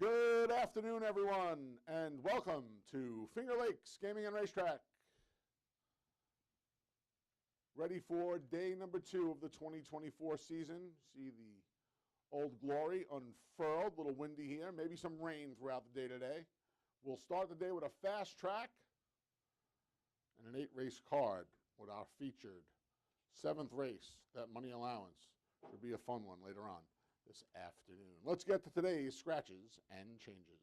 Good afternoon, everyone, and welcome to Finger Lakes Gaming and Racetrack. Ready for day number 2 of the 2024 season. See the Old Glory unfurled, a little windy here, maybe some rain throughout the day today. We'll start the day with a fast track and an 8-race card with our featured 7th race. That money allowance should be a fun one later on this afternoon. Let's get to today's scratches and changes.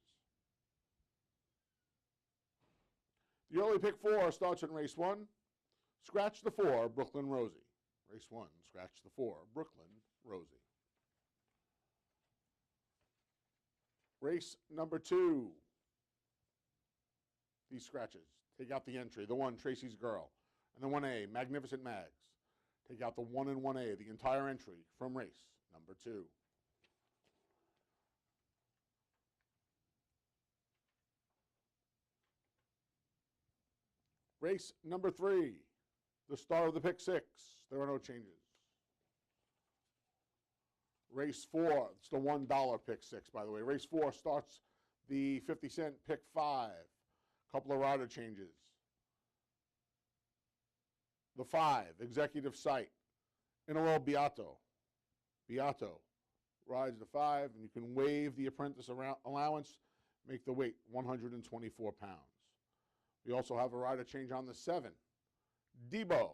The early pick 4 starts in race 1. Scratch the 4, Brooklyn Rosie. Race 1, scratch the 4, Brooklyn Rosie. Race number 2. These scratches. Take out the entry, the 1, Tracy's Girl, and the 1A, Magnificent Mags. Take out the 1 and 1A, the entire entry from race number 2. Race number 3, the start of the pick 6. There are no changes. Race 4, it's the $1 pick 6, by the way. Race 4 starts the 50-cent pick 5. Couple of rider changes. The 5, Executive Sight. In a row, Beato. Beato rides the 5, and you can waive the apprentice allowance, make the weight 124 pounds. We also have a rider change on the 7, Debo,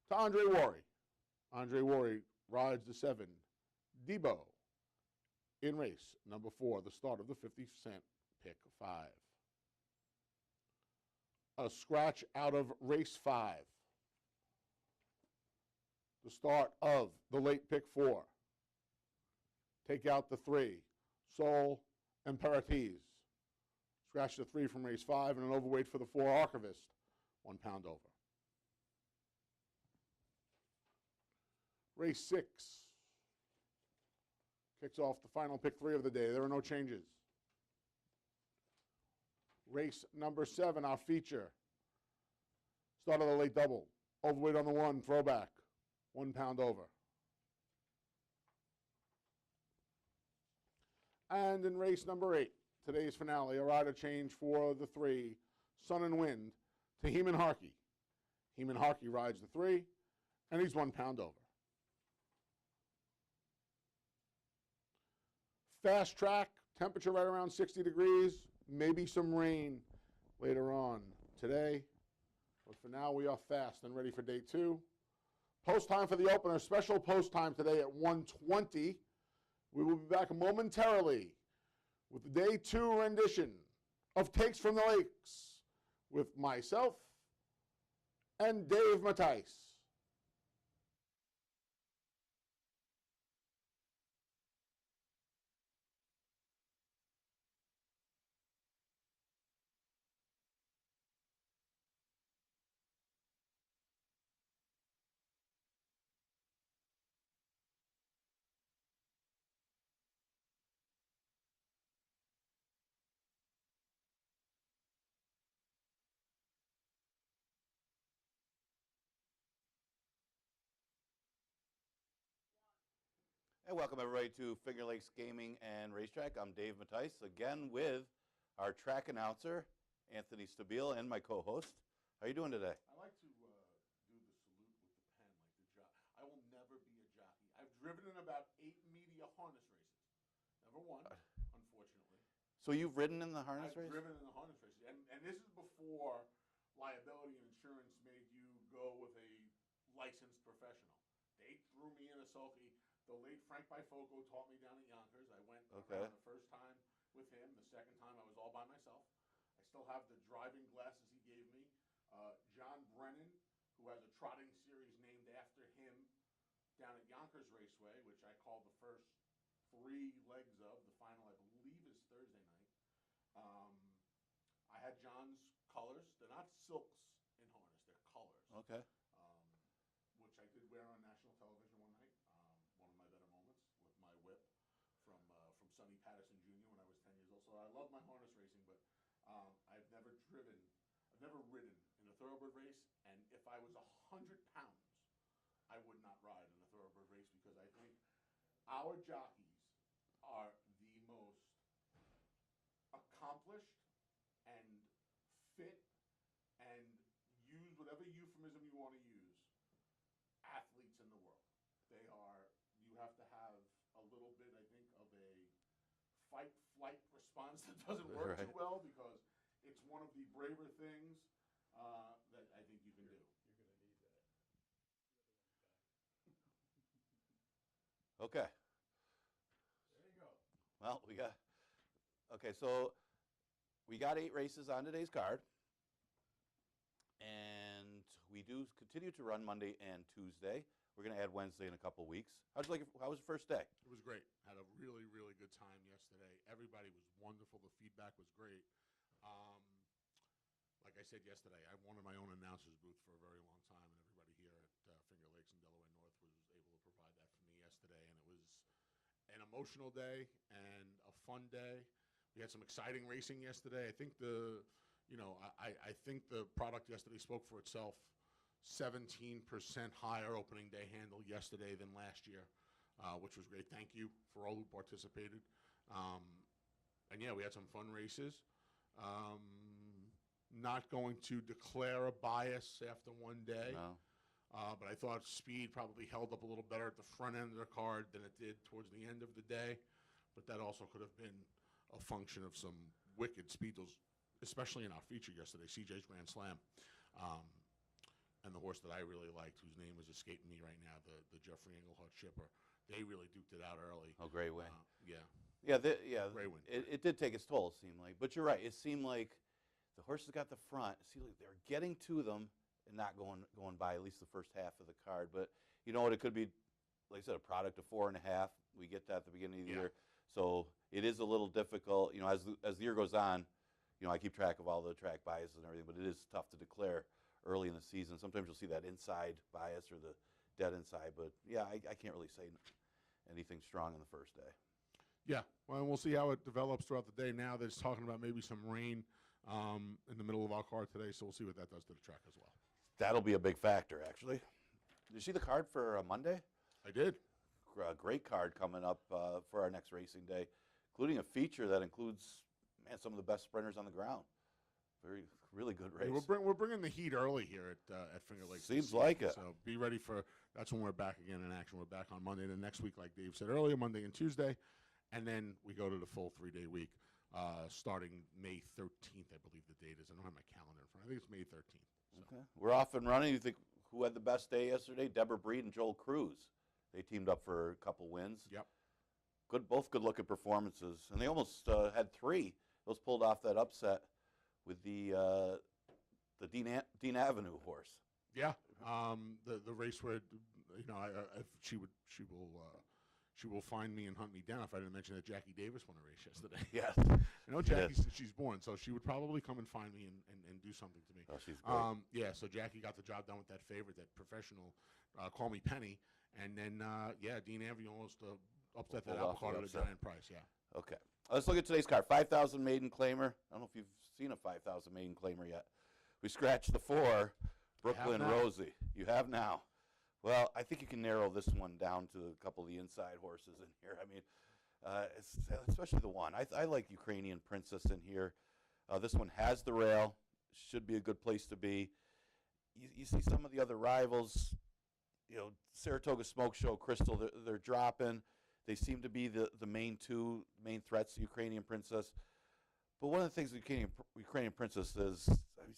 to Andre Worry. Andre Worry rides the 7, Debo, in race number 4, the start of the 50-cent pick 5. A scratch out of race 5. The start of the late pick 4. Take out the 3, Sol Imperatriz. Scratch the 3 from race 5 and an overweight for the 4, Archivist, 1 pound over. Race 6 kicks off the final pick 3 of the day. There are no changes. Race number 7, our feature. Start of the late double. Overweight on the 1, Throwback, 1 pound over. And in race number 8, today's finale, a rider change for the 3, Sun and Wind, to Heeman Harkey. Heeman Harkey rides the 3, and he's 1 pound over. Fast track, temperature right around 60 degrees, maybe some rain later on today. But for now, we are fast and ready for day 2. Post time for the opener, special post time today at 1:20. We will be back momentarily with the day 2 rendition of Takes from the Lakes with myself and Dave Mattice. Hey, welcome everybody to Finger Lakes Gaming and Racetrack. I'm Dave Mattice, again with our track announcer, Anthony Stabile, and my co-host. How are you doing today? I like to do the salute with the pen, like the jockey. I will never be a jockey. I've driven in about 8 media harness races. Never won, unfortunately. So you've ridden in the harness I've race? driven in the harness races. And this is before liability and insurance made you go with a licensed professional. They threw me in a sulky. The late Frank Bifoco taught me down at Yonkers. I went around the first time with him. The second time I was all by myself. I still have the driving glasses he gave me. John Brennan, who has a trotting series named after him down at Yonkers Raceway, which I call the first 3 legs of. The final, I believe, is Thursday night. I had John's colors. They're not silks in harness. They're colors. Okay. Which I did wear on national television one night. One of my better moments with my whip from Sonny Patterson Jr. when I was 10 years old. So I love my harness racing, but I've never ridden in a thoroughbred race. And if I was 100 pounds, I would not ride in a thoroughbred race because I think our jockeys are the most accomplished and fit and use whatever euphemism you want to use, athletes in the world. They are, you have to have a little bit, I think, of a fight-flight response that doesn't work Right. too well, because it's one of the braver things that I think you can do. Okay. There you go. Well, so we got 8 races on today's card. And we do continue to run Monday and Tuesday. We're going to add Wednesday in a couple weeks. How was the first day? It was great. Had a really, really good time yesterday. Everybody was wonderful. The feedback was great. Like I said yesterday, I wanted my own announcer's booth for a very long time, and everybody here at Finger Lakes and Delaware North was able to provide that for me yesterday. And it was an emotional day and a fun day. We had some exciting racing yesterday. I think I think the product yesterday spoke for itself. 17% higher opening day handle yesterday than last year, which was great. Thank you for all who participated. And yeah, we had some fun races. Not going to declare a bias after one day. No. But I thought speed probably held up a little better at the front end of the card than it did towards the end of the day. But that also could have been a function of some wicked speed, especially in our feature yesterday, CJ's Grand Slam. And the horse that I really liked, whose name is escaping me right now, the Jeffrey Englehart shipper, they really duked it out early. Oh, great win. Yeah. Great win. It did take its toll, it seemed like. But you're right. It seemed like the horses got the front. It seemed like they were getting to them and not going by at least the first half of the card. But you know what? It could be, like I said, a product of 4.5. We get that at the beginning of the year. So it is a little difficult. You know, as the year goes on, you know, I keep track of all the track biases and everything, but it is tough to declare early in the season. Sometimes you'll see that inside bias or the dead inside. But, yeah, I can't really say anything strong in the first day. Yeah, well, we'll see how it develops throughout the day. Now there's talking about maybe some rain in the middle of our card today, so we'll see what that does to the track as well. That'll be a big factor, actually. Did you see the card for Monday? I did. A great card coming up for our next racing day, including a feature that includes, man, some of the best sprinters on the ground. Really good race. Yeah, we're bringing the heat early here at Finger Lakes. Seems like it. So be ready for, that's when we're back again in action. We're back on Monday. The next week, like Dave said earlier, Monday and Tuesday. And then we go to the full 3-day week, starting May 13th, I believe the date is. I don't have my calendar in front. I think it's May 13th. So. Okay. We're off and running. You think who had the best day yesterday? Deborah Breed and Joel Cruz. They teamed up for a couple wins. Yep. Both good-looking performances. And they almost had 3. Those pulled off that upset with the Dean Avenue horse. Yeah, the race where, she will find me and hunt me down if I didn't mention that Jackie Davis won a race yesterday. Yes. I know Jackie since she's born, so she would probably come and find me and do something to me. Oh, she's great. Yeah, so Jackie got the job done with that favorite, that professional, Call Me Penny, and then Dean Avenue almost upset that apple cart at a giant price. Yeah. Okay. Let's look at today's card. 5,000 maiden claimer. I don't know if you've seen a 5,000 maiden claimer yet. We scratched the 4, Brooklyn Rosie. You have now. Well, I think you can narrow this one down to a couple of the inside horses in here. I mean, especially the one. I like Ukrainian Princess in here. This one has the rail. Should be a good place to be. You see some of the other rivals, you know, Saratoga Smoke Show, Crystal, they're dropping. They seem to be the main threats to Ukrainian Princess. But one of the things with Ukrainian Princess is,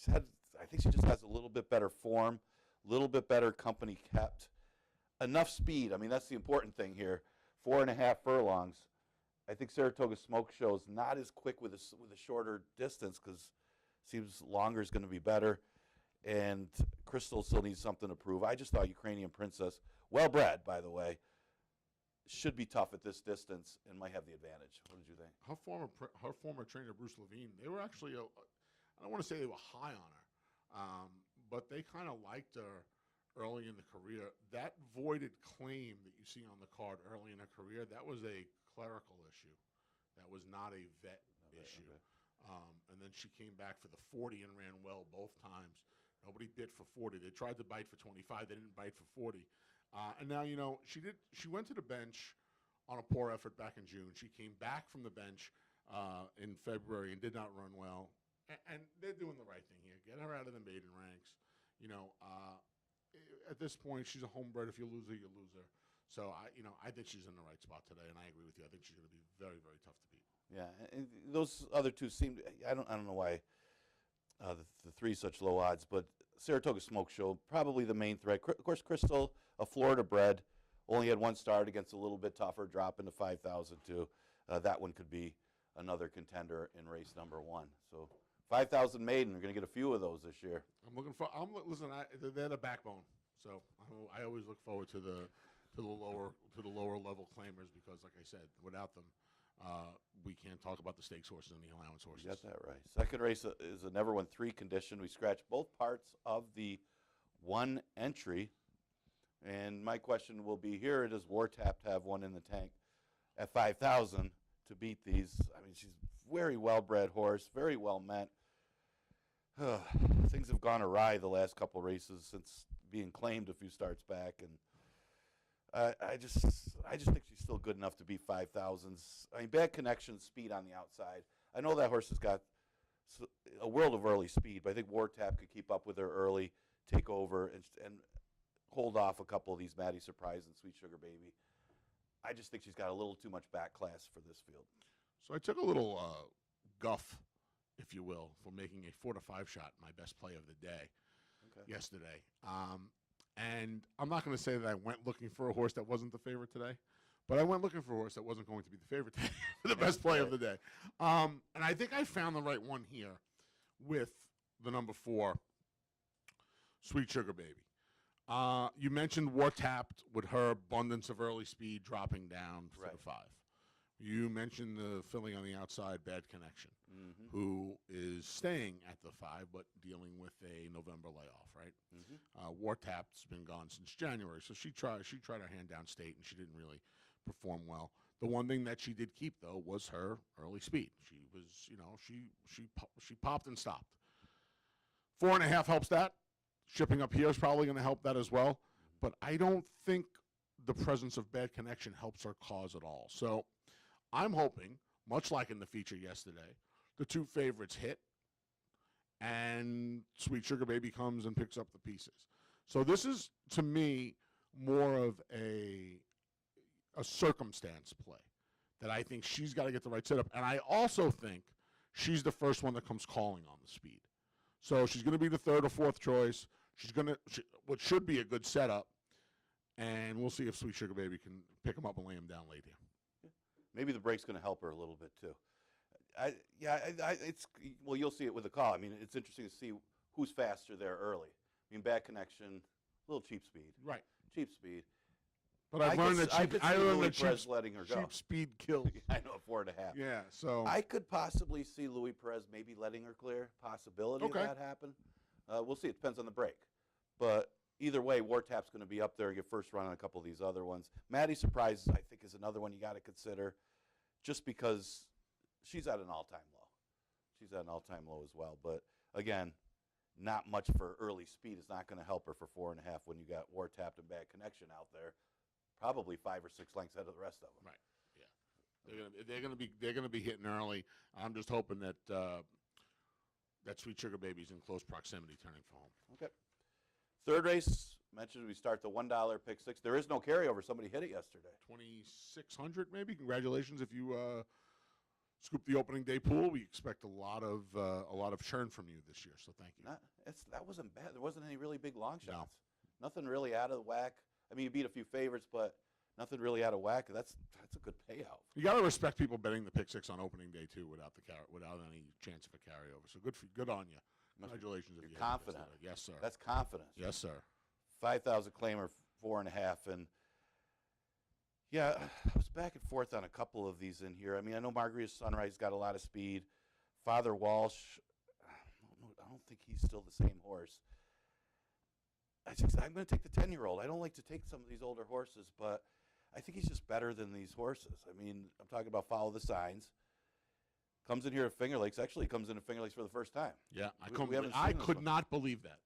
I think she just has a little bit better form, a little bit better company kept, enough speed. I mean, that's the important thing here. 4.5 furlongs. I think Saratoga Smoke Show is not as quick with a shorter distance because it seems longer is going to be better. And Crystal still needs something to prove. I just thought Ukrainian Princess, well bred, by the way, should be tough at this distance and might have the advantage. What did you think? Her former trainer, Bruce Levine, they were actually, I don't want to say they were high on her, but they kind of liked her early in the career. That voided claim that you see on the card early in her career, that was a clerical issue. That was not a vet issue. Okay. And then she came back for the 40 and ran well both times. Nobody bid for 40. They tried to bite for 25. They didn't bite for 40. And now, she went to the bench on a poor effort back in June. She came back from the bench in February and did not run well. And they're doing the right thing here. Get her out of the maiden ranks. At this point, she's a homebred. If you lose her, you lose her. So I think she's in the right spot today, and I agree with you. I think she's going to be very, very tough to beat. Yeah, and those other two seem. I don't know why the three such low odds, but Saratoga Smoke Show probably the main threat. Of course, Crystal, a Florida bred, only had one start against a little bit tougher, drop into 5,000 too. That one could be another contender in race number 1. So 5,000 maiden. We're going to get a few of those this year. Listen. They're the backbone. So I always look forward to the lower level claimers because, like I said, without them, we can't talk about the stakes horses and the allowance horses. You got that right. Second race is a never won 3 condition. We scratched both parts of the 1 entry. And my question will be here, does Wartap have one in the tank at 5,000 to beat these? I mean, she's a very well-bred horse, very well-meant. Things have gone awry the last couple races since being claimed a few starts back. And I just think she's still good enough to beat 5,000s. I mean, bad connection, speed on the outside. I know that horse has got a world of early speed, but I think Wartap could keep up with her early, take over, and hold off a couple of these Maddie Surprise and Sweet Sugar Baby. I just think she's got a little too much back class for this field. So I took a little guff, if you will, for making a 4 to 5 shot, my best play of the day yesterday. And I'm not going to say that I went looking for a horse that wasn't the favorite today, but I went looking for a horse that wasn't going to be the favorite today for the best play of the day. And I think I found the right one here with the number 4, Sweet Sugar Baby. You mentioned Wartapped with her abundance of early speed dropping down for the 5. You mentioned the filling on the outside, Bad Connection, who is staying at the 5 but dealing with a November layoff, right? Wartapped's been gone since January, so she tried her hand down state and she didn't really perform well. The one thing that she did keep though was her early speed. She was, she popped and stopped. 4.5 helps that. Shipping up here is probably going to help that as well, but I don't think the presence of Bad Connection helps her cause at all. So I'm hoping, much like in the feature yesterday, the 2 favorites hit and Sweet Sugar Baby comes and picks up the pieces. So this is, to me, more of a circumstance play that I think she's got to get the right setup. And I also think she's the first one that comes calling on the speed. So she's going to be the 3rd or 4th choice. She's going to, what should be a good setup. And we'll see if Sweet Sugar Baby can pick him up and lay him down late here. Maybe the break's going to help her a little bit too. Well, you'll see it with the call. I mean, it's interesting to see who's faster there early. I mean, Bad Connection, a little cheap speed. Right. Cheap speed. But I learned that letting her go. Cheap speed kills. I know, 4.5. Yeah, so I could possibly see Louis Perez maybe letting her clear. Possibility of that happen. We'll see. It depends on the break. But either way, Wartap's going to be up there and get first run on a couple of these other ones. Maddie Surprise, I think, is another one you got to consider, just because she's at an all-time low. She's at an all-time low as well. But again, not much for early speed is not going to help her for 4.5 when you got Wartapped and Bad Connection out there. Probably 5 or 6 lengths ahead of the rest of them. Right. Yeah. They're gonna be hitting early. I'm just hoping that that Sweet Sugar Baby's in close proximity turning for home. Okay. Third race, mentioned we start the $1 pick 6. There is no carryover. Somebody hit it yesterday. 2,600 maybe. Congratulations if you scooped the opening day pool. We expect a lot of churn from you this year. So thank you. That wasn't bad. There wasn't any really big long shots. No. Nothing really out of the whack. I mean, you beat a few favorites, but nothing really out of whack. That's a good payout. You got to respect people betting the pick 6 on opening day too, without any chance of a carryover. So good on you. Congratulations. You're confident. Yes, sir. That's confidence. Yes, sir. 5,000 claimer, 4.5, and yeah, I was back and forth on a couple of these in here. I mean, I know Margarita Sunrise got a lot of speed. Father Walsh, I don't think he's still the same horse. I'm going to take the 10-year-old. I don't like to take some of these older horses, but I think he's just better than these horses. I mean, I'm talking about Follow the Signs. Comes in here at Finger Lakes. Actually, comes into Finger Lakes for the first time. Yeah, I could not believe that.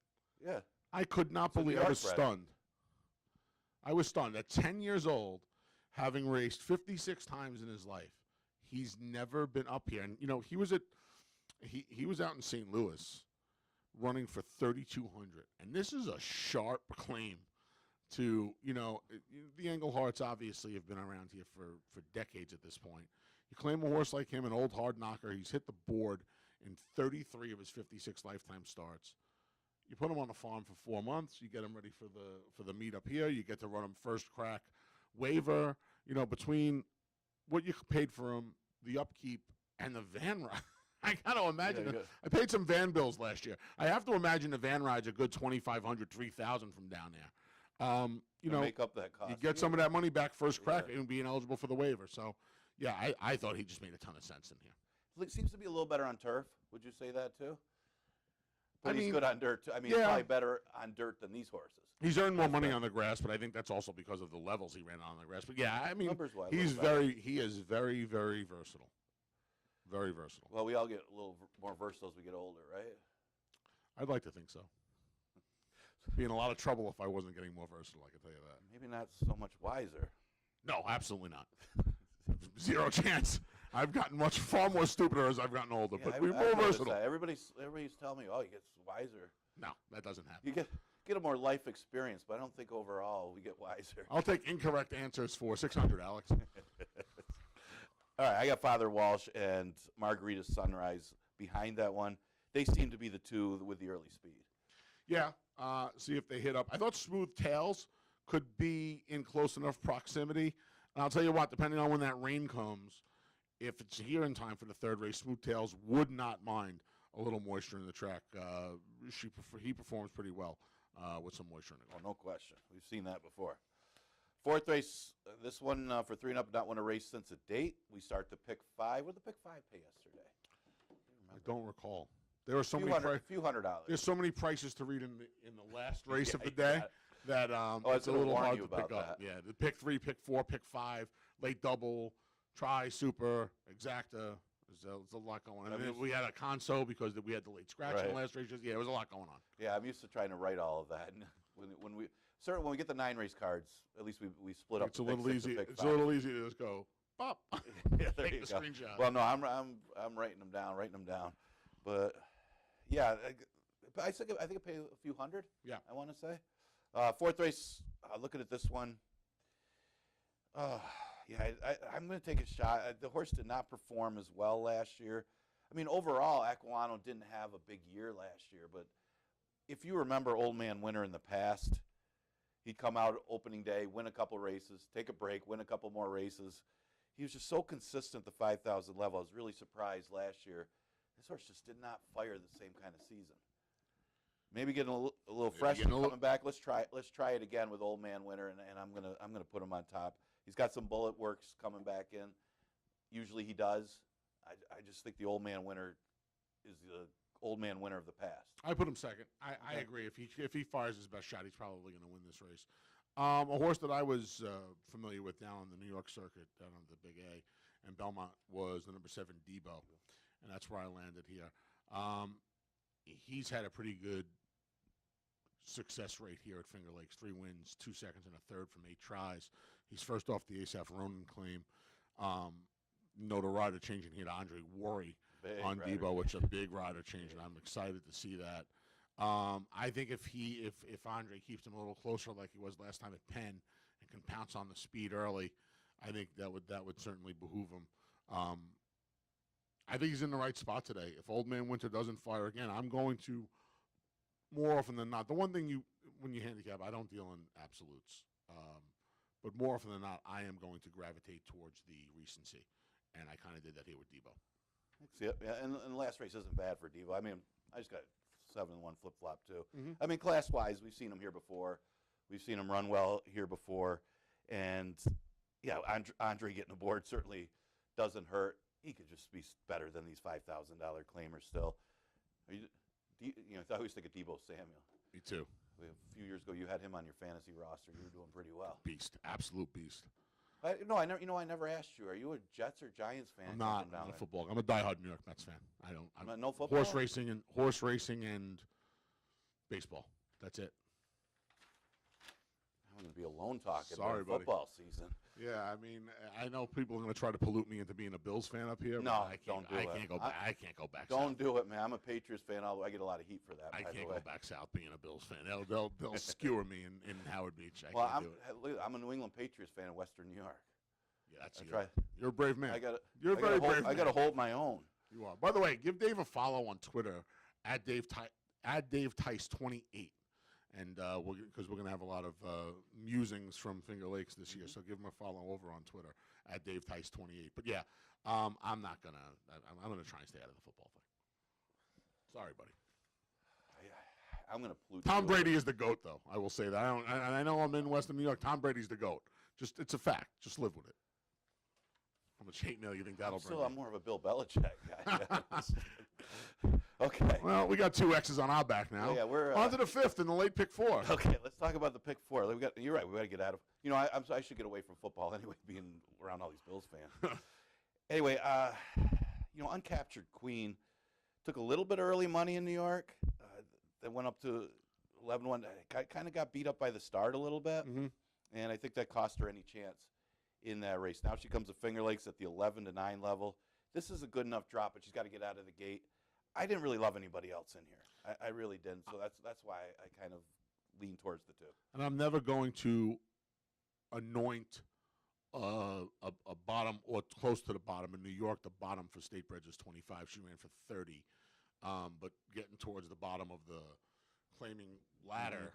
Yeah. I could not believe it. I was stunned. I was stunned. At 10 years old, having raced 56 times in his life, he's never been up here. And, he was he was out in St. Louis running for 3,200. And this is a sharp claim to, the Engleharts obviously have been around here for decades at this point. You claim a horse like him, an old hard knocker, he's hit the board in 33 of his 56 lifetime starts. You put him on the farm for 4 months. You get him ready for the meet up here. You get to run him first crack waiver. Between what you paid for him, the upkeep, and the van ride. I got to imagine. Yeah, I paid some van bills last year. I have to imagine the van ride's a good $2,500, $3,000 from down there. Make up that cost. You get some of that money back first crack and being eligible for the waiver. So, yeah, I thought he just made a ton of sense in here. It seems to be a little better on turf. Would you say that too? But I he's mean, good on dirt too. I mean, yeah. he's probably better on dirt than these horses. He's earned more money on the grass, but I think that's also because of the levels he ran on the grass. But yeah, I mean, Numbers-wise, he is very, very versatile. Very versatile. Well, we all get a little more versatile as we get older, right? I'd like to think so. Be in a lot of trouble if I wasn't getting more versatile, I can tell you that. Maybe not so much wiser. No, absolutely not. Zero chance. I've gotten far more stupider as I've gotten older, but we're more versatile. Everybody's telling me, oh, he gets wiser. No, that doesn't happen. You get a more life experience, but I don't think overall we get wiser. I'll take incorrect answers for 600, Alex. All right, I got Father Walsh and Margarita Sunrise behind that one. They seem to be the two with the early speed. Yeah, see if they hit up. I thought Smooth Tails could be in close enough proximity. And I'll tell you what, depending on when that rain comes, if it's here in time for the third race, Smooth Tails would not mind a little moisture in the track. He performs pretty well with some moisture in the Oh, no question. We've seen that before. Fourth race, this one for 3 and up, not won a race since a date. We start to pick 5. What did the pick 5 pay yesterday? I don't recall. There were so many few $100. There's so many prices to read in the last race of the day that it's a little hard to pick up. Yeah, the pick 3, pick 4, pick 5, late double, try, super, exacta. There's a lot going on. And then we had a console because we had the late scratch in the last races. Yeah, there was a lot going on. Yeah, I'm used to trying to write all of that. And when we get the 9 race cards, at least we split up. It's a little easy. It's a little easy to just go pop. Yeah, there take you the go. screenshot. Well, no, I'm writing them down. But yeah, I think I paid a few hundred. Yeah, I want to say. Fourth race, looking at this one. Yeah, I'm going to take a shot. The horse did not perform as well last year. I mean, overall, Aquilano didn't have a big year last year. But if you remember Old Man Winter in the past, he'd come out opening day, win a couple races, take a break, win a couple more races. He was just so consistent at the 5,000 level. I was really surprised last year. This horse just did not fire the same kind of season. Maybe getting a little fresh and coming back. Let's try it again with Old Man Winter, and I'm gonna put him on top. He's got some bullet works coming back in. Usually he does. I just think the Old Man Winter is the Old Man Winter of the past. I put him second. I agree. If he fires his best shot, he's probably going to win this race. A horse that I was familiar with down on the New York circuit, down on the Big A, and Belmont was the number 7 Debo, and that's where I landed here. He's had a pretty good success rate here at Finger Lakes. 3 wins, 2 seconds, and a third from 8 tries. He's first off the Asaph Ronan claim. The rider changing here to Andre Worry on Debo, which is a big rider change, and I'm excited to see that. I think if Andre keeps him a little closer like he was last time at Penn and can pounce on the speed early, I think that would certainly behoove him. I think he's in the right spot today. If Old Man Winter doesn't fire again, I'm going to, more often than not, the one thing when you handicap, I don't deal in absolutes. But more often than not, I am going to gravitate towards the recency. And I kind of did that here with Debo. Yeah, and the last race isn't bad for Debo. I mean, I just got 7-1 flip-flop, too. Mm-hmm. I mean, class-wise, we've seen him here before. We've seen him run well here before. And, yeah, Andre getting aboard certainly doesn't hurt. He could just be better than these $5,000 claimers still. I always think of Debo Samuel. Me too. A few years ago, you had him on your fantasy roster. You were doing pretty well. Beast. Absolute beast. I never asked you. Are you a Jets or Giants fan? I'm not a football. I'm a diehard New York Mets fan. I'm no football. Horse racing and baseball. That's it. I'm going to be alone talking about football season. Yeah, I mean, I know people are going to try to pollute me into being a Bills fan up here. No, but don't do it. I can't go back. I can't go back. Don't south. do it, man. I'm a Patriots fan. I get a lot of heat for that. I by the can't way. go back south being a Bills fan. They'll skewer me in Howard Beach. I Well, can't do it. I'm a New England Patriots fan in Western New York. Yeah, that's I you. try. You're a brave man. You're a I very gotta hold, brave I man. got to hold my own. You are. By the way, give Dave a follow on Twitter at Dave Tice 28, and because we're gonna have a lot of musings from Finger Lakes this year, so give him a follow over on Twitter at Dave Tice 28. But yeah, I'm not gonna. I'm gonna try and stay out of the football thing. Sorry, buddy. I'm gonna pollute. Tom Brady is the GOAT, though. I will say that. I know I'm in Western New York. Tom Brady's the GOAT. It's a fact. Just live with it. How much hate mail you think that'll bring? I'm more of a Bill Belichick guy. Okay. Well, we got 2 X's on our back now. Yeah, we're on to the 5th in the late pick 4. Okay, let's talk about the pick 4. You're right. We got to get out of. I should get away from football anyway, being around all these Bills fans. Anyway, Uncaptured Queen took a little bit of early money in New York. They went up to 11-1. Kind of got beat up by the start a little bit, and I think that cost her any chance in that race. Now she comes to Finger Lakes at the 11-9 level. This is a good enough drop, but she's got to get out of the gate. I didn't really love anybody else in here. I really didn't. So that's why I kind of lean towards the 2. And I'm never going to anoint a bottom or close to the bottom. In New York, the bottom for State Bred is 25. She ran for 30. But getting towards the bottom of the claiming ladder,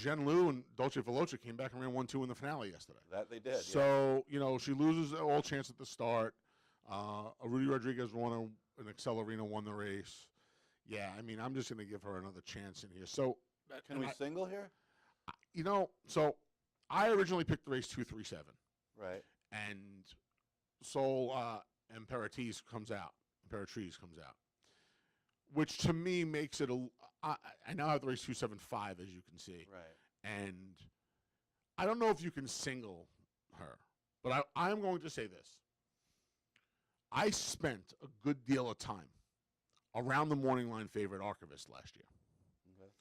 Zhen Lu and Dolce Veloce came back and ran 1-2 in the finale yesterday. That they did. So, she loses all chance at the start. Rudy Rodriguez won an Excel Arena, won the race. Yeah, I mean, I'm just going to give her another chance in here. So, can we single here? So I originally picked the race 2-3-7. Right. And Soul Imperatrice comes out, which to me makes it I now have the race 2-7-5, as you can see. Right. And I don't know if you can single her, but I am going to say this. I spent a good deal of time around the morning line favorite Archivist last year. Okay.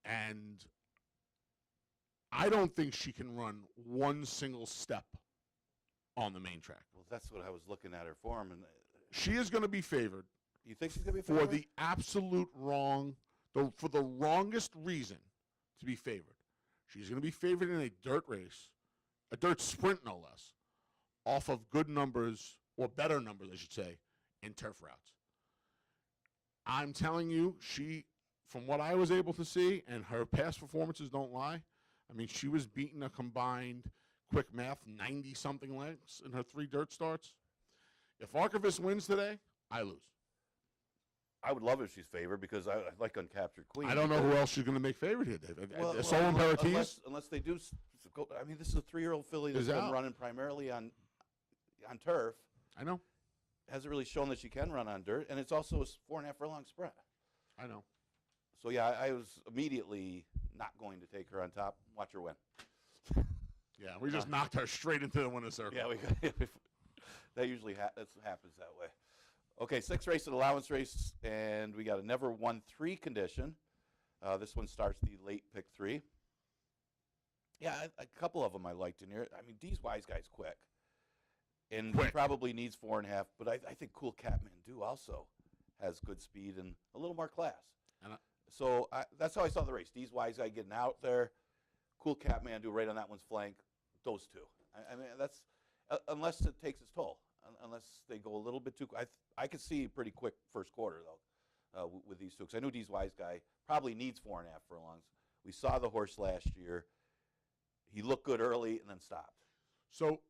And I don't think she can run one single step on the main track. Well, that's what I was looking at her form. And she is going to be favored. You think she's going to be favored? For the absolute wrong, for the wrongest reason to be favored. She's going to be favored in a dirt race, a dirt sprint no less, off of good numbers, or better numbers, I should say, in turf routes. I'm telling you, from what I was able to see, and her past performances don't lie, I mean, she was beating a combined, quick math, 90-something lengths in her 3 dirt starts. If Archivist wins today, I lose. I would love if she's favored because I like Uncaptured Queen. I don't know who else she's going to make favorite here, Dave. Soul Imperatrice? Unless they do. I mean, this is a 3-year-old filly that's been running primarily on turf. I know. Hasn't really shown that she can run on dirt, and it's also a 4.5 furlong sprint. I know. So, yeah, I was immediately not going to take her on top. Watch her win. Yeah, we just knocked her straight into the winner's circle. Yeah, that usually happens that way. Okay, 6th race, an allowance race, and we got a never won 3 condition. This one starts the late pick 3. Yeah, a couple of them I liked in here. I mean, Dee's Wise Guy's quick. And he probably needs 4.5, but I think Cool Catmandu also has good speed and a little more class. So that's how I saw the race. Dee's Wise Guy getting out there, Cool Catmandu right on that one's flank, those 2. I mean, that's unless it takes its toll, unless they go a little bit too quick. I could see a pretty quick first quarter, though, with these 2, because I knew Dee's Wise Guy probably needs 4.5 furlongs. We saw the horse last year. He looked good early and then stopped. So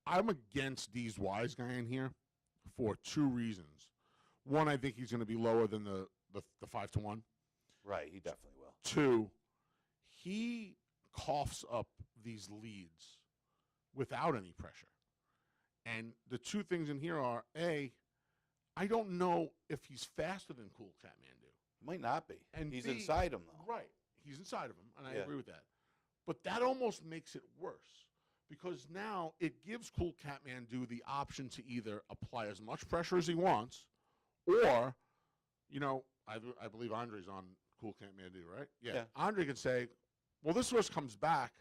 I'm against Dee's Wise Guy in here for 2 reasons. One, I think he's going to be lower than the 5-1. Right, he definitely will. 2, he coughs up these leads without any pressure. And the 2 things in here are, A, I don't know if he's faster than Cool Catmandu. He might not be. And he's B, inside him, though. Right. He's inside of him, and I agree with that. But that almost makes it worse because now it gives Cool Catmandu the option to either apply as much pressure as he wants or, I believe Andre's on Cool Catmandu, right? Yeah. Andre can say, well, this horse comes back,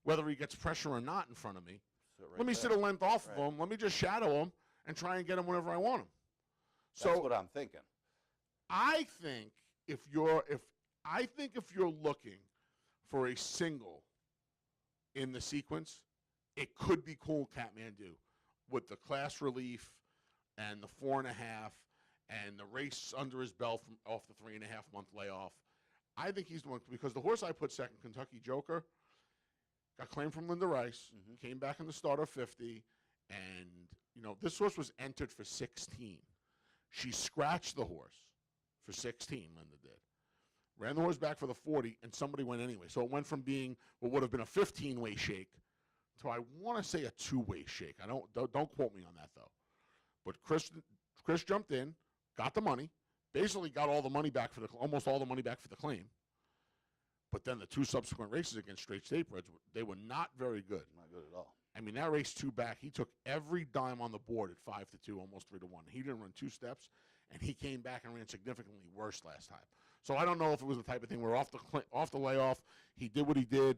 whether he gets pressure or not in front of me. Let me sit there. a length off Right. of him. Let me just shadow him and try and get him whenever I want him. That's So what I'm thinking. I think if you're looking for a single in the sequence, it could be Cool Kathmandu with the class relief and the 4.5 and the race under his belt from off the 3.5 month layoff. I think he's the one, because the horse I put second, Kentucky Joker, got claimed from Linda Rice, came back in the starter 50, and this horse was entered for 16. She scratched the horse for 16, Linda did. Ran the horse back for the 40, and somebody went anyway. So it went from being what would have been a 15-way shake to, I want to say, a 2-way shake. Don't quote me on that, though. But Chris jumped in, got the money, basically got all the money back almost all the money back for the claim. But then the 2 subsequent races against straight state breds, they were not very good. Not good at all. I mean, that race 2 back, he took every dime on the board at 5-2, almost 3-1. He didn't run 2 steps, and he came back and ran significantly worse last time. So I don't know if it was the type of thing where off the layoff, he did what he did,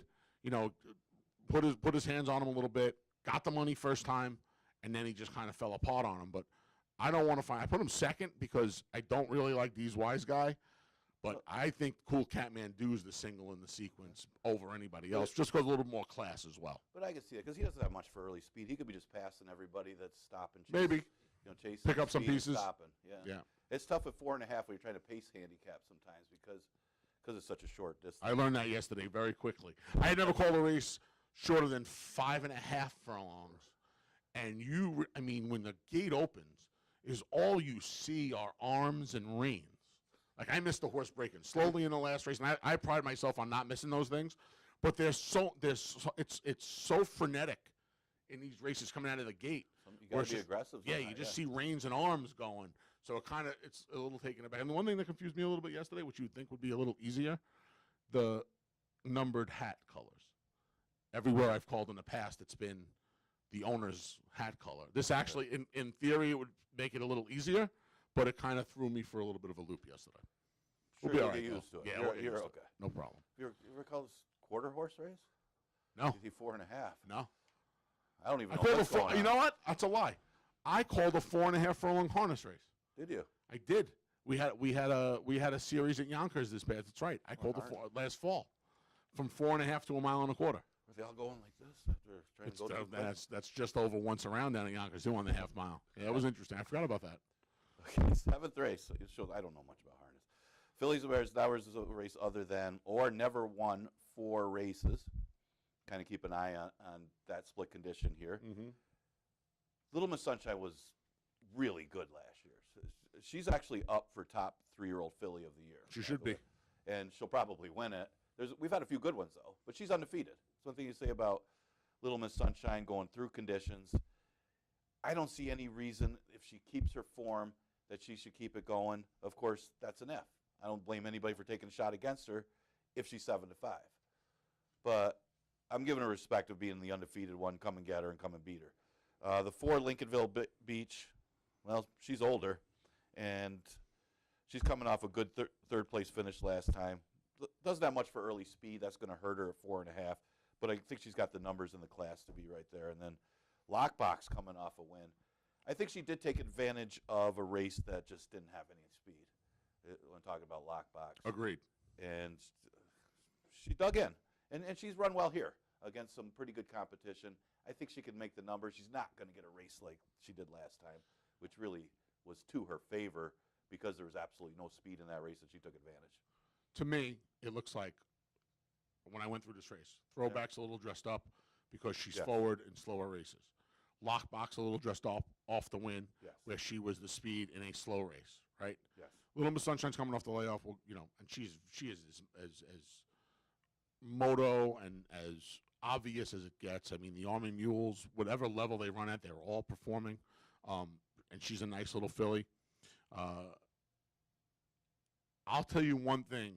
put his hands on him a little bit, got the money first time, and then he just kind of fell apart on him. But I don't want to I put him second because I don't really like D's Wise guy. But I think Cool Kathmandu is the single in the sequence over anybody else, just because a little more class as well. But I can see it because he doesn't have much for early speed. He could be just passing everybody that's stopping. Maybe. Chasing. Pick up some speed and pieces. Stopping. Yeah. It's tough at 4.5 when you're trying to pace handicap sometimes because it's such a short distance. I learned that yesterday very quickly. I had never called a race shorter than 5.5 furlongs. And when the gate opens, is all you see are arms and reins. Like, I missed the horse breaking slowly in the last race, and I pride myself on not missing those things. But it's so frenetic in these races coming out of the gate. You got to be aggressive. Yeah, you just see reins and arms going. So it's a little taken aback. And the one thing that confused me a little bit yesterday, which you would think would be a little easier, the numbered hat colors. Everywhere I've called in the past, it's been the owner's hat color. This actually, in theory, it would make it a little easier, but it kind of threw me for a little bit of a loop yesterday. We'll be all right. Get used to it. Yeah, you're okay. No problem. You ever call this quarter horse race? No. You see 4.5. No. I don't even I know called what's going on. You know what? That's a lie. I called a 4.5 furlong harness race. Did you? I did. We had a series at Yonkers this past. That's right. I called last fall, from 4.5 to 1.25 miles. Were they all going like this after trying to go too quick? That's just over once around down at Yonkers, 1.5 mile. Yeah, it was interesting. I forgot about that. Okay, 7th race. It shows I don't know much about harness. Phillies and Bears. That was a race other than or never won 4 races. Kind of keep an eye on that split condition here. Mm-hmm. Little Miss Sunshine was really good last year. She's actually up for top 3-year-old filly of the year. She should be. And she'll probably win it. We've had a few good ones, though, but she's undefeated. That's one thing you say about Little Miss Sunshine going through conditions. I don't see any reason, if she keeps her form, that she should keep it going. Of course, that's an F. I don't blame anybody for taking a shot against her if she's 7-5. But I'm giving her respect of being the undefeated one. Come and get her and come and beat her. The 4 Lincolnville Beach, well, she's older, and she's coming off a good third-place finish last time. Doesn't have much for early speed. That's going to hurt her at 4.5. But I think she's got the numbers in the class to be right there. And then Lockbox coming off a win. I think she did take advantage of a race that just didn't have any speed. When talking about Lockbox. Agreed. And she dug in. And she's run well here against some pretty good competition. I think she can make the numbers. She's not going to get a race like she did last time, which really was to her favor because there was absolutely no speed in that race, and she took advantage. To me, it looks like when I went through this race, Throwback's a little dressed up because she's forward in slower races. Lockbox a little dressed off the win, where she was the speed in a slow race, right? Yes. Little Miss Sunshine's coming off the layoff, well, and she is as moto and as obvious as it gets. I mean, the Army Mules, whatever level they run at, they're all performing. And she's a nice little filly. I'll tell you one thing.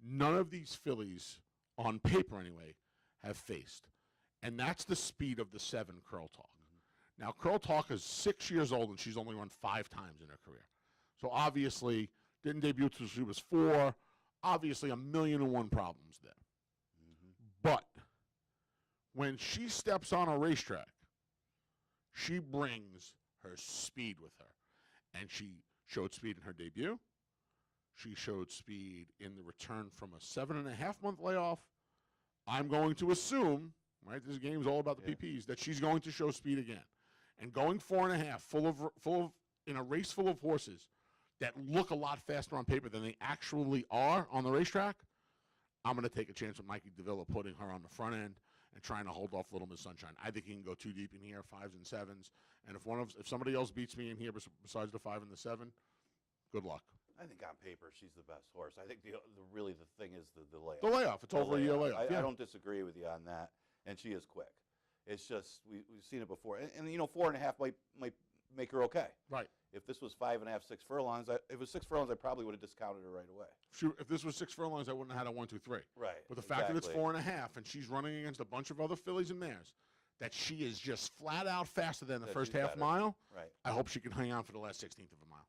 None of these fillies, on paper anyway, have faced. And that's the speed of the 7 Curl Talk. Mm-hmm. Now, Curl Talk is 6 years old, and she's only run 5 times in her career. So obviously, didn't debut until she was 4. Obviously, 1,000,001 problems there. Mm-hmm. when she steps on a racetrack, she brings her speed with her. And she showed speed in her debut. She showed speed in the return from a 7.5-month layoff. I'm going to assume, right, this game's all about the PPs, that she's going to show speed again. And going 4.5, full of in a race full of horses that look a lot faster on paper than they actually are on the racetrack, I'm going to take a chance with Mikey Davila putting her on the front end and trying to hold off Little Miss Sunshine. I think he can go too deep in here, 5s and 7s. And if somebody else beats me in here besides the 5 and the 7, good luck. I think on paper she's the best horse. I think really the thing is the layoff. The layoff. It's over a year layoff. I don't disagree with you on that, and she is quick. It's just we've seen it before, and 4.5 might make her okay. Right. If this was 5.5, 6 furlongs, if it was 6 furlongs, I probably would have discounted her right away. If this was 6 furlongs, I wouldn't have had a 1, 2, 3. Right. But the fact that it's 4.5 and she's running against a bunch of other fillies and mares, that she is just flat out faster than the first half mile. Right. I hope she can hang on for the last 16th of a mile.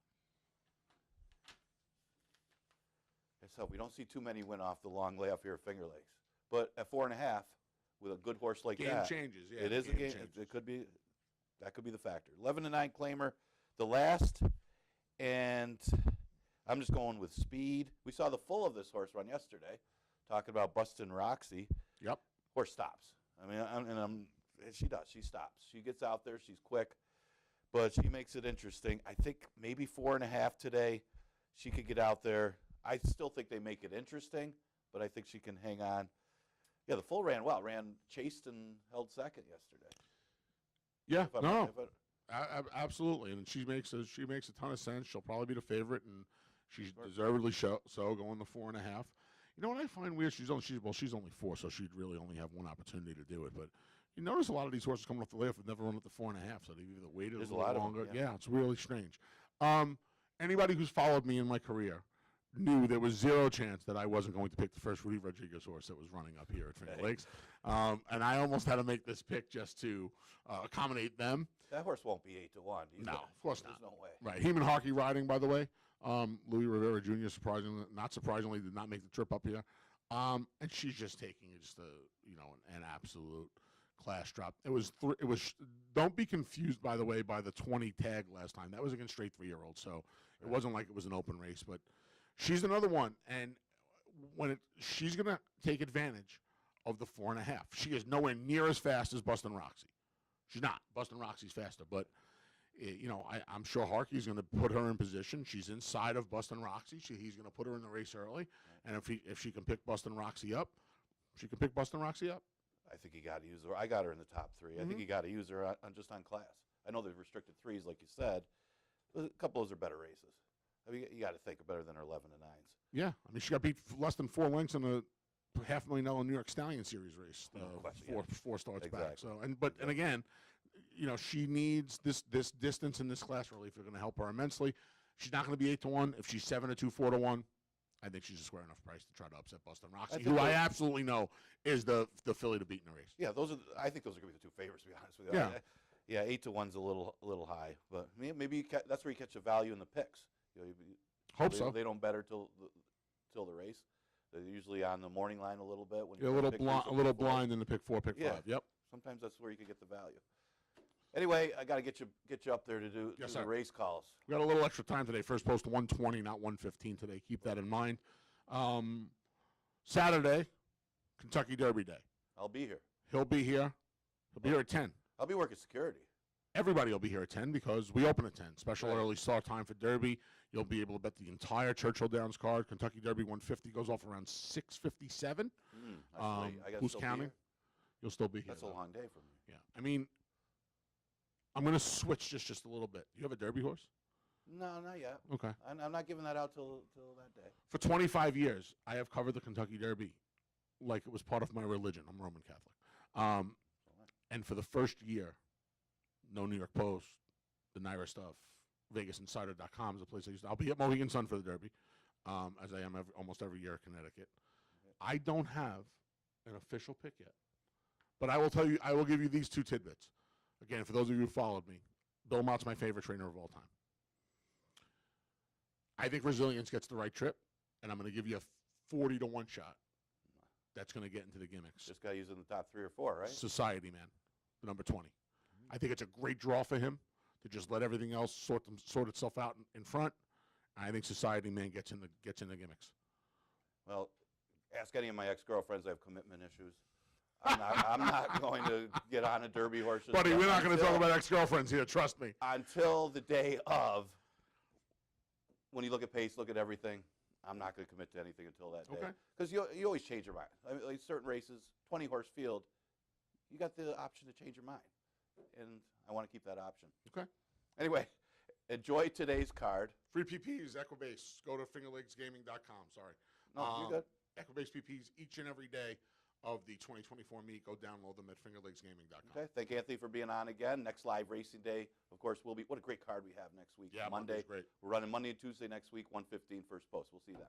Let's hope we don't see too many win off the long layoff here at Finger Lakes. But at 4.5, with a good horse like Game that, changes. Yeah, it is a game. It could be. That could be the factor. 11-9 claimer, the last, and I'm just going with speed. We saw the full of this horse run yesterday, talking about Bustin' Roxy. Yep. Horse stops. I mean, she does. She stops. She gets out there. She's quick, but she makes it interesting. I think maybe 4.5 today. She could get out there. I still think they make it interesting, but I think she can hang on. Yeah, the full ran well. Ran chased and held second yesterday. Yeah, absolutely, and she makes a ton of sense. She'll probably be the favorite, and she's deservedly so going the 4.5. You know what I find weird? She's only 4, so she'd really only have one opportunity to do it. But you notice a lot of these horses coming off the layoff have never run at the 4.5, so they've either waited a little longer. Yeah, it's really strange. Anybody who's followed me in my career knew there was zero chance that I wasn't going to pick the first Rudy Rodriguez horse that was running up here at Finger Lakes. And I almost had to make this pick just to accommodate them. That horse won't be 8-1. No, of course not. There's no way. Right. Heman Harkey riding, by the way. Louis Rivera Jr. Not surprisingly, did not make the trip up here. And she's just taking just an absolute class drop. It was don't be confused, by the way, by the 20 tag last time. That was against straight 3-year-olds, so it wasn't like it was an open race, but she's another one, and she's going to take advantage of the 4.5. She is nowhere near as fast as Bustin' Roxy. She's not. Bustin' Roxy's faster, but I'm sure Harkey's going to put her in position. She's inside of Bustin' Roxy. He's going to put her in the race early, and if she can pick Bustin' Roxy up, she can pick Bustin' Roxy up. I think you got to use her. I got her in the top 3. I think you got to use her just on class. I know they've restricted 3s, like you said. But a couple of those are better races. I mean, you got to think better than her 11 and 9s. Yeah, I mean, she got beat less than 4 lengths in a $500,000 New York Stallion Series race. Four starts back. So, and again, she needs this distance in this class relief. They're going to help her immensely. She's not going to be 8-1. If she's 7-2, 4-1, I think she's a square enough price to try to upset Bustin' Roxy, who I absolutely know is the filly to beat in the race. Yeah, I think those are going to be the 2 favorites. To be honest with you. Yeah, 8-1's a little high, but maybe that's where you catch the value in the picks. Hope so. They don't bet her till the race. They're usually on the morning line a little bit. When a little blind in the pick 4, pick 5. Yep. Sometimes that's where you can get the value. Anyway, I got to get you up there to do the race calls. We got a little extra time today. First post 1:20, not 1:15 today. Keep that in mind. Saturday, Kentucky Derby Day. I'll be here. He'll be here. He'll be here at 10. I'll be working security. Everybody will be here at 10 because we open at 10. Special early start time for Derby. You'll be able to bet the entire Churchill Downs card. Kentucky Derby 150 goes off around 6:57. Who's counting? You'll still be here. That's a long day for me. Yeah. I mean, I'm going to switch just a little bit. You have a Derby horse? No, not yet. Okay. I'm not giving that out till that day. For 25 years, I have covered the Kentucky Derby like it was part of my religion. I'm Roman Catholic. And for the first year, no New York Post, the Naira stuff, VegasInsider.com is a place I used to. I'll be at Mohegan Sun for the Derby, as I am almost every year at Connecticut. I don't have an official pick yet. But I will tell you, I will give you these 2 tidbits. Again, for those of you who followed me, Bill Mott's my favorite trainer of all time. I think Resilience gets the right trip, and I'm going to give you a 40-1 shot that's going to get into the gimmicks. This guy using the top 3 or 4, right? Society Man, the number 20. I think it's a great draw for him to just let everything else sort itself out in front. I think Society Man gets in the gimmicks. Well, ask any of my ex-girlfriends. I have commitment issues. I'm not going to get on a derby horse. Buddy, we're not going to talk about ex-girlfriends here. Trust me. Until the day of, when you look at pace, look at everything, I'm not going to commit to anything until that day. Okay. Because you always change your mind. I mean, like certain races, 20-horse field, you got the option to change your mind. And I want to keep that option. Okay. Anyway, enjoy today's card. Free PPs, Equibase. Go to fingerlakesgaming.com. Sorry. No, you're good. Equibase PPs each and every day of the 2024 meet. Go download them at fingerlakesgaming.com. Okay. Thank Anthony for being on again. Next live racing day, of course, will be. What a great card we have next week. Yeah, Monday. Monday's great. We're running Monday and Tuesday next week, 1:15 first post. We'll see you then.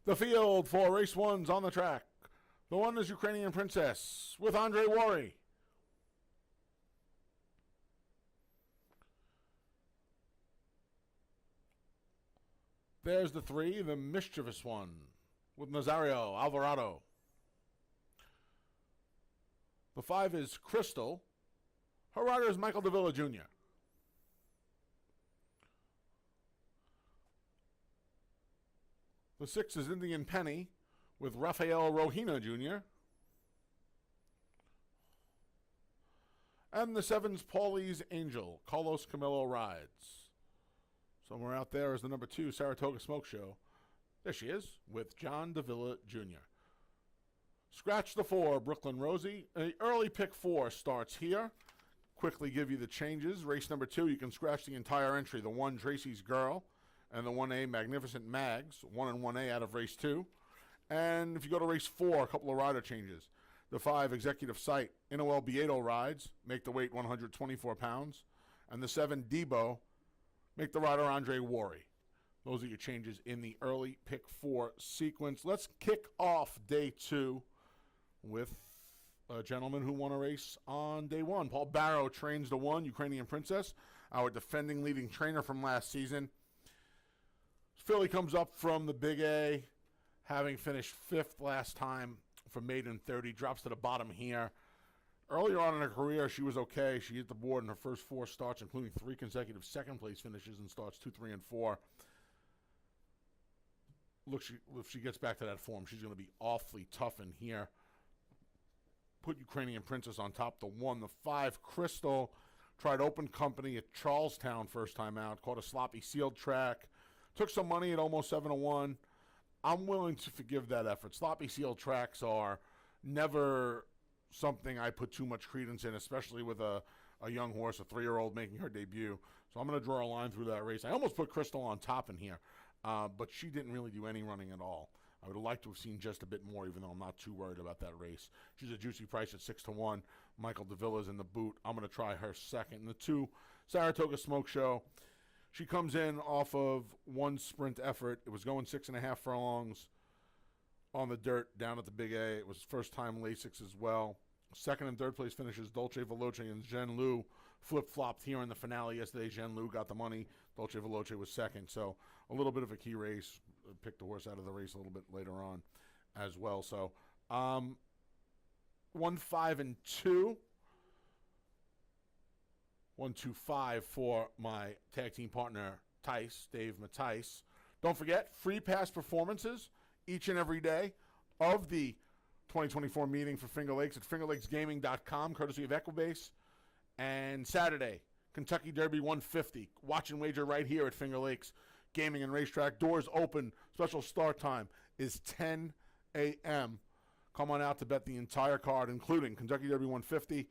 The field for race one's on the track. The one is Ukrainian Princess with Andre Worry. There's the 3, the mischievous one with Nazario Alvarado. The 5 is Crystal. Her rider is Michael Davila Jr. The 6 is Indian Penny with Rafael Rohina Jr. And the 7's Paulie's Angel. Carlos Camilo rides. Somewhere out there is the number 2 Saratoga Smoke Show. There she is with John Davila Jr. Scratch the 4, Brooklyn Rosie. An early pick 4 starts here. Quickly give you the changes. Race number 2, you can scratch the entire entry. The 1, Tracy's Girl, and the 1A, Magnificent Mags. 1 and 1A out of race 2. And if you go to race 4, a couple of rider changes. The 5, Executive Sight. Inoel Bieto rides, make the weight 124 pounds. And the 7, Debo, make the rider Andre Worry. Those are your changes in the early pick 4 sequence. Let's kick off day 2 with a gentleman who won a race on day 1. Paul Barrow trains the 1, Ukrainian Princess, our defending leading trainer from last season. Philly comes up from the Big A, having finished 5th last time for maiden 30, drops to the bottom here. Earlier on in her career, she was okay. She hit the board in her first 4 starts, including 3 consecutive second-place finishes in starts 2, 3, and 4. Look, if she gets back to that form, she's going to be awfully tough in here. Put Ukrainian Princess on top. The 1, the 5, Crystal, tried open company at Charlestown first time out, caught a sloppy sealed track, took some money at almost 7-1. I'm willing to forgive that effort. Sloppy sealed tracks are never something I put too much credence in, especially with a young horse, a 3-year-old making her debut. So I'm going to draw a line through that race. I almost put Crystal on top in here, but she didn't really do any running at all. I would have liked to have seen just a bit more, even though I'm not too worried about that race. She's a juicy price at 6-1. Michael Davila's in the boot. I'm going to try her second. And the 2, Saratoga Smoke Show. She comes in off of 1 sprint effort. It was going 6.5 furlongs on the dirt down at the Big A. It was first time Lasix as well. Second and third place finishes Dolce Veloce and Zhen Lu flip-flopped here in the finale yesterday. Zhen Lu got the money. Dolce Veloce was second. So a little bit of a key race. Picked the horse out of the race a little bit later on as well. So 1, 5, and 2. 1, 2, 5 for my tag team partner, Tice, Dave Mattice. Don't forget, free pass performances each and every day of the 2024 meeting for Finger Lakes at fingerlakesgaming.com, courtesy of Equibase. And Saturday, Kentucky Derby 150. Watch and wager right here at Finger Lakes Gaming and Racetrack. Doors open. Special start time is 10 a.m. Come on out to bet the entire card, including Kentucky Derby 150.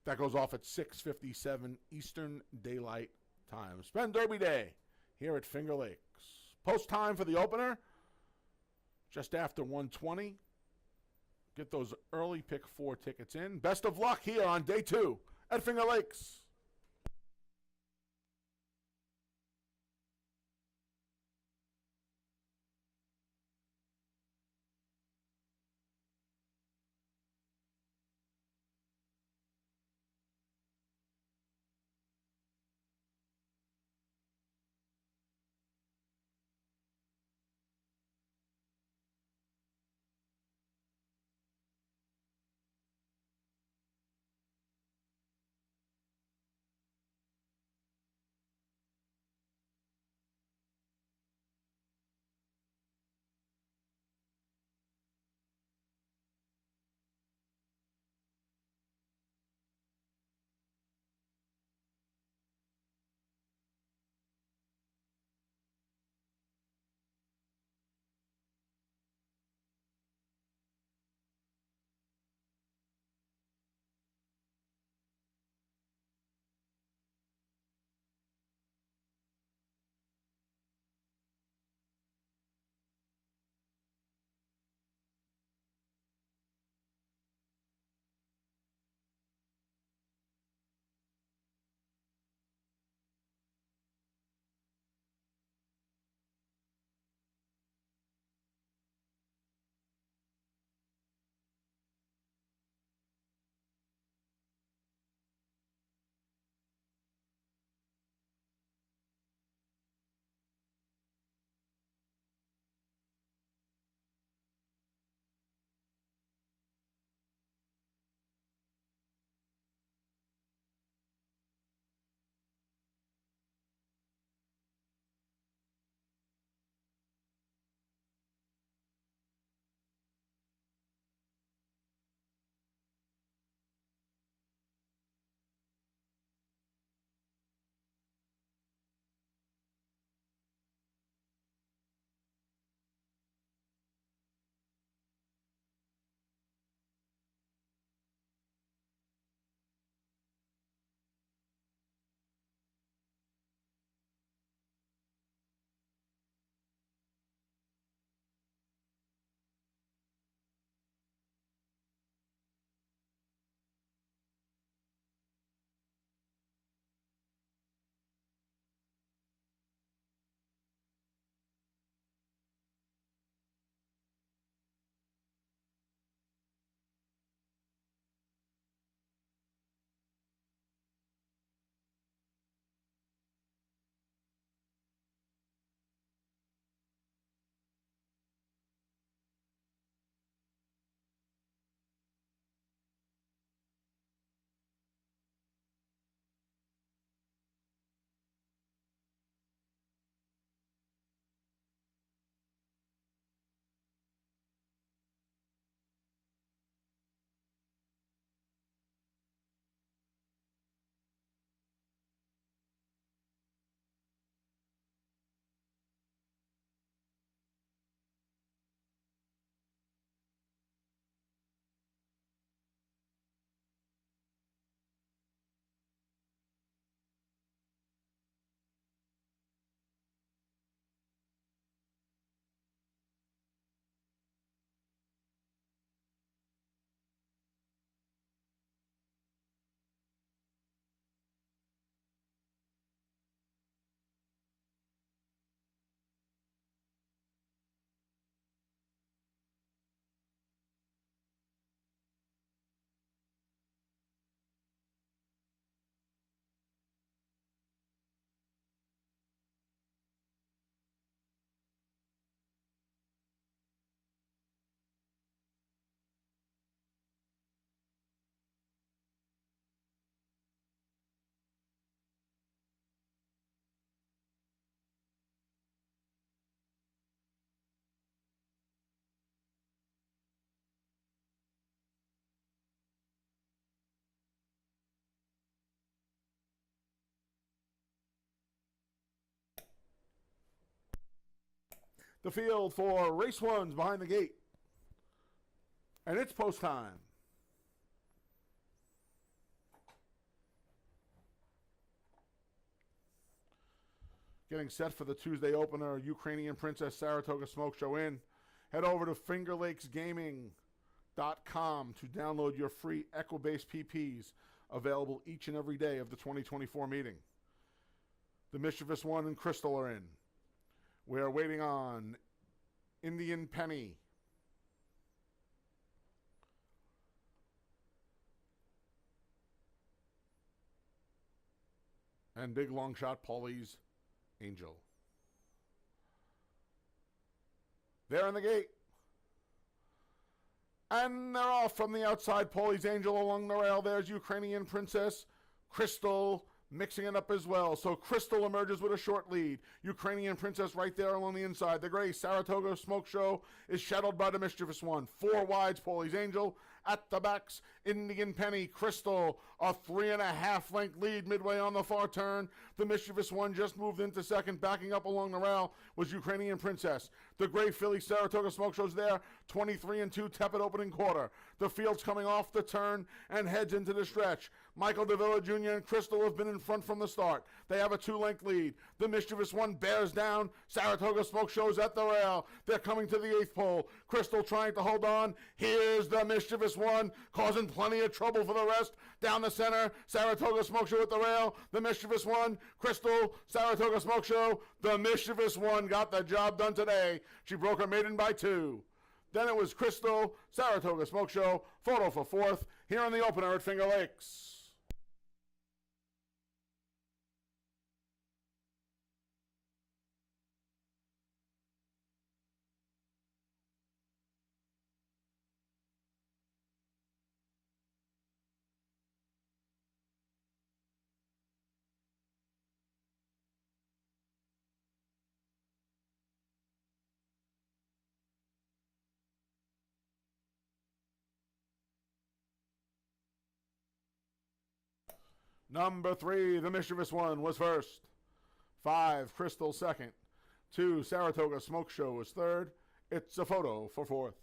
That goes off at 6:57 Eastern Daylight Time. Spend Derby Day here at Finger Lakes. Post time for the opener, just after 1:20. Get those early pick 4 tickets in. Best of luck here on day 2 at Finger Lakes. The field for race one's behind the gate. And it's post time. Getting set for the Tuesday opener, Ukrainian Princess Saratoga Smoke Show in. Head over to fingerlakesgaming.com to download your free Echo-based PPs available each and every day of the 2024 meeting. The Mischievous One and Crystal are in. We are waiting on Indian Penny. And big long shot Paulie's Angel. They're in the gate. And they're off from the outside. Paulie's Angel along the rail. There's Ukrainian Princess. Crystal mixing it up as well. So Crystal emerges with a short lead. Ukrainian Princess right there along the inside. The gray Saratoga Smoke Show is shadowed by the Mischievous One. 4 wides, Paulie's Angel. At the backs, Indian Penny, Crystal, a 3.5 length lead midway on the far turn. The Mischievous One just moved into second. Backing up along the rail was Ukrainian Princess. The gray filly Saratoga Smoke Show's there. 23-2 tepid opening quarter. The field's coming off the turn and heads into the stretch. Michael Davila Jr. and Crystal have been in front from the start. They have a 2-length lead. The Mischievous One bears down. Saratoga Smoke Show's at the rail. They're coming to the 8th pole. Crystal trying to hold on. Here's the Mischievous One, causing plenty of trouble for the rest. Down the center, Saratoga Smoke Show at the rail. The Mischievous One, Crystal, Saratoga Smoke Show. The Mischievous One got the job done today. She broke her maiden by 2. Then it was Crystal, Saratoga Smoke Show, photo for 4th, here in the opener at Finger Lakes. Number 3, the Mischievous One, was first. 5, Crystal second. 2, Saratoga Smoke Show was third. It's a photo for 4th.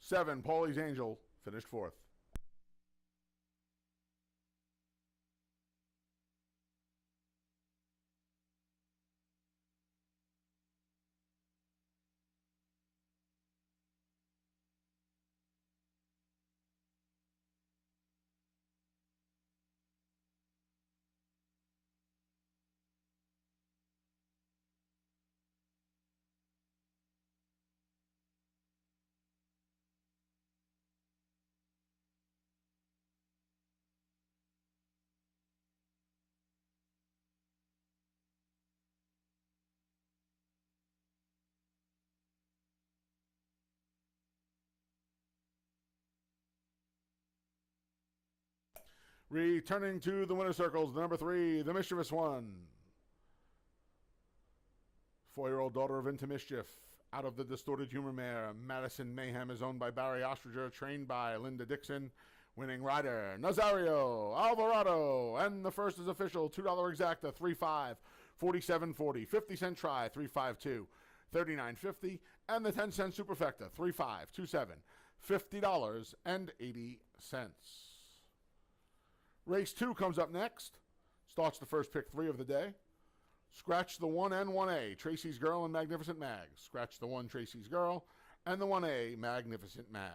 Seven, Paulie's Angel, finished 4th. Returning to the winner's circles, number 3, the Mischievous One. 4-year-old daughter of Into Mischief. Out of the Distorted Humor mare, Madison Mayhem is owned by Barry Ostringer, trained by Linda Dixon. Winning rider, Nazario Alvarado. And the first is official, $2 exacta, 3.5, 47.40. 50-cent try, 3.52, 39.50. And the 10-cent superfecta, 3.5, 2.7, $50.80. Race 2 comes up next. Starts the first pick 3 of the day. Scratch the 1 and 1A, Tracy's Girl and Magnificent Mags. Scratch the 1, Tracy's Girl, and the 1A, Magnificent Mags.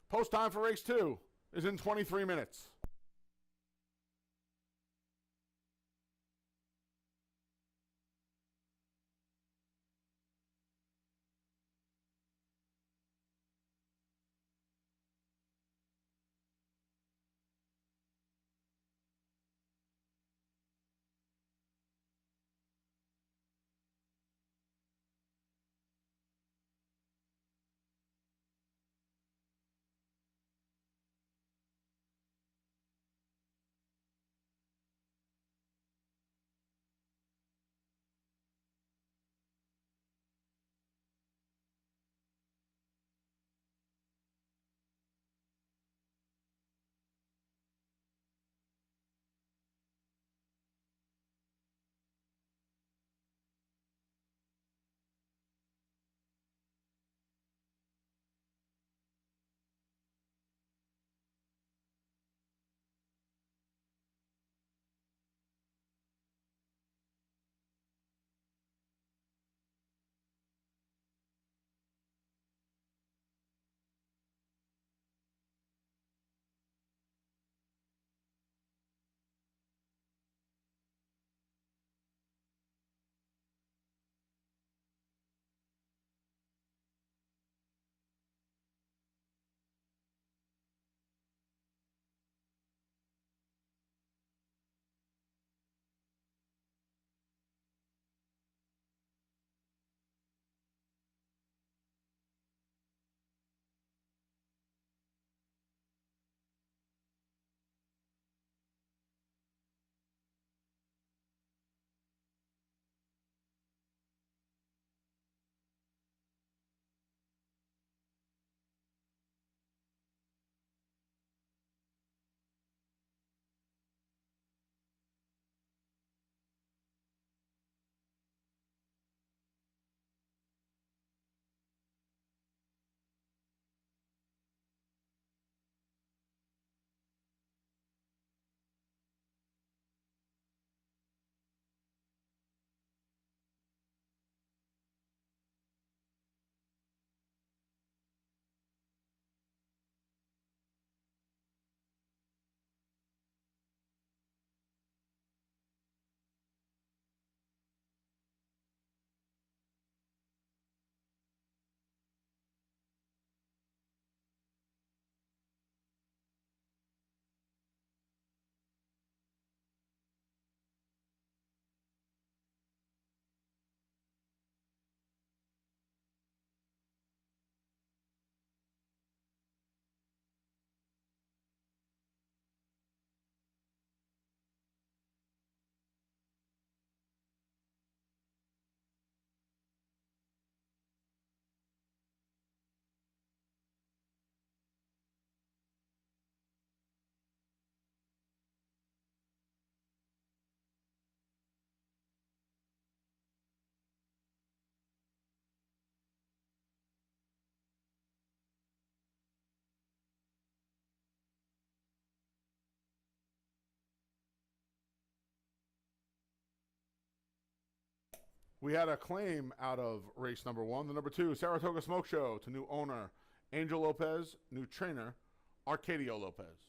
Post time for race 2 is in 23 minutes. We had a claim out of race number 1. The number 2, Saratoga Smoke Show, to new owner Angel Lopez, new trainer Arcadio Lopez.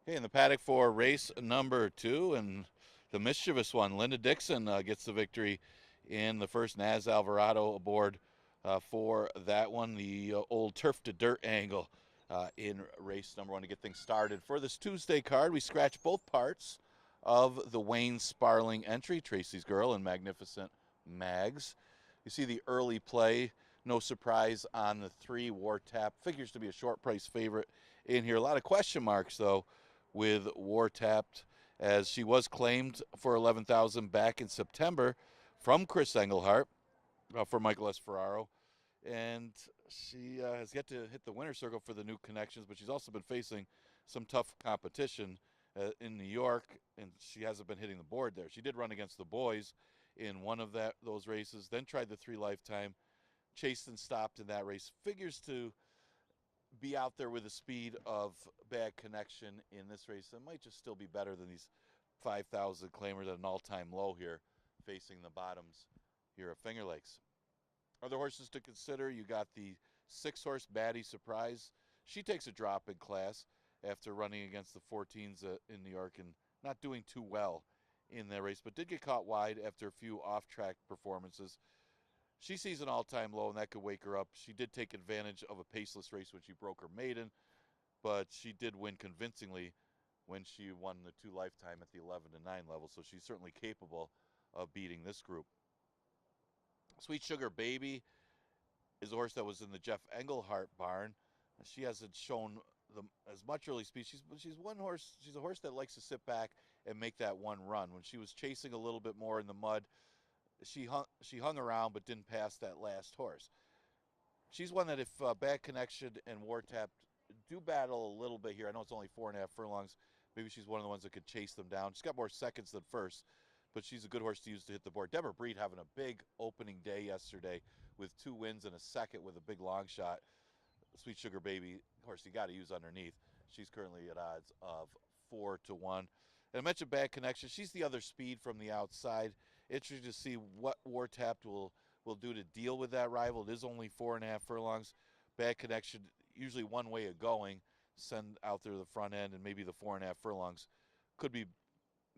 Okay, in the paddock for race number 2, and the mischievous one, Linda Dixon gets the victory in the first. Naz Alvarado aboard for that one, the old turf to dirt angle in race number 1 to get things started. For this Tuesday card, we scratch both parts of the Wayne Sparling entry, Tracy's Girl and Magnificent Mags. You see the early play, no surprise on the 3, War Tap. Figures to be a short price favorite in here. A lot of question marks, though, with War Tapped, as she was claimed for $11,000 back in September from Chris Engelhart for Michael S. Ferraro. And she has yet to hit the winner's circle for the new connections, but she's also been facing some tough competition in New York, and she hasn't been hitting the board there. She did run against the boys in one of those races, then tried the 3 Lifetime, chased and stopped in that race. Figures to be out there with the speed of Bad Connection in this race. It might just still be better than these 5,000 claimers at an all-time low here, facing the bottoms here at Finger Lakes. Other horses to consider, you got the 6-horse Batty Surprise. She takes a drop in class after running against the 14s in New York and not doing too well in that race, but did get caught wide after a few off-track performances. She sees an all-time low, and that could wake her up. She did take advantage of a paceless race when she broke her maiden, but she did win convincingly when she won the 2 Lifetime at the 11-9 level, so she's certainly capable of beating this group. Sweet Sugar Baby is a horse that was in the Jeff Engelhart barn. She hasn't shown as much early speed. She's one horse. She's a horse that likes to sit back and make that one run. When she was chasing a little bit more in the mud, she hung around but didn't pass that last horse. She's one that if Bad Connection and War Tap do battle a little bit here, I know it's only 4.5 furlongs, maybe she's one of the ones that could chase them down. She's got more seconds than first, but she's a good horse to use to hit the board. Deborah Breed having a big opening day yesterday with 2 wins and a second with a big long shot. Sweet Sugar Baby, horse you got to use underneath. She's currently at odds of 4-1. And I mentioned Bad Connection. She's the other speed from the outside. Interesting to see what War Tapped will do to deal with that rival. It is only 4.5 furlongs. Bad Connection, usually one way of going, send out there the front end, and maybe the 4.5 furlongs could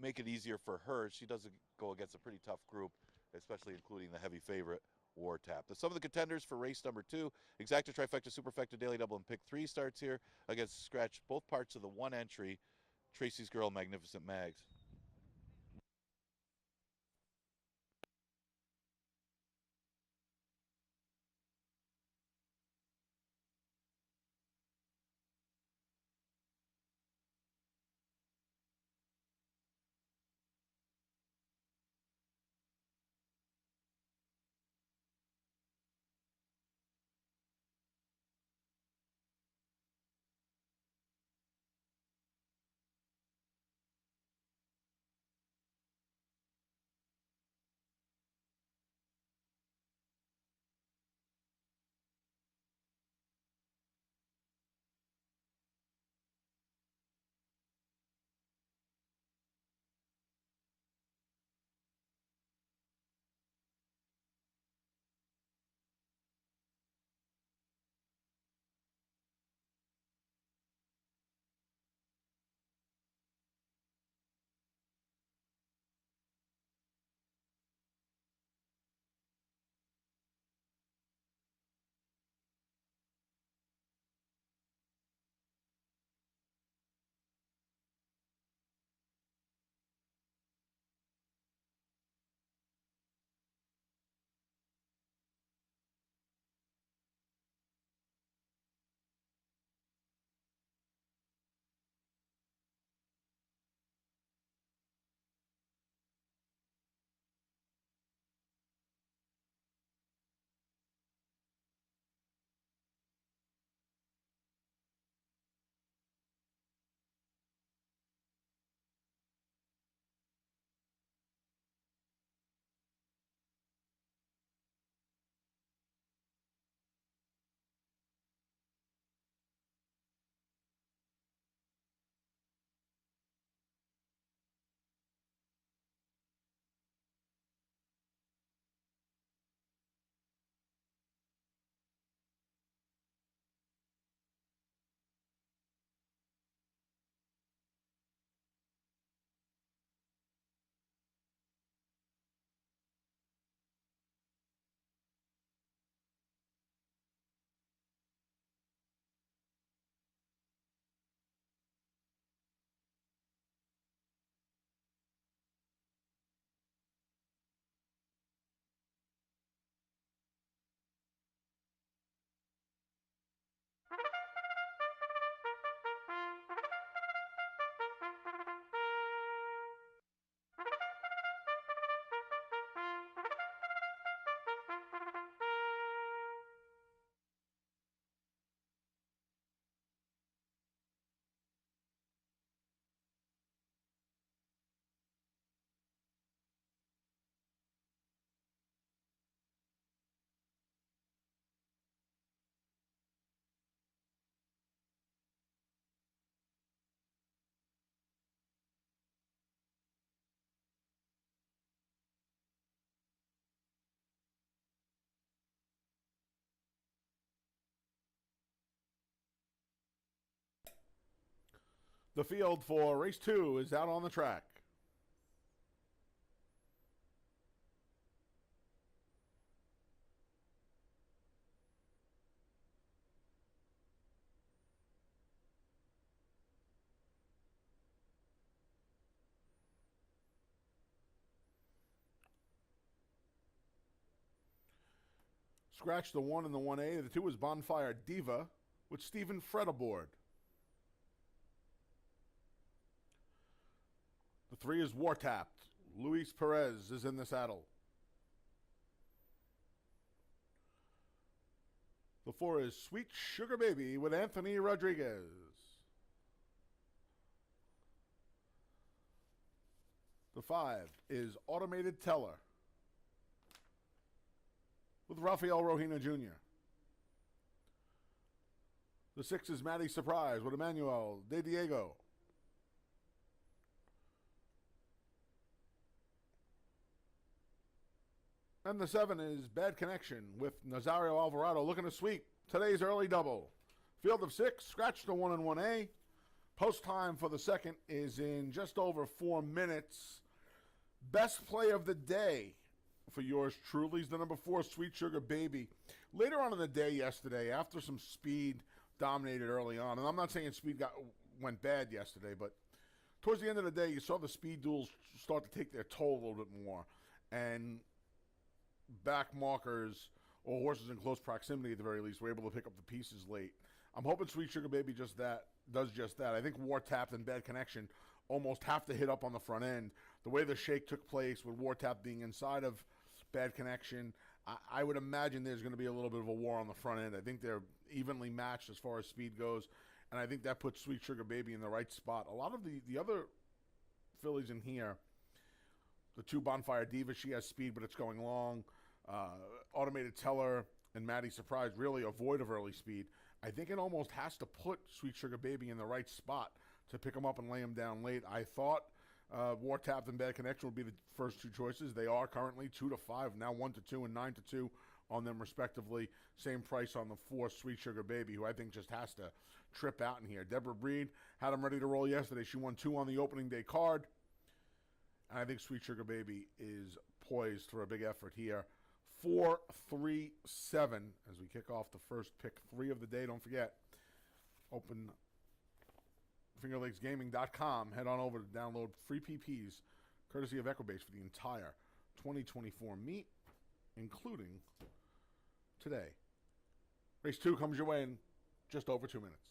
make it easier for her. She doesn't go against a pretty tough group, especially including the heavy favorite War Tap. Some of the contenders for race number 2, Exacta, Trifecta, Superfecta, Daily Double, and Pick 3 starts here against scratch both parts of the 1 entry, Tracy's Girl, Magnificent Mags. The field for race 2 is out on the track. Scratch the 1 and the 1A. The 2 is Bonfire Diva with Stephen Fred aboard. The 3 is War Tapped. Luis Perez is in the saddle. The 4 is Sweet Sugar Baby with Anthony Rodriguez. The 5 is Automated Teller with Rafael Rohina Jr. The 6 is Matty Surprise with Emmanuel De Diego. And the 7 is Bad Connection with Nazario Alvarado looking to sweep today's early double. Field of 6, scratch the 1 and 1A. Post time for the second is in just over 4 minutes. Best play of the day for yours truly is the number 4, Sweet Sugar Baby. Later on in the day yesterday, after some speed dominated early on, and I'm not saying speed went bad yesterday, but towards the end of the day, you saw the speed duels start to take their toll a little bit more. And back markers or horses in close proximity at the very least were able to pick up the pieces late. I'm hoping Sweet Sugar Baby does just that. I think War Tapped and Bad Connection almost have to hit up on the front end. The way the shake took place with War Tapped being inside of Bad Connection, I would imagine there's going to be a little bit of a war on the front end. I think they're evenly matched as far as speed goes, and I think that puts Sweet Sugar Baby in the right spot. A lot of the other fillies in here, the 2 Bonfire Diva, she has speed, but it's going long. Automated Teller and Matty Surprise really avoid of early speed. I think it almost has to put Sweet Sugar Baby in the right spot to pick them up and lay them down late. I thought War Tapped and Bad Connection would be the first 2 choices. They are currently 2-5, now 1-2 and 9-2 on them respectively. Same price on the 4, Sweet Sugar Baby, who I think just has to trip out in here. Deborah Breed had them ready to roll yesterday. She won 2 on the opening day card. And I think Sweet Sugar Baby is poised for a big effort here. 4-3-7 as we kick off the first pick 3 of the day. Don't forget, open fingerlakesgaming.com. Head on over to download free PPs courtesy of Equibase for the entire 2024 meet, including today. Race 2 comes your way in just over 2 minutes.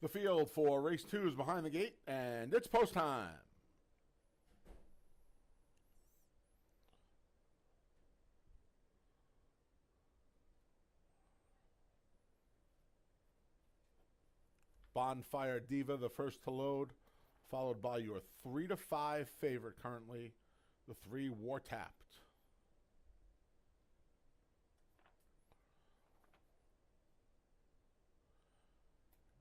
The field for race 2 is behind the gate, and it's post time. Bonfire Diva, the first to load, followed by your 3 to 5 favorite currently, the 3 War Tapped.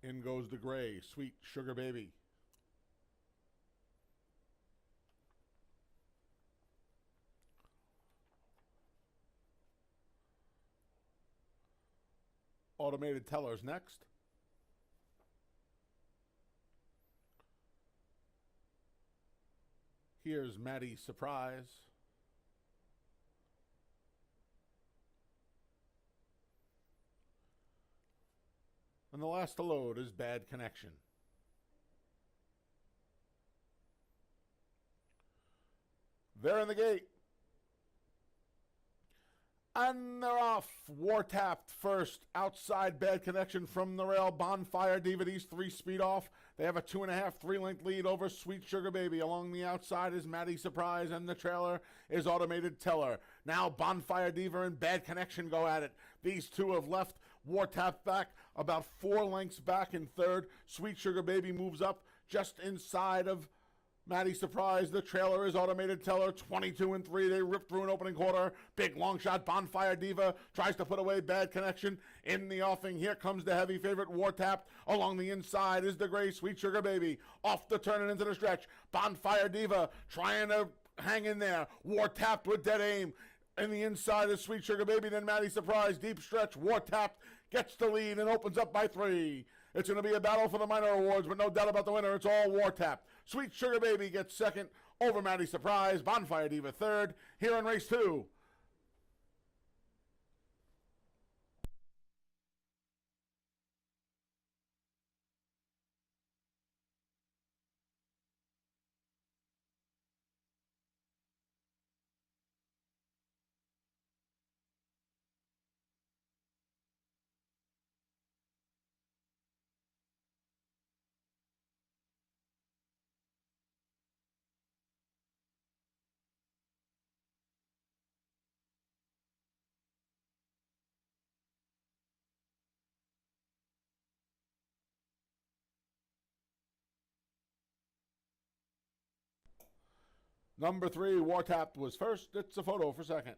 In goes the gray, Sweet Sugar Baby. Automated tellers next. Here's Maddie's Surprise. And the last to load is Bad Connection. They're in the gate. And they're off. War Tapped first. Outside Bad Connection from the rail. Bonfire Diva. These 3 speed off. They have a 2.5, 3-length lead over Sweet Sugar Baby. Along the outside is Maddie Surprise, and the trailer is Automated Teller. Now Bonfire Diva and Bad Connection go at it. These 2 have left. War Tap back about 4 lengths back in third. Sweet Sugar Baby moves up just inside of Maddie Surprise. The trailer is Automated Teller. 22 and 3. They rip through an opening quarter. Big long shot. Bonfire Diva tries to put away Bad Connection in the offing. Here comes the heavy favorite War Tapped. Along the inside is the gray Sweet Sugar Baby. Off the turn and into the stretch. Bonfire Diva trying to hang in there. War Tapped with dead aim. In the inside is Sweet Sugar Baby, then Maddie Surprise, deep stretch, War Tapped, gets the lead and opens up by 3. It's going to be a battle for the minor awards, but no doubt about the winner. It's all War Tapped. Sweet Sugar Baby gets second over Maddie Surprise, Bonfire Diva third, here in race 2. Number 3, War Tapped was first. It's a photo for second.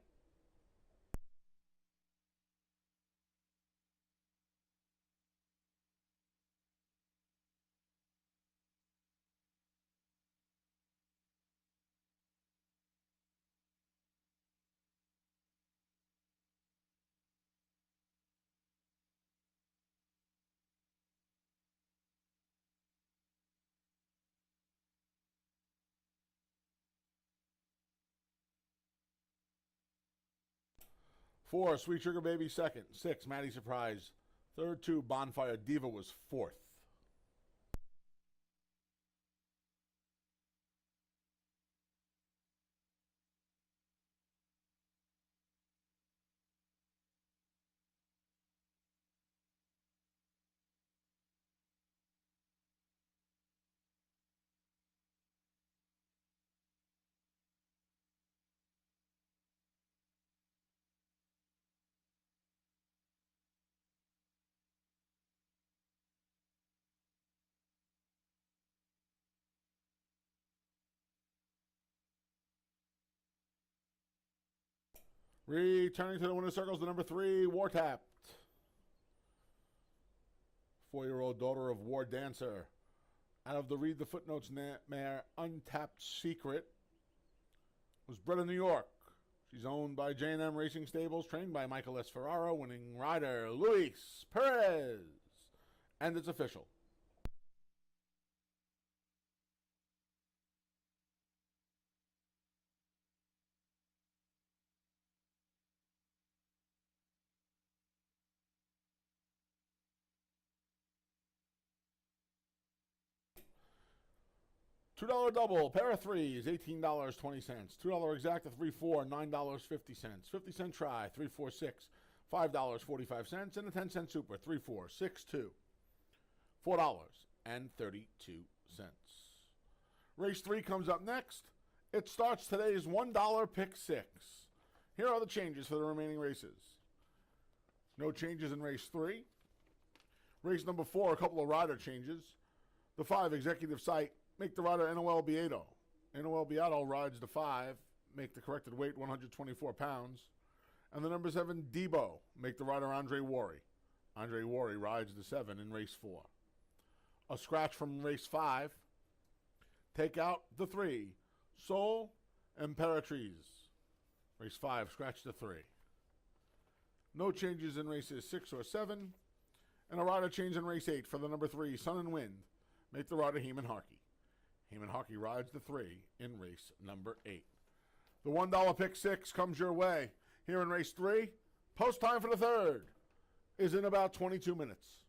Four, Sweet Sugar Baby second. 6, Maddie Surprise third. 2, Bonfire Diva was fourth. Returning to the winner's circles, the number 3, War Tapped. 4-year-old daughter of War Dancer. Out of the Read the Footnotes mare, Untapped Secret, was bred in New York. She's owned by J&M Racing Stables, trained by Michael S. Ferraro, winning rider Luis Perez. And it's official. $2 double, pair of threes, $18.20. $2 exacta, 3-4, $9.50. 50-cent try, 3-4-6, $5.45. And a 10-cent super, 3-4-6-2. $4.32. Race 3 comes up next. It starts today's $1 pick 6. Here are the changes for the remaining races. No changes in race 3. Race number 4, a couple of rider changes. The 5, Executive Sight, make the rider NOL Beato. NOL Beato rides the 5, make the corrected weight 124 pounds. And the number 7, Debo, make the rider Andre Worry. Andre Worry rides the 7 in race 4. A scratch from race 5. Take out the 3, Soul Imperatriz. Race 5, scratch the 3. No changes in races 6 or 7. And a rider change in race 8 for the number 3, Sun and Wind. Make the rider Heeman Harkey. Heeman Harkey rides the 3 in race number 8. The $1 pick 6 comes your way. Here in race 3, post time for the 3rd is in about 22 minutes.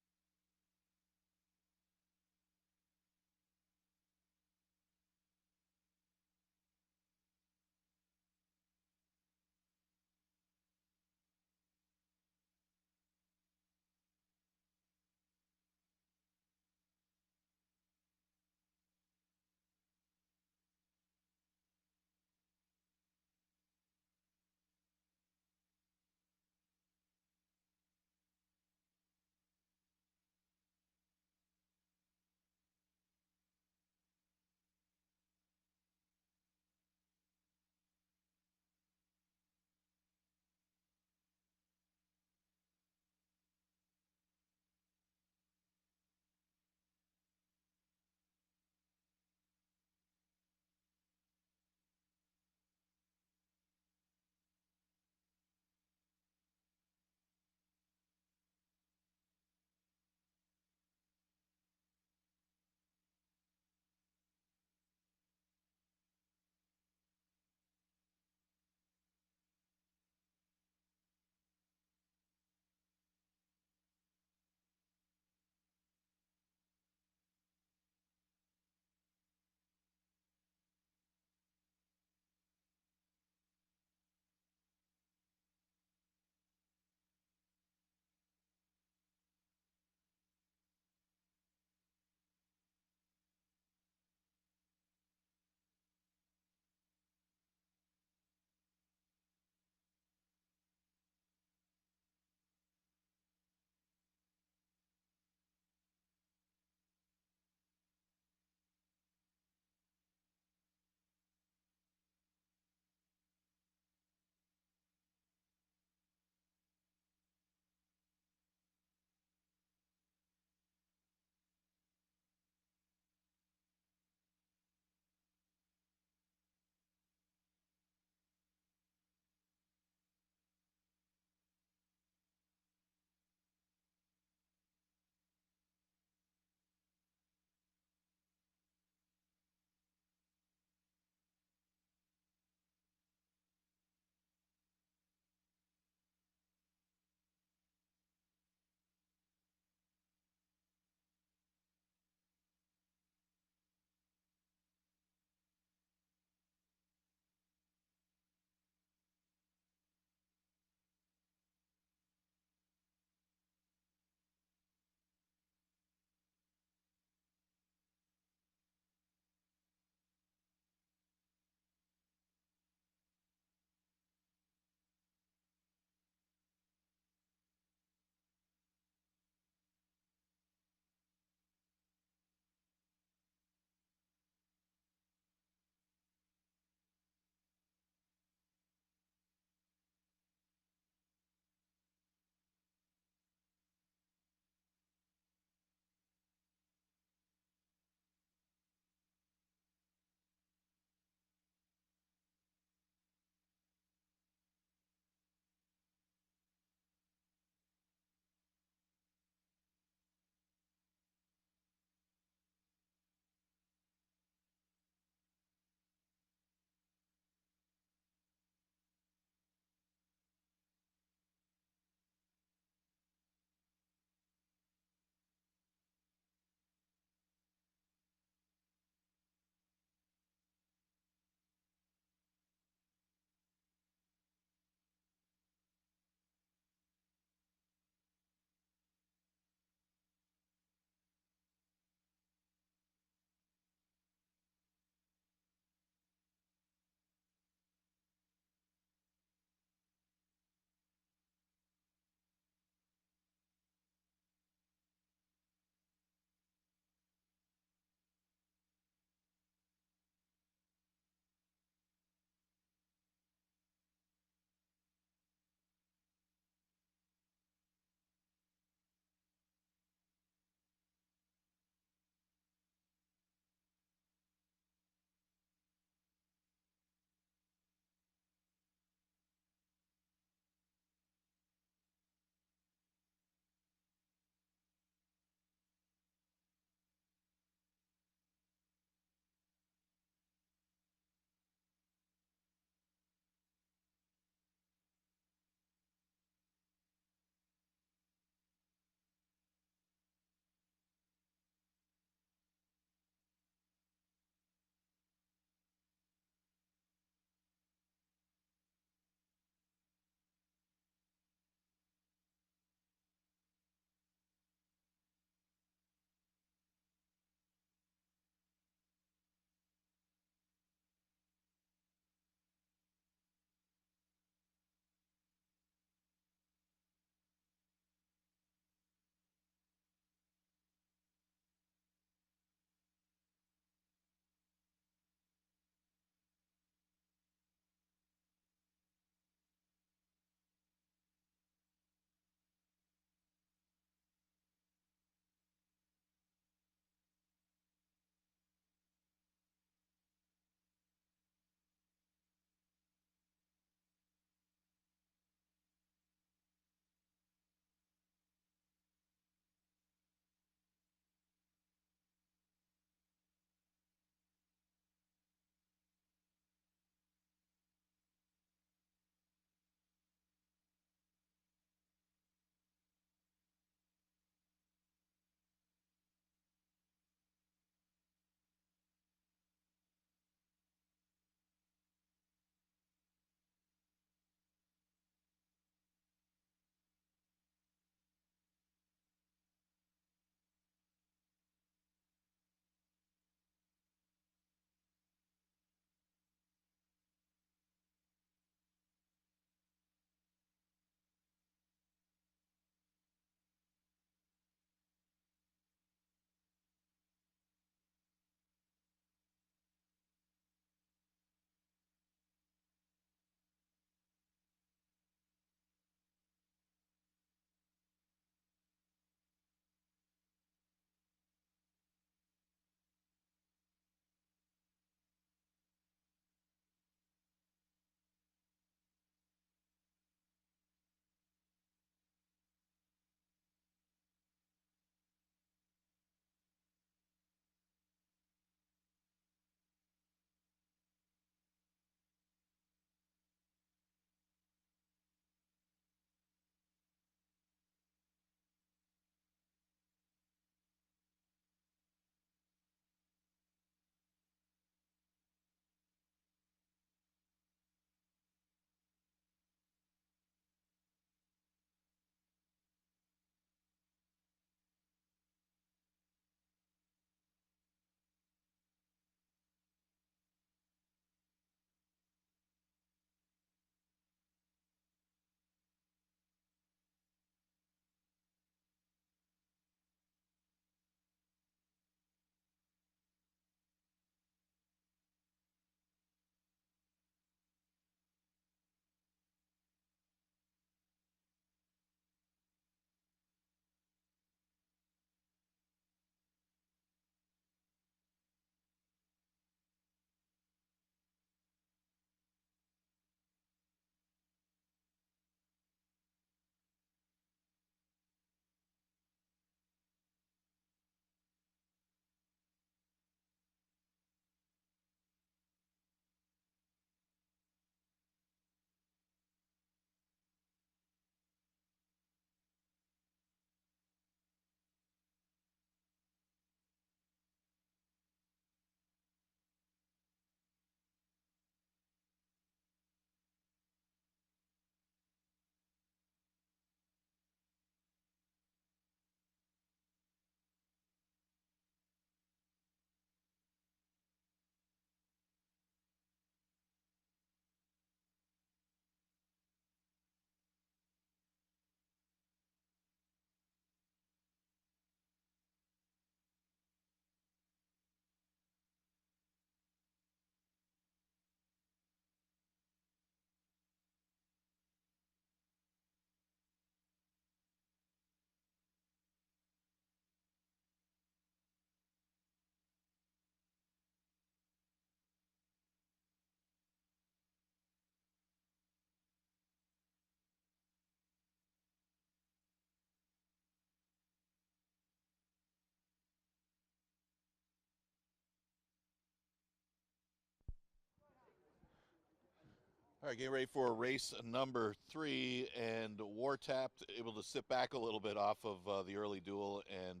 All right, getting ready for race number 3, and War Tapped able to sit back a little bit off of the early duel and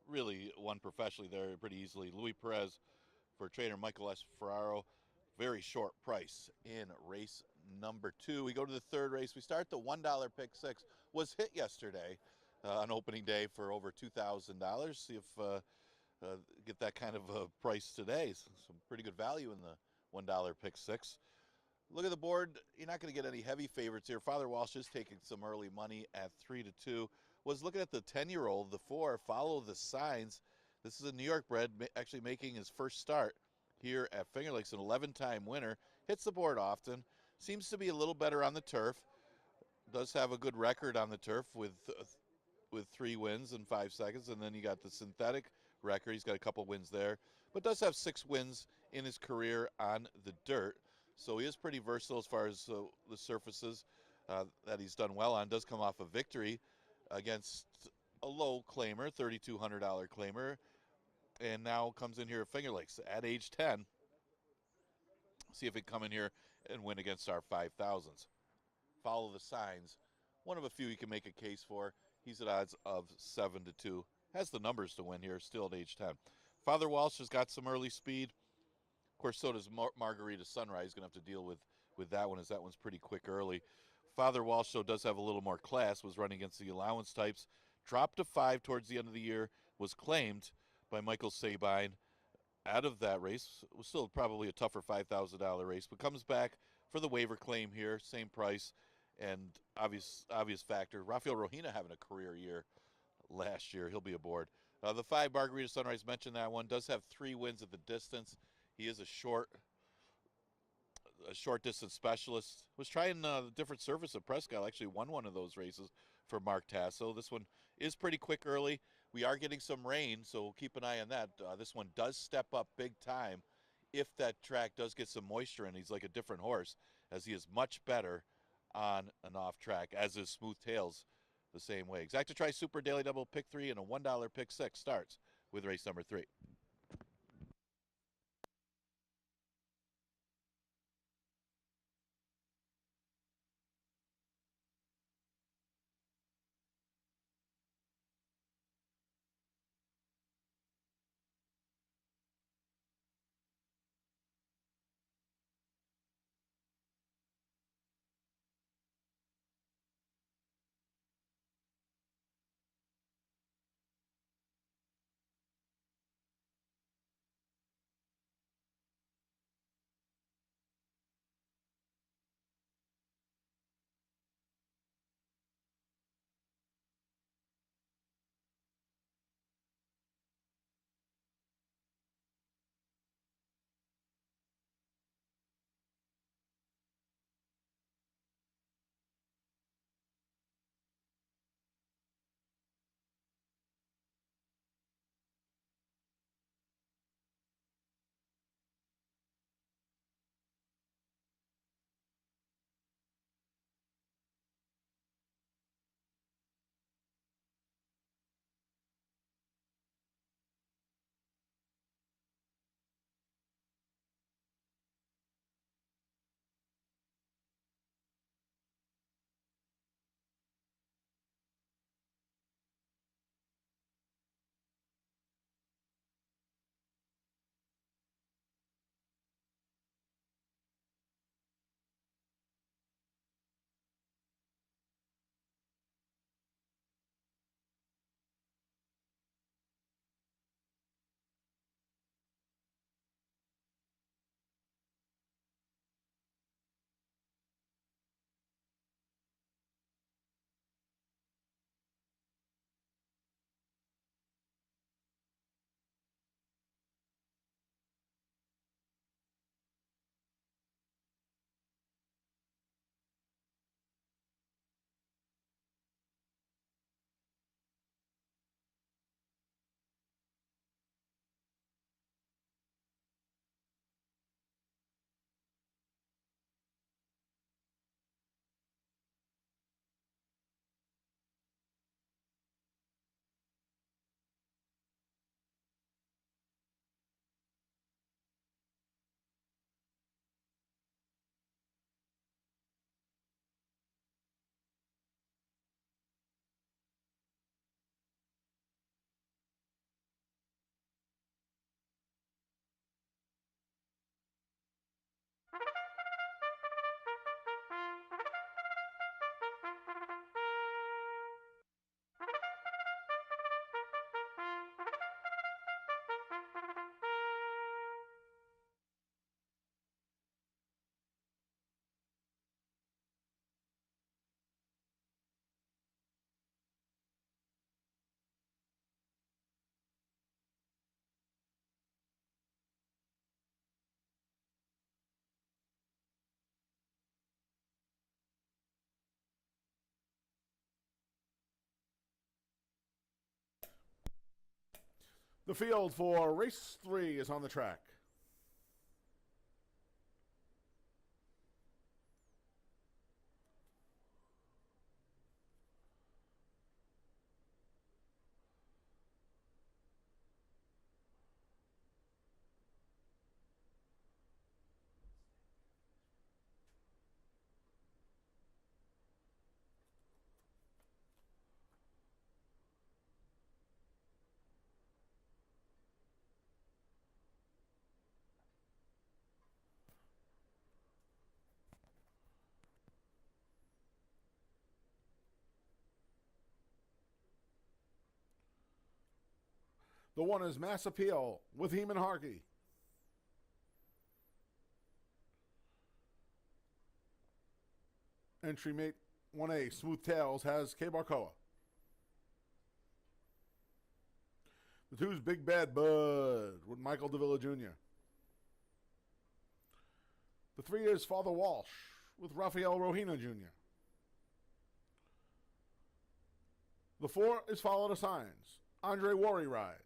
really won professionally there pretty easily. Louis Perez for trainer Michael S. Ferraro. Very short price in race number 2. We go to the third race. We start the $1 pick 6. Was hit yesterday on opening day for over $2,000. See if get that kind of price today. Some pretty good value in the $1 pick 6. Look at the board. You're not going to get any heavy favorites here. Father Walsh is taking some early money at 3-2. Was looking at the 10-year-old, the 4, Follow the Signs. This is a New York bred, actually making his first start here at Finger Lakes, an 11-time winner. Hits the board often. Seems to be a little better on the turf. Does have a good record on the turf with 3 wins in 5 seconds. And then you got the synthetic record. He's got a couple wins there. But does have 6 wins in his career on the dirt. So he is pretty versatile as far as the surfaces that he's done well on. Does come off a victory against a low claimer, $3,200 claimer, and now comes in here at Finger Lakes at age 10. See if he can come in here and win against our 5,000s. Follow the Signs. One of a few you can make a case for. He's at odds of 7-2. Has the numbers to win here, still at age 10. Father Walsh has got some early speed. Of course, so does Margarita Sunrise. Going to have to deal with that one, as that one's pretty quick early. Father Walsh, though, does have a little more class. Was running against the allowance types. Dropped to 5 towards the end of the year. Was claimed by Michael Sabine out of that race. It was still probably a tougher $5,000 race, but comes back for the waiver claim here. Same price, and obvious factor. Rafael Rohina having a career year last year. He'll be aboard. The 5, Margarita Sunrise, mentioned that one. Does have 3 wins at the distance. He is a short distance specialist. Was trying a different surface at Prescott. Actually won one of those races for Mark Tasso. This one is pretty quick early. We are getting some rain, so we'll keep an eye on that. This one does step up big time if that track does get some moisture in. He's like a different horse, as he is much better on and off track, as is Smooth Tails the same way. Exacta Super Daily Double pick 3 and a $1 pick 6 starts with race number 3. The field for race 3 is on the track. The one is Mass Appeal with Heeman Harkey. Entry mate 1A, Smooth Tails, has K. Barcoa. The 2 is Big Bad Bud with Michael Davila Jr. The 3 is Father Walsh with Rafael Rohina Jr. The 4 is Follow the Signs. Andre Worry rides.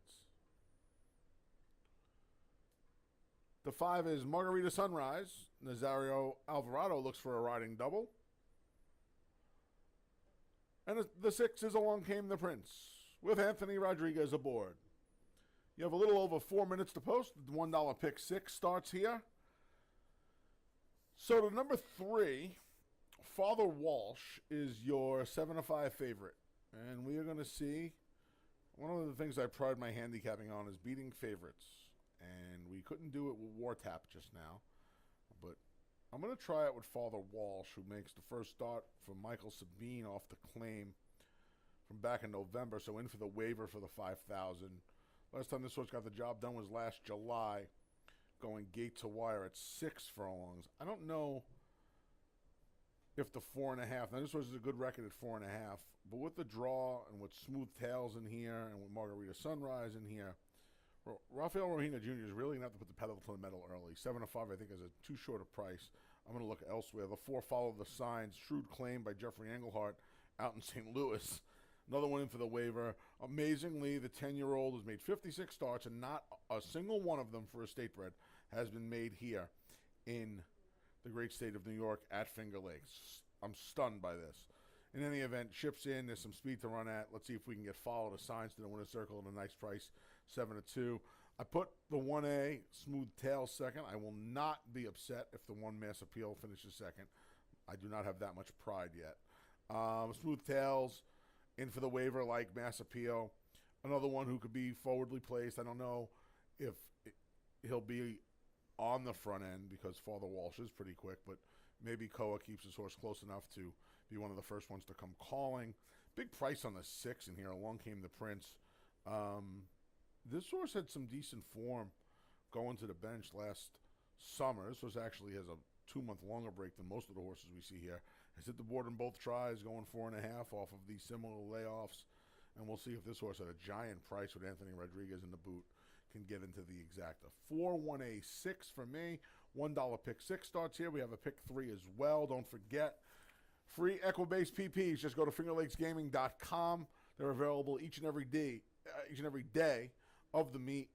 The 5 is Margarita Sunrise. Nazario Alvarado looks for a riding double. And the 6 is Along Came the Prince with Anthony Rodriguez aboard. You have a little over 4 minutes to post. The $1 pick 6 starts here. So the number 3, Father Walsh, is your 7-5 favorite. And we are going to see, one of the things I pride my handicapping on is beating favorites. And we couldn't do it with War Tap just now. But I'm going to try it with Father Walsh, who makes the first start for Michael Sabine off the claim from back in November. So in for the waiver for the 5,000. Last time this horse got the job done was last July, going gate to wire at 6 furlongs. I don't know if the 4.5. Now this horse is a good record at 4.5, but with the draw and with Smooth Tails in here and with Margarita Sunrise in here, Rafael Rohina Jr. is really going to have to put the pedal to the metal early. 7-5, I think, is too short a price. I'm going to look elsewhere. The 4, Follow the Signs. Shrewd Claim by Jeffrey Englehart out in St. Louis. Another one in for the waiver. Amazingly, the 10-year-old has made 56 starts, and not a single one of them for a state bred has been made here in the great state of New York at Finger Lakes. I'm stunned by this. In any event, ships in. There's some speed to run at. Let's see if we can get Follow the Signs to the winner's circle at a nice price. 7-2. I put the 1A Smooth Tail second. I will not be upset if the 1 Mass Appeal finishes second. I do not have that much pride yet. Smooth Tails in for the waiver like Mass Appeal. Another one who could be forwardly placed. I don't know if he'll be on the front end because Father Walsh is pretty quick, but maybe Koa keeps his horse close enough to be one of the first ones to come calling. Big price on the 6 in here. Along Came the Prince. This horse had some decent form going to the bench last summer. This horse actually has a 2-month longer break than most of the horses we see here. Has hit the board in both tries, going 4.5 off of these similar layoffs. And we'll see if this horse at a giant price with Anthony Rodriguez in the boot can get into the exacta. 4-1A 6 for me. $1 pick 6 starts here. We have a pick 3 as well. Don't forget, free Equibase PPs. Just go to fingerlakesgaming.com. They're available each and every day of the meet.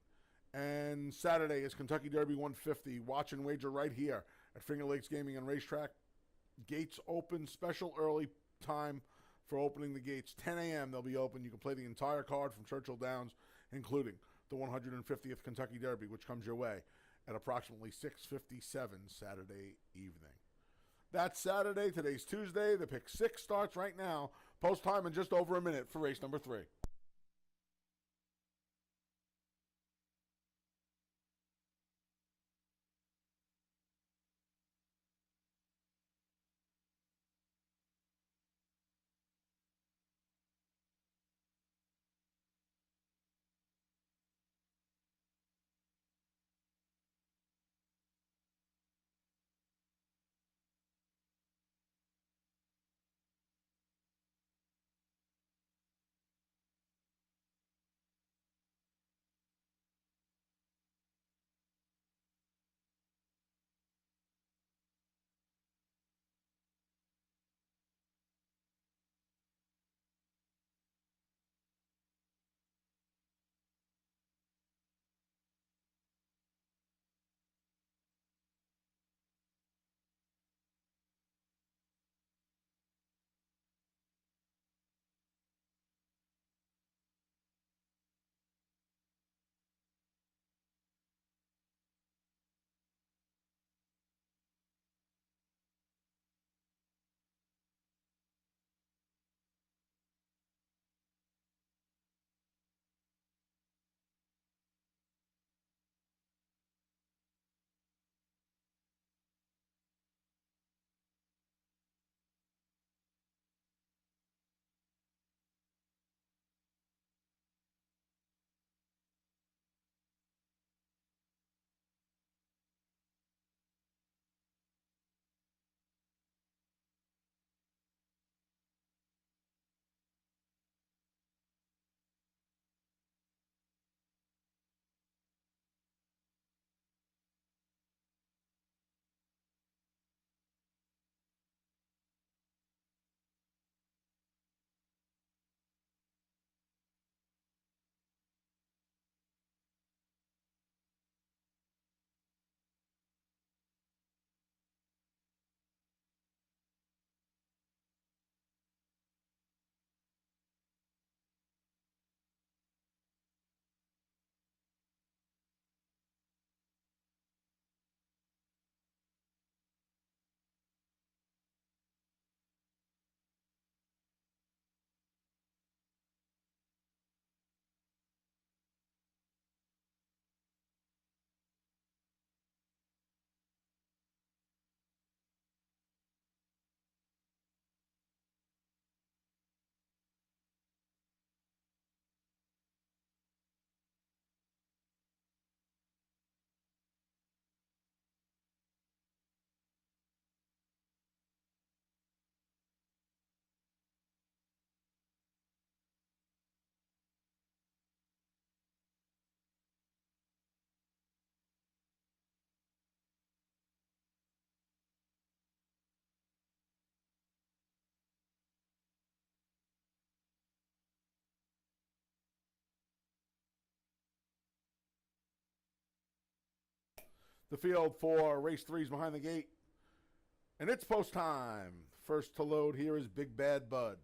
And Saturday is Kentucky Derby 150. Watch and wager right here at Finger Lakes Gaming and Racetrack. Gates open, special early time for opening the gates. 10 a.m. they'll be open. You can play the entire card from Churchill Downs, including the 150th Kentucky Derby, which comes your way at approximately 6:57 Saturday evening. That's Saturday. Today's Tuesday. The pick 6 starts right now. Post time in just over a minute for race number 3. The field for race 3's behind the gate. And it's post time. First to load here is Big Bad Bud.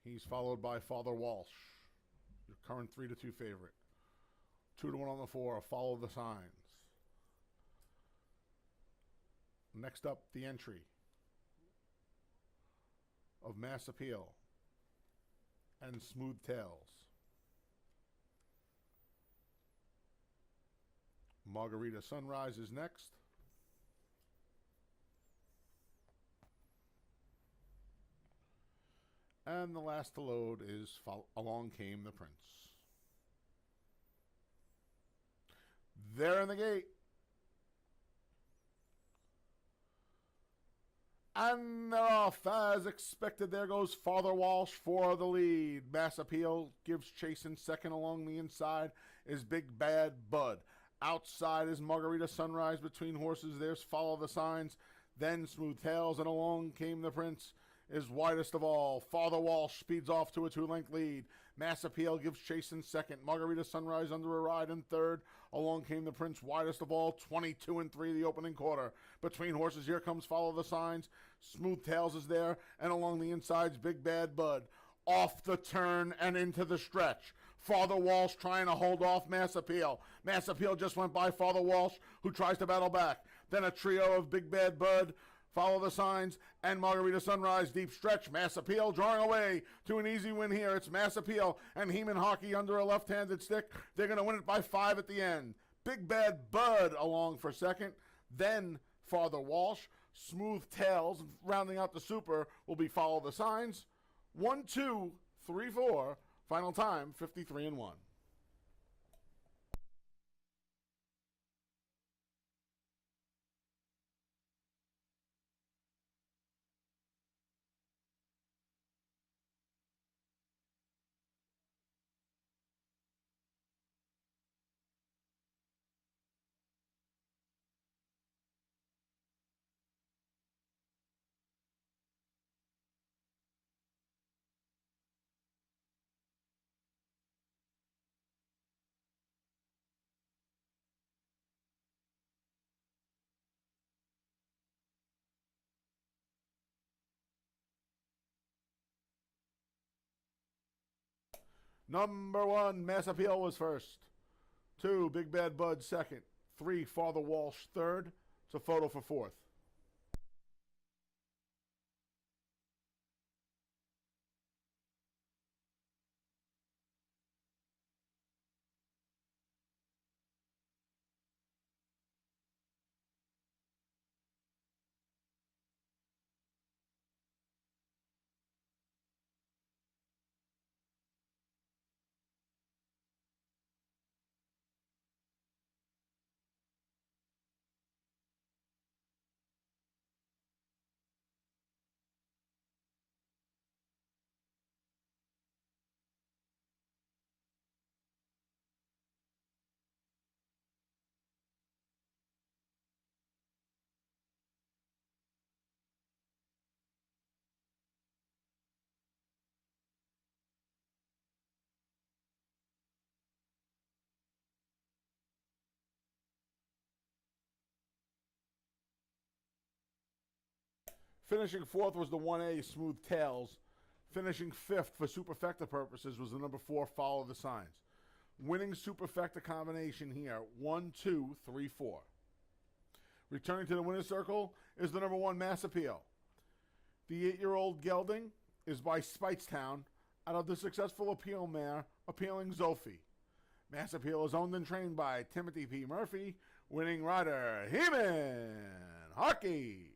He's followed by Father Walsh, your current 3-2 favorite. 2-1 on the 4. Follow the signs. Next up, the entry of Mass Appeal and Smooth Tails. Margarita Sunrise is next. And the last to load is Along Came the Prince. They're in the gate. And they're off. As expected, there goes Father Walsh for the lead. Mass Appeal gives chase in second. Along the inside is Big Bad Bud. Outside is Margarita Sunrise. Between horses, there's Follow the Signs. Then Smooth Tails, and Along Came the Prince is widest of all. Father Walsh speeds off to a 2-length lead. Mass Appeal gives chase in second. Margarita Sunrise under a ride in third. Along Came the Prince, widest of all. 22-3 the opening quarter. Between horses, here comes Follow the Signs. Smooth Tails is there, and along the inside's Big Bad Bud. Off the turn and into the stretch. Father Walsh trying to hold off Mass Appeal. Mass Appeal just went by Father Walsh, who tries to battle back. Then a trio of Big Bad Bud, Follow the Signs, and Margarita Sunrise. Deep stretch. Mass Appeal drawing away to an easy win here. It's Mass Appeal and Heeman Hockey under a left-handed stick. They're going to win it by 5 at the end. Big Bad Bud along for second. Then Father Walsh. Smooth Tails, rounding out the super, will be Follow the Signs. 1, 2, 3, 4. Final time, 53-1. Number 1, Mass Appeal was first. 2, Big Bad Bud second. 3, Father Walsh third. It's a photo for fourth. Finishing fourth was the 1A, Smooth Tails. Finishing fifth for superfecta purposes was the number 4, Follow the Signs. Winning superfecta combination here, 1, 2, 3, 4. Returning to the winner's circle is the number 1, Mass Appeal. The 8-year-old gelding is by Speightstown out of the successful appeal mare, Appealing Zophie. Mass Appeal is owned and trained by Timothy P. Murphy. Winning rider, Heeman Hockey.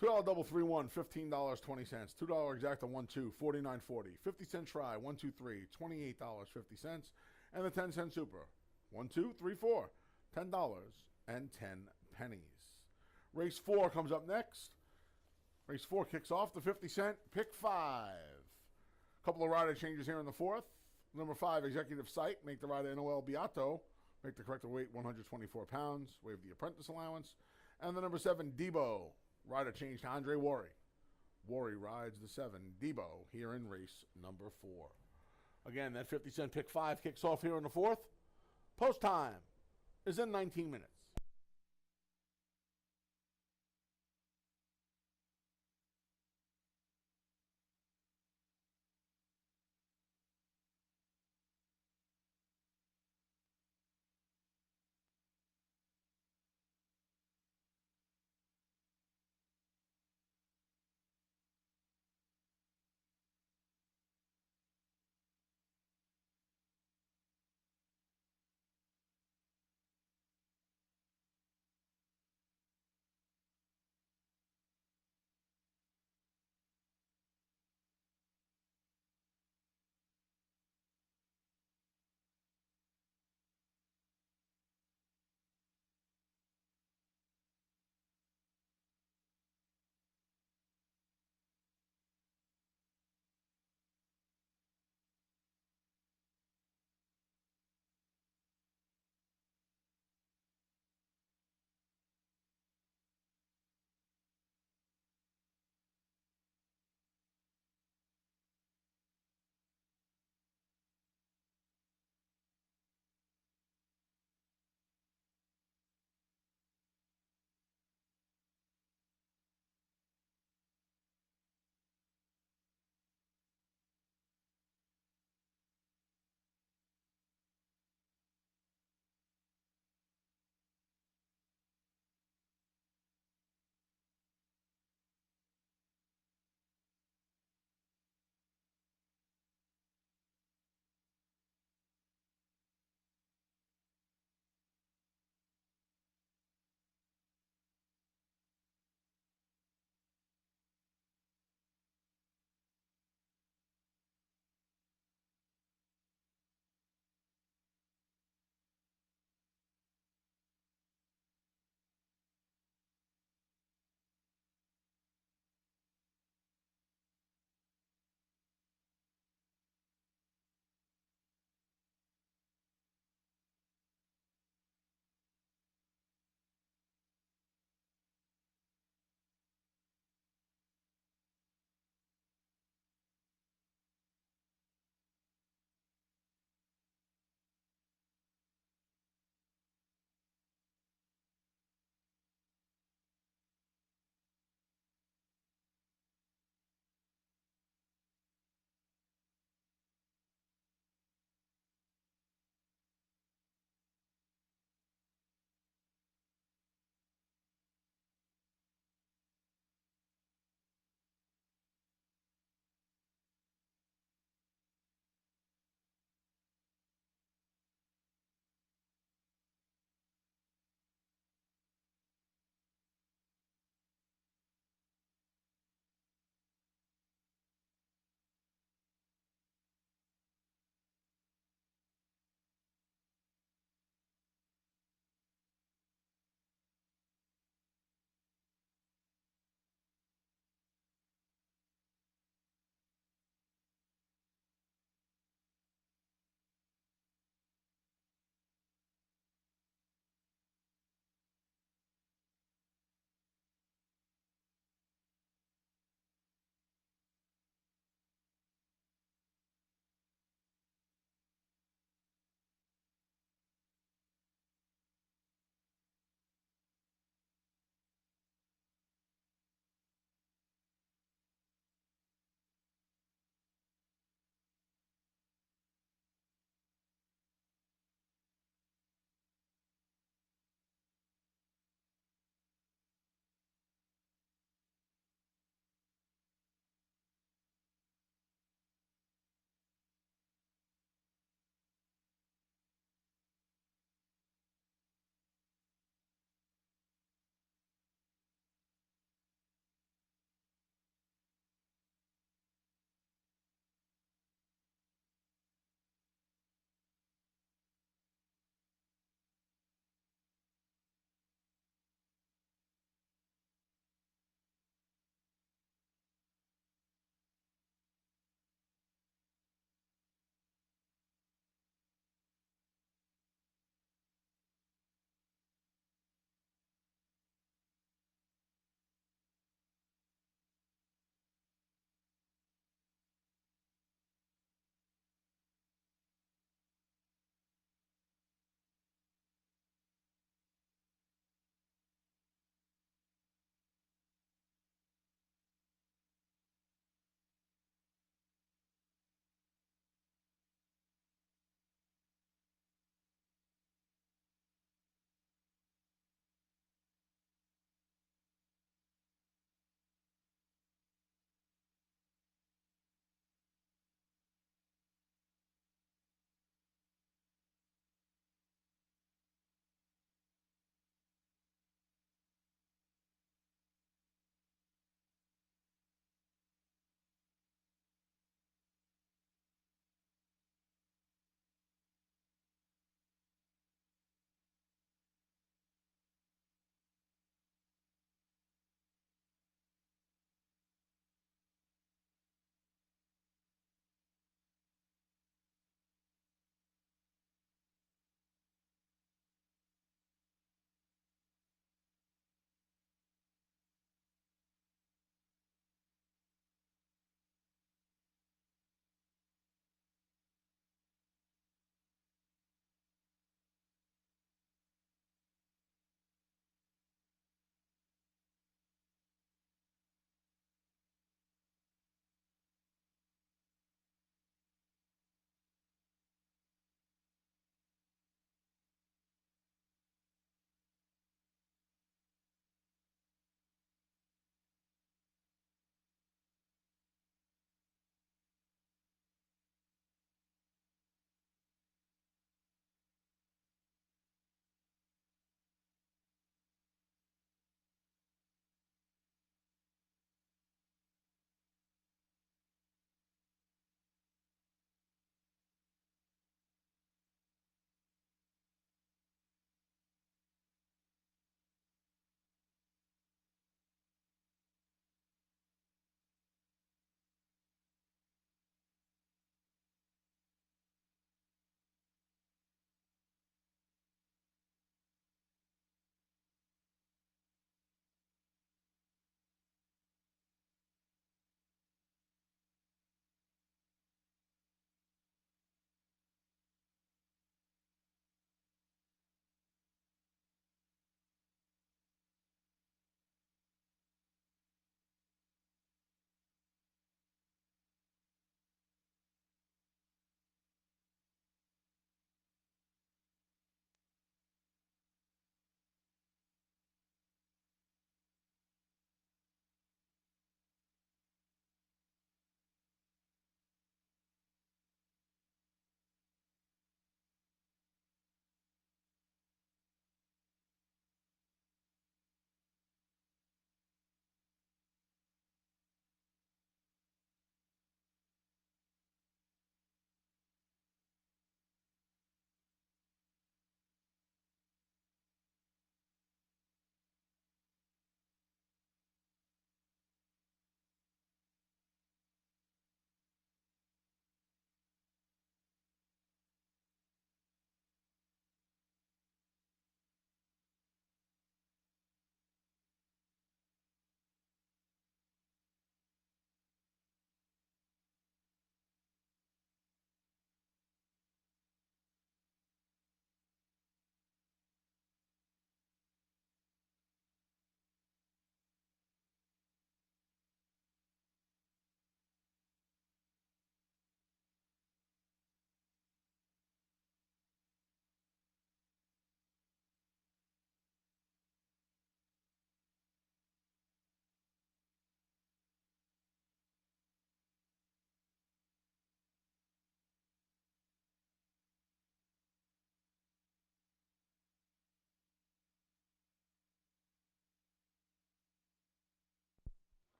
$2 double 3-1, $15.20. $2 exacta 1-2, $49.40. 50-cent try, 1-2-3, $28.50. And the 10-cent super, 1-2-3-4, $10.10. Race 4 comes up next. Race 4 kicks off the 50-cent pick 5. Couple of rider changes here in the 4th. Number 5, Executive Sight, make the rider Noel Beato, make the corrected weight 124 pounds, waive the apprentice allowance. And the number 7, Debo, rider change to Andre Worry. Worry rides the 7, Debo, here in race number 4. Again, that 50-cent pick 5 kicks off here in the 4th. Post time is in 19 minutes.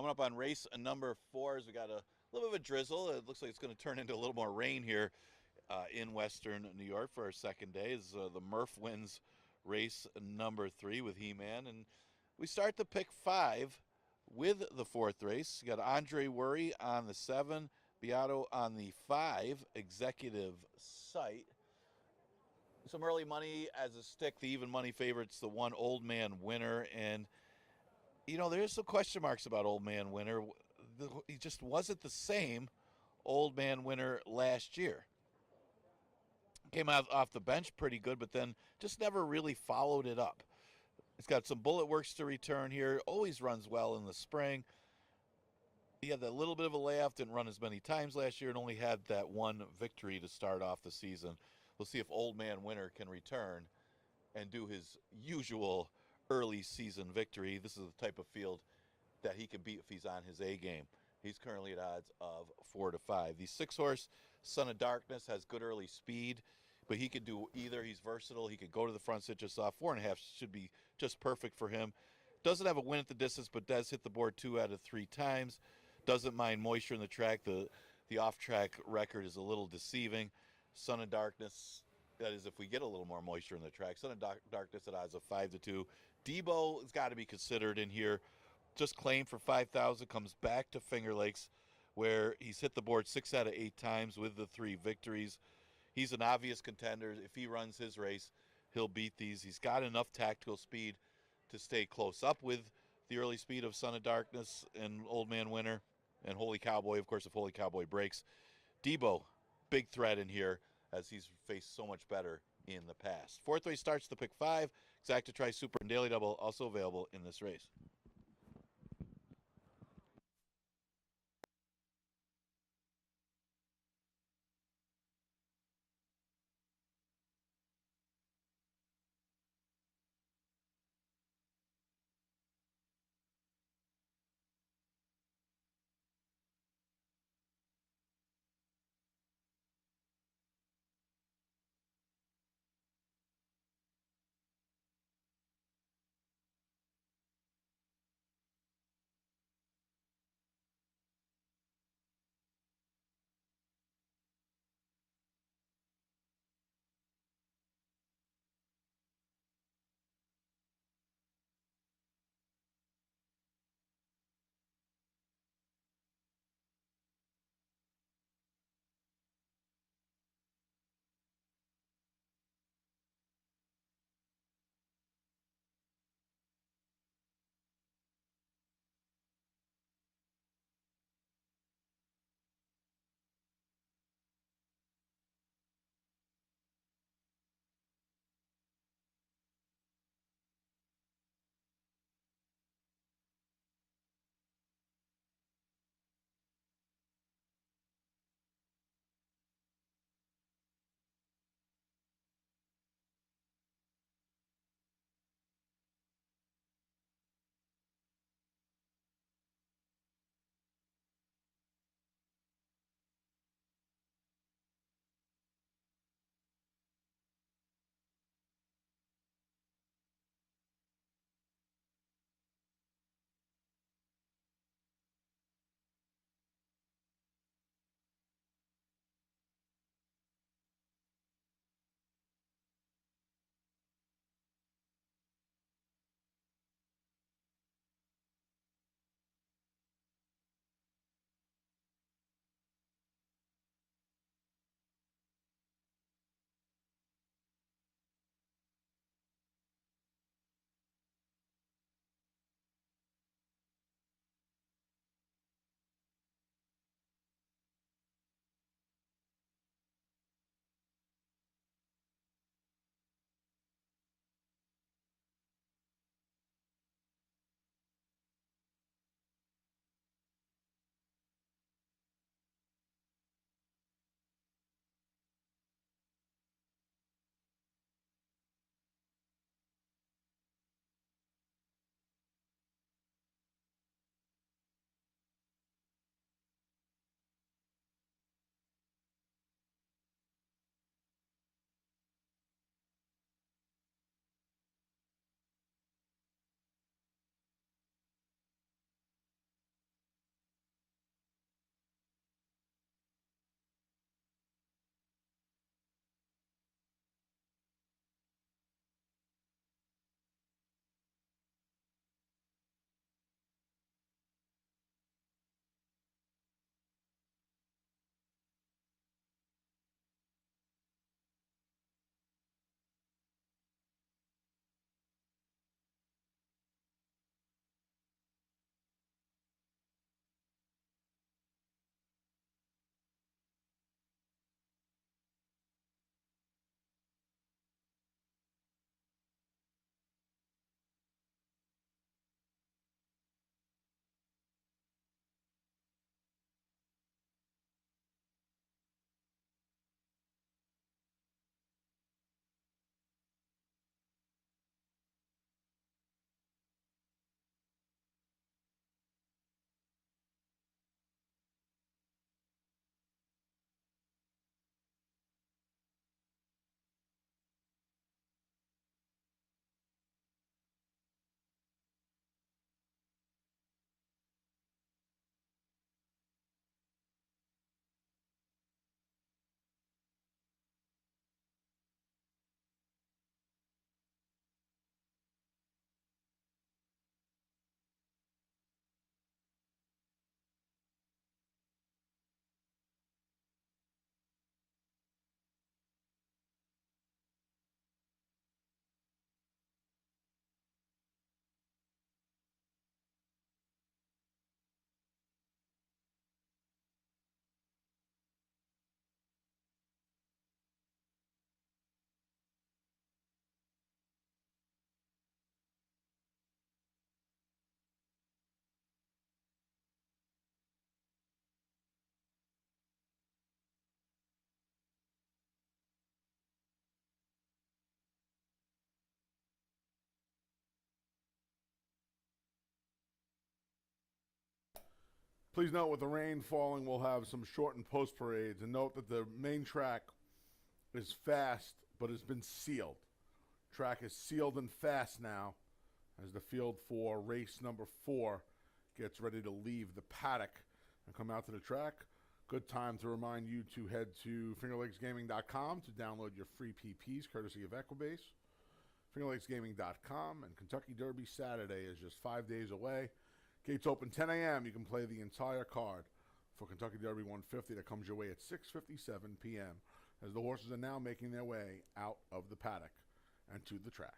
Coming up on race number 4 is we got a little bit of a drizzle. It looks like it's going to turn into a little more rain here in western New York for our second day as the Murph wins race number 3 with He-Man. And we start the pick 5 with the 4th race. You got Andre Worry on the 7, Beato on the 5, Executive Sight. Some early money as a stick. The even money favorite's the 1 Old Man Winner. And, you know, there's some question marks about Old Man Winner. He just wasn't the same Old Man Winner last year. Came out off the bench pretty good, but then just never really followed it up. He's got some bullet works to return here. Always runs well in the spring. He had that little bit of a layoff, didn't run as many times last year, and only had that 1 victory to start off the season. We'll see if Old Man Winner can return and do his usual early season victory. This is the type of field that he can beat if he's on his A game. He's currently at odds of 4 to 5. The 6-horse Son of Darkness has good early speed, but he could do either. He's versatile. He could go to the front, sit just off. 4.5 should be just perfect for him. Doesn't have a win at the distance, but does hit the board 2 out of 3 times. Doesn't mind moisture in the track. The off-track record is a little deceiving. Son of Darkness, that is if we get a little more moisture in the track. Son of Darkness at odds of 5 to 2. Debo has got to be considered in here. Just claimed for 5,000, comes back to Finger Lakes, where he's hit the board 6 out of 8 times with the 3 victories. He's an obvious contender. If he runs his race, he'll beat these. He's got enough tactical speed to stay close up with the early speed of Son of Darkness and Old Man Winner and Holy Cowboy, of course, if Holy Cowboy breaks. Debo, big threat in here as he's faced so much better in the past. 4th race starts the pick 5. Exacta Tri Super and Daily Double also available in this race. Please note, with the rain falling, we'll have some shortened post parades, and note that the main track is fast, but has been sealed. Track is sealed and fast now as the field for race number 4 gets ready to leave the paddock and come out to the track. Good time to remind you to head to fingerlakesgaming.com to download your free PPs courtesy of Equibase. fingerlakesgaming.com, and Kentucky Derby Saturday is just 5 days away. Gates open 10 a.m. You can play the entire card for Kentucky Derby 150 that comes your way at 6:57 p.m. as the horses are now making their way out of the paddock and to the track.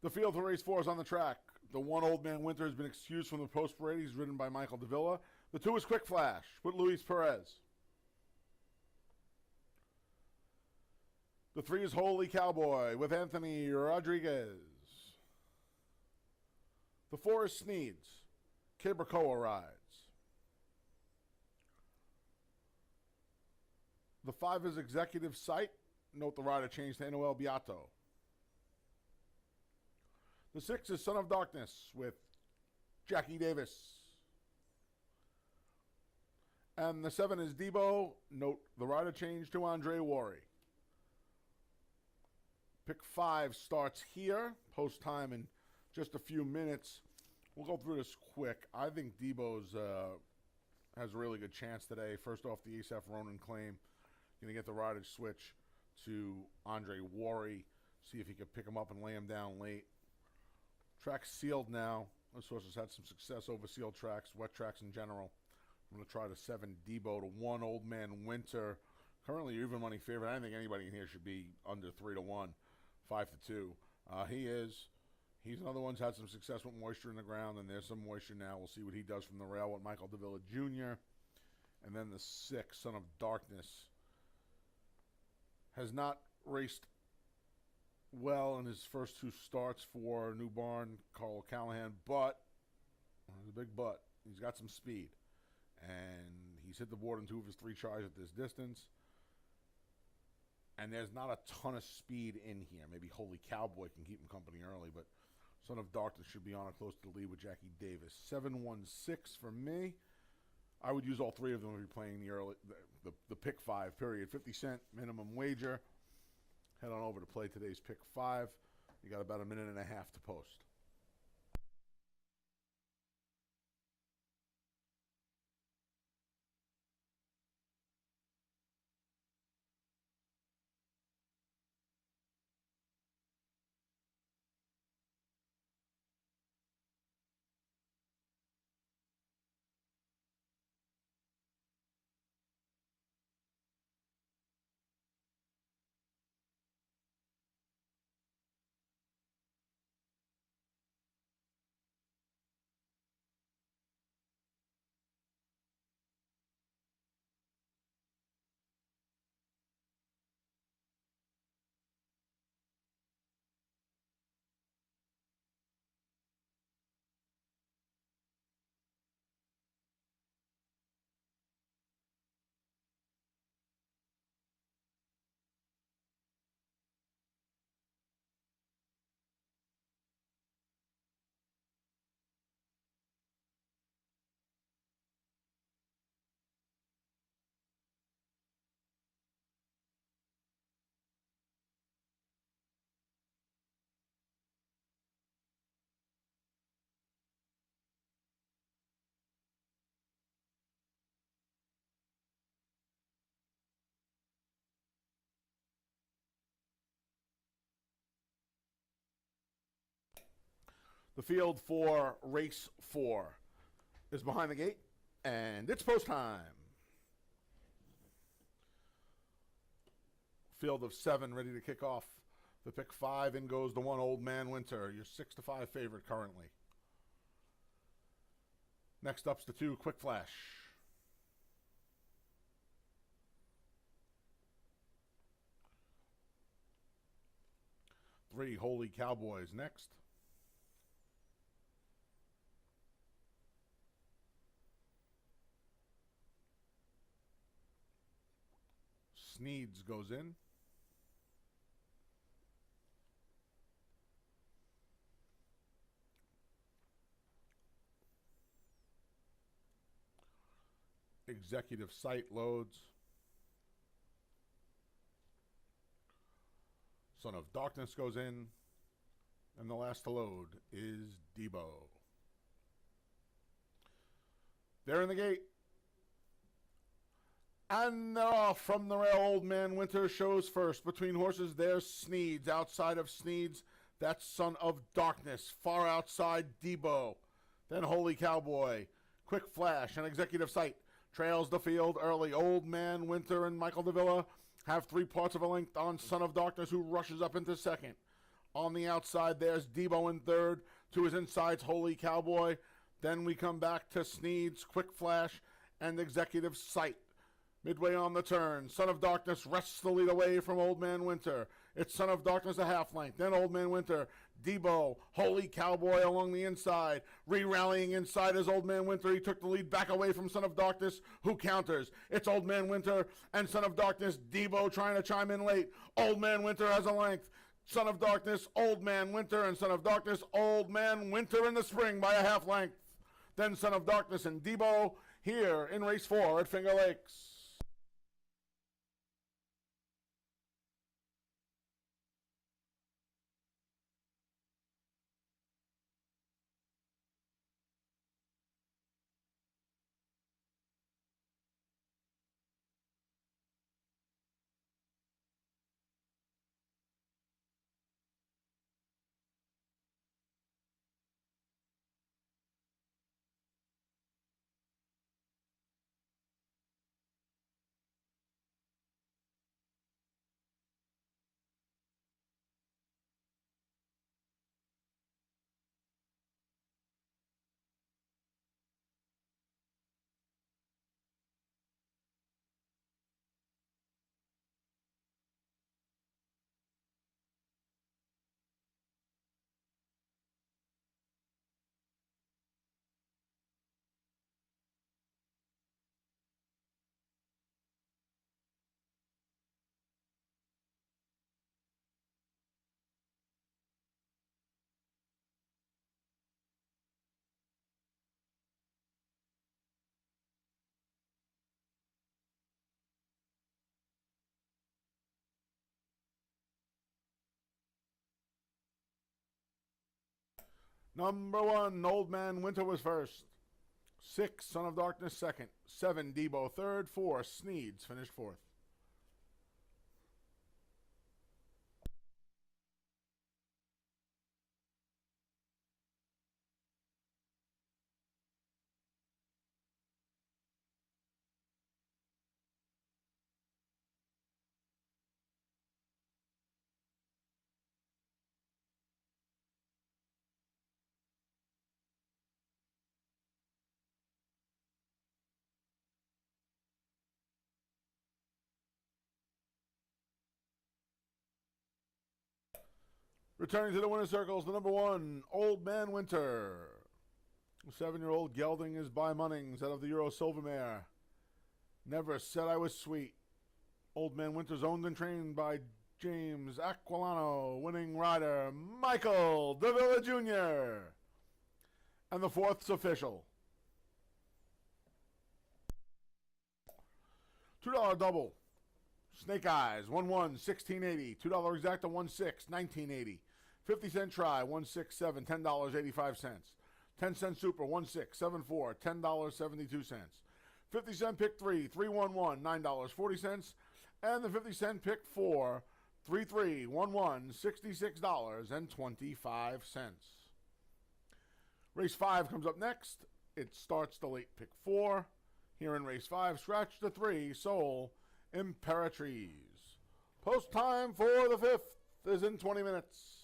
The field for race 4 is on the track. The 1 Old Man Winter has been excused from the post parade. He's ridden by Michael Davila. The 2 is Quick Flash with Luis Perez. The 3 is Holy Cowboy with Anthony Rodriguez. The 4 is Sneeds. Cabracoa rides. The 5 is Executive Sight. Note the rider changed to Noel Beato. The 6 is Son of Darkness with Jackie Davis. And the 7 is Debo. Note the rider changed to Andre Worry. Pick 5 starts here. Post time in just a few minutes. We'll go through this quick. I think Debo's has a really good chance today. First off, the Asaph Ronan claim. Going to get the rider switch to Andre Worry. See if he can pick him up and lay him down late. Track's sealed now. This horse has had some success over sealed tracks, wet tracks in general. I'm going to try the 7 Debo to 1 Old Man Winter. Currently, even money favorite. I don't think anybody in here should be under 3-1, 5-2. He is. He's another one's had some success with moisture in the ground, and there's some moisture now. We'll see what he does from the rail with Michael Davila Jr. And then the 6, Son of Darkness, has not raced well in his first 2 starts for New Barn, Carl Callahan, but, there's a big but, he's got some speed. And he's hit the board in 2 of his 3 tries at this distance. And there's not a ton of speed in here. Maybe Holy Cowboy can keep him company early, but Son of Darkness should be on a close to the lead with Jackie Davis. 7-1-6 for me. I would use all 3 of them if you're playing the pick 5, period. 50-cent minimum wager. Head on over to play today's pick 5. You got about a minute and a half to post. The field for race 4 is behind the gate, and it's post time. Field of 7 ready to kick off. The pick 5, in goes the 1, Old Man Winter, your 6-5 favorite currently. Next up's the 2, Quick Flash. 3, Holy Cowboys next. Sneeds goes in. Executive Sight loads. Son of Darkness goes in. And the last to load is Debo. They're in the gate. And they're off from the rail. Old Man Winter shows first. Between horses, there's Sneeds. Outside of Sneeds, that's Son of Darkness. Far outside, Debo. Then Holy Cowboy. Quick Flash and Executive Sight trails the field early. Old Man Winter and Michael Davila have 3 parts of a length on Son of Darkness, who rushes up into second. On the outside, there's Debo in third. To his insides, Holy Cowboy. Then we come back to Sneeds, Quick Flash, and Executive Sight. Midway on the turn, Son of Darkness wrests the lead away from Old Man Winter. It's Son of Darkness a half length, then Old Man Winter, Debo, Holy Cowboy along the inside. Re-rallying inside is Old Man Winter. He took the lead back away from Son of Darkness, who counters. It's Old Man Winter and Son of Darkness. Debo trying to chime in late. Old Man Winter has a length. Son of Darkness, Old Man Winter, and Son of Darkness, Old Man Winter in the spring by a half length. Then Son of Darkness and Debo here in race 4 at Finger Lakes. Number 1, Old Man Winter was first. 6, Son of Darkness second. 7, Debo third. 4, Sneeds finished fourth. Returning to the winner's circles, the number 1, Old Man Winter. 7-year-old gelding is by Munnings out of the Euro Silvermare. Never Said I Was Sweet. Old Man Winter's owned and trained by James Aquilano. Winning rider, Michael Davila Jr. And the 4th's official. $2 double. Snake Eyes, 1-1, 1680. $2 exacta, 1-6, 1980. 50-cent try, 167, $10.85. 10-cent super, 1674, $10.72. 50-cent pick 3, 311, $9.40. And the 50-cent pick 4, 3311, $66.25. Race 5 comes up next. It starts the late pick 4. Here in race 5, scratch the 3, Soul Imperatrice. Post time for the 5th is in 20 minutes.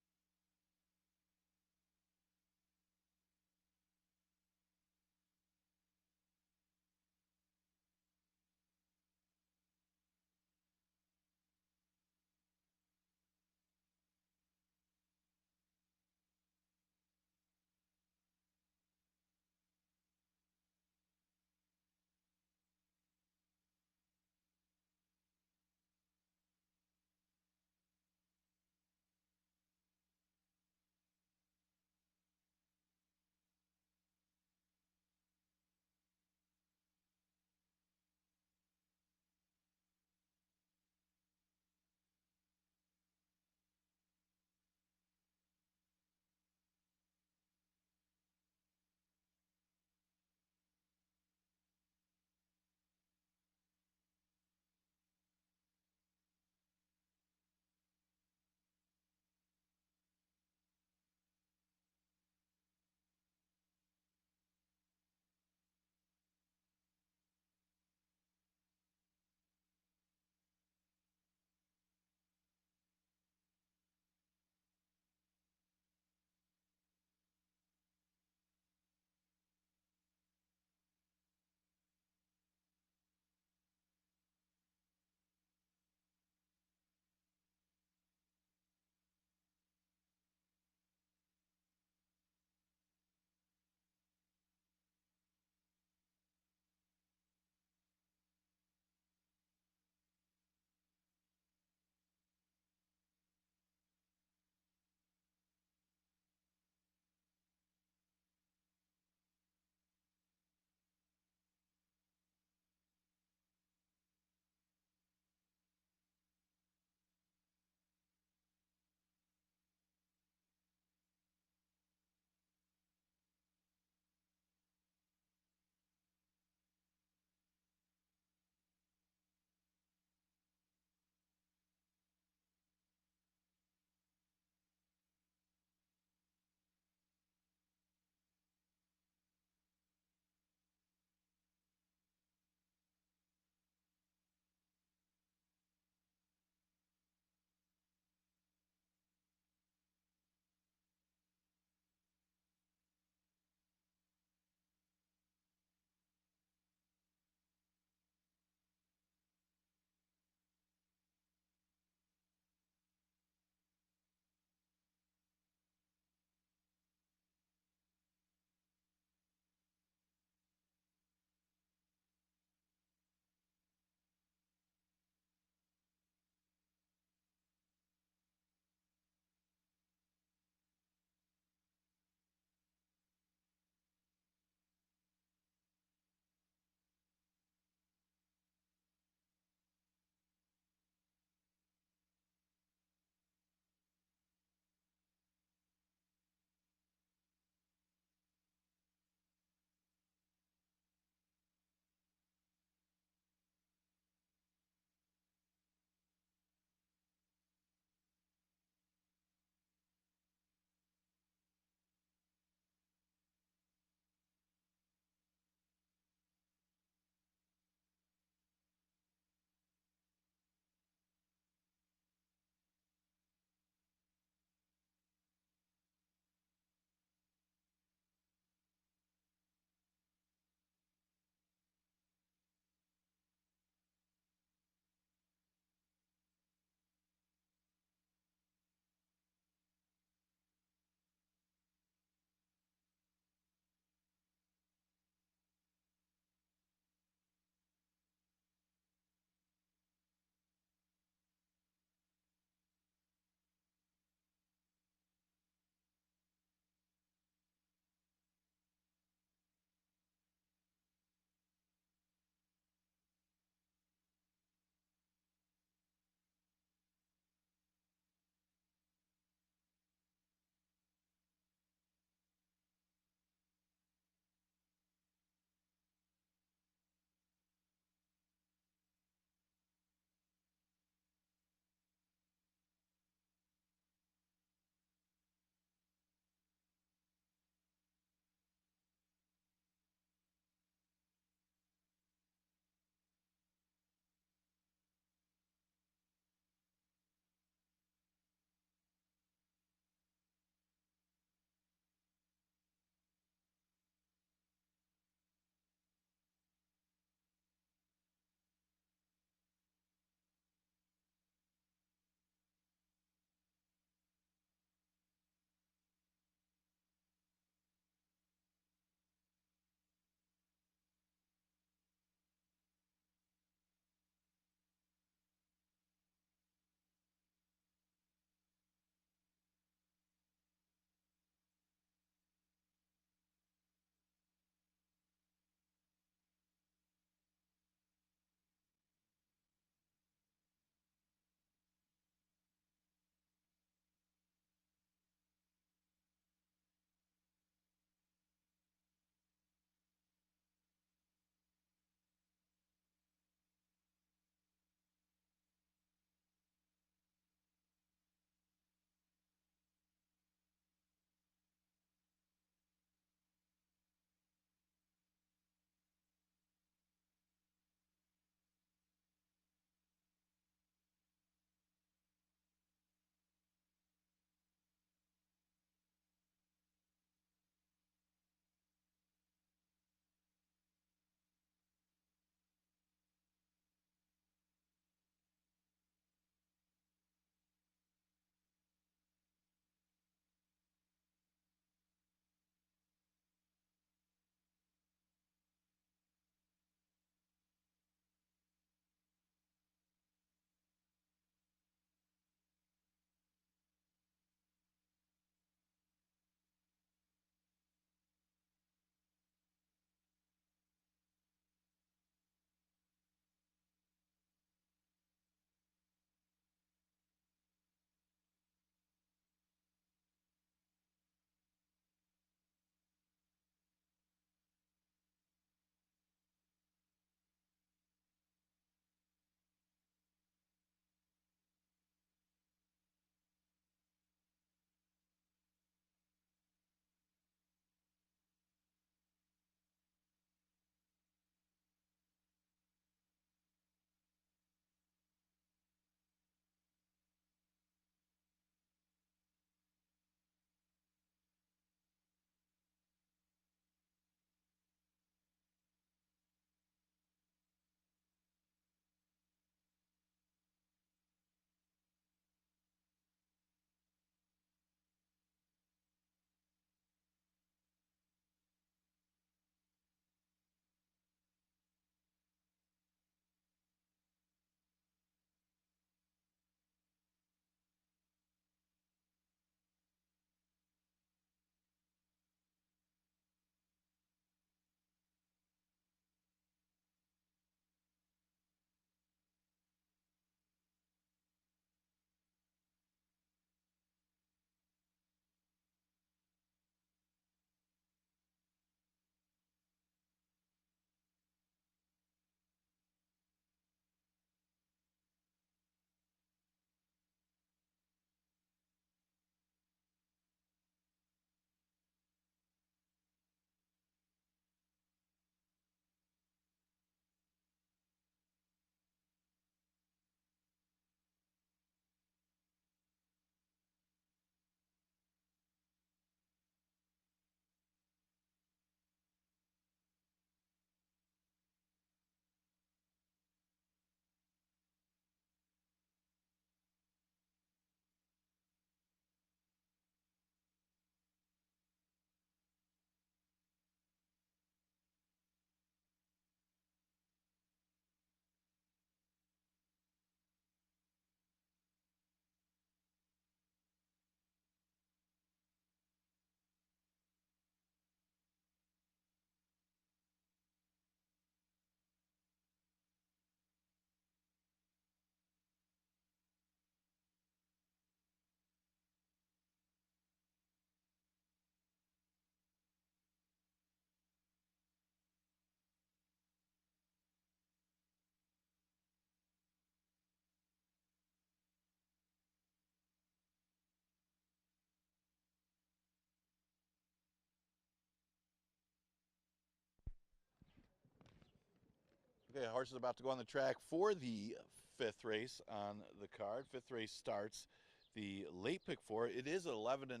Okay, horse is about to go on the track for the fifth race on the card. Fifth race starts the late pick four. It is 11-9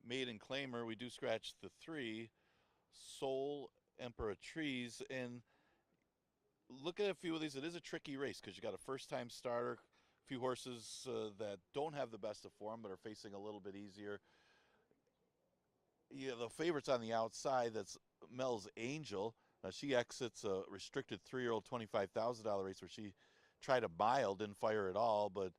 maiden claimer. We do scratch the 3, Soul Emperatrice, and look at a few of these. It is a tricky race because you got a first-time starter, a few horses that don't have the best of form but are facing a little bit easier. Yeah, the favorites on the outside, that's Mel's Angel. She exits a restricted 3-year-old $25,000 race where she tried a mile, didn't fire at all, but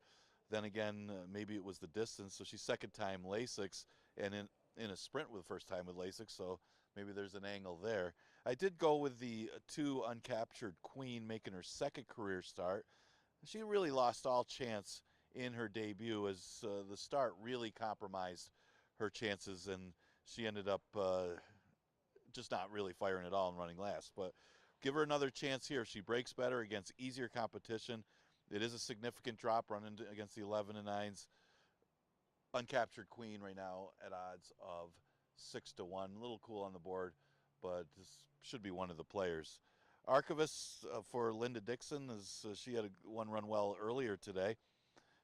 then again, maybe it was the distance. So she's second-time Lasix and in a sprint with the first time with Lasix, so maybe there's an angle there. I did go with the 2 Uncaptured Queen making her second career start. She really lost all chance in her debut as the start really compromised her chances, and she ended up just not really firing at all and running last. But give her another chance here. If she breaks better against easier competition, it is a significant drop running against the 11-9s. Uncaptured Queen right now at odds of 6-1. A little cool on the board, but this should be one of the players. Archivist for Linda Dixon, as she had one run well earlier today.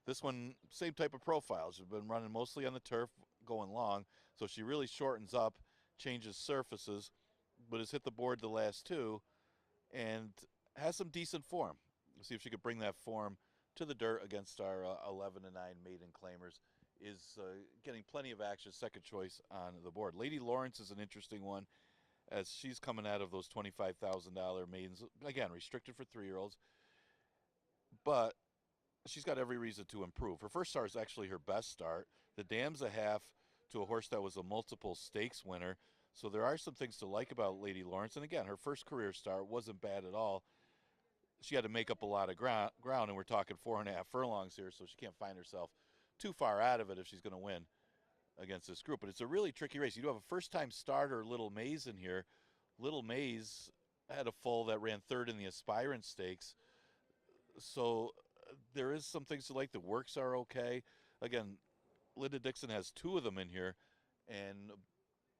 This one, same type of profile. She's been running mostly on the turf, going long, so she really shortens up, changes surfaces, but has hit the board the last 2 and has some decent form. We'll see if she could bring that form to the dirt against our 11-9 maiden claimers. Is getting plenty of action, second choice on the board. Lady Lawrence is an interesting one as she's coming out of those $25,000 maidens. Again, restricted for 3-year-olds, but she's got every reason to improve. Her first start is actually her best start. The dam's a half to a horse that was a multiple stakes winner. So there are some things to like about Lady Lawrence. And again, her first career start wasn't bad at all. She had to make up a lot of ground, and we're talking 4.5 furlongs here, so she can't find herself too far out of it if she's going to win against this group. But it's a really tricky race. You do have a first-time starter, Little Maze, in here. Little Maze had a foal that ran third in the Aspirant Stakes. So there is some things to like. The works are okay. Again, Linda Dixon has 2 of them in here, and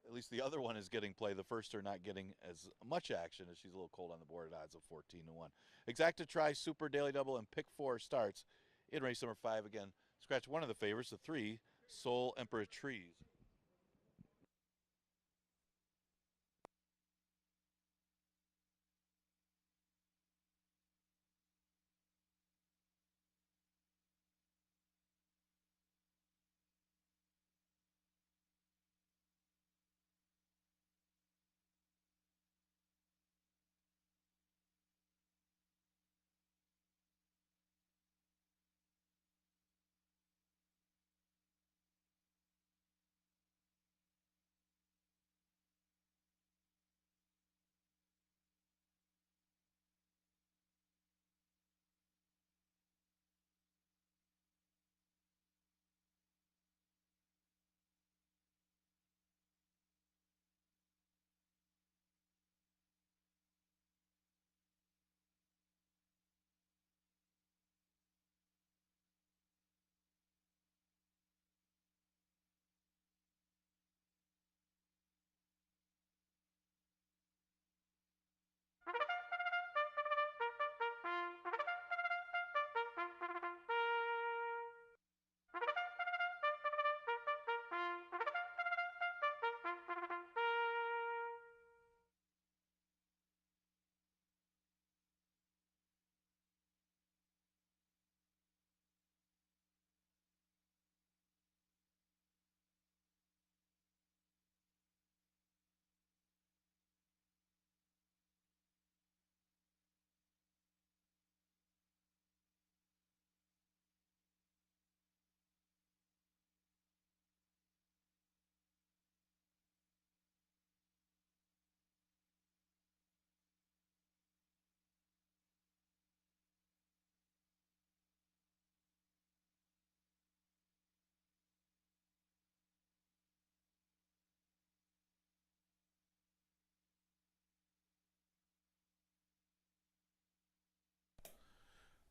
at least the other one is getting play. The first are not getting as much action as she's a little cold on the board at odds of 14-1. Exacta Try, Super Daily Double, and Pick 4 starts in race number 5. Again, scratch one of the favorites, the 3, Soul Emperatrice.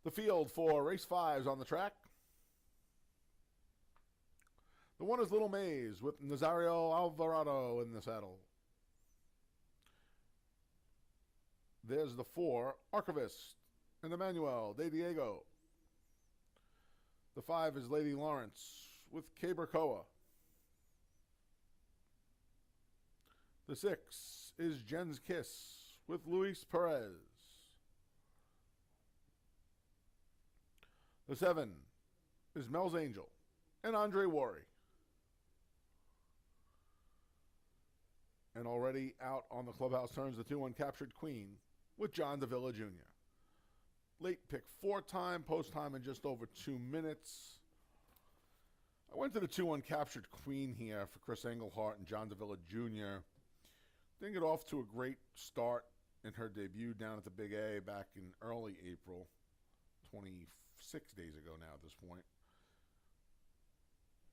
The field for race 5 is on the track. The one is Little Maze with Nazario Alvarado in the saddle. There's the 4, Archivist and Emmanuel De Diego. The 5 is Lady Lawrence with Cabercoa. The 6 is Jen's Kiss with Luis Perez. The 7 is Mel's Angel and Andre Worry. And already out on the clubhouse turns the 2-1 Captured Queen with John Davila Jr. Late pick 4 time, post time in just over 2 minutes. I went to the 2-1 Captured Queen here for Chris Englehart and John Davila Jr. Didn't get off to a great start in her debut down at the Big A back in early April, 26 days ago now at this point.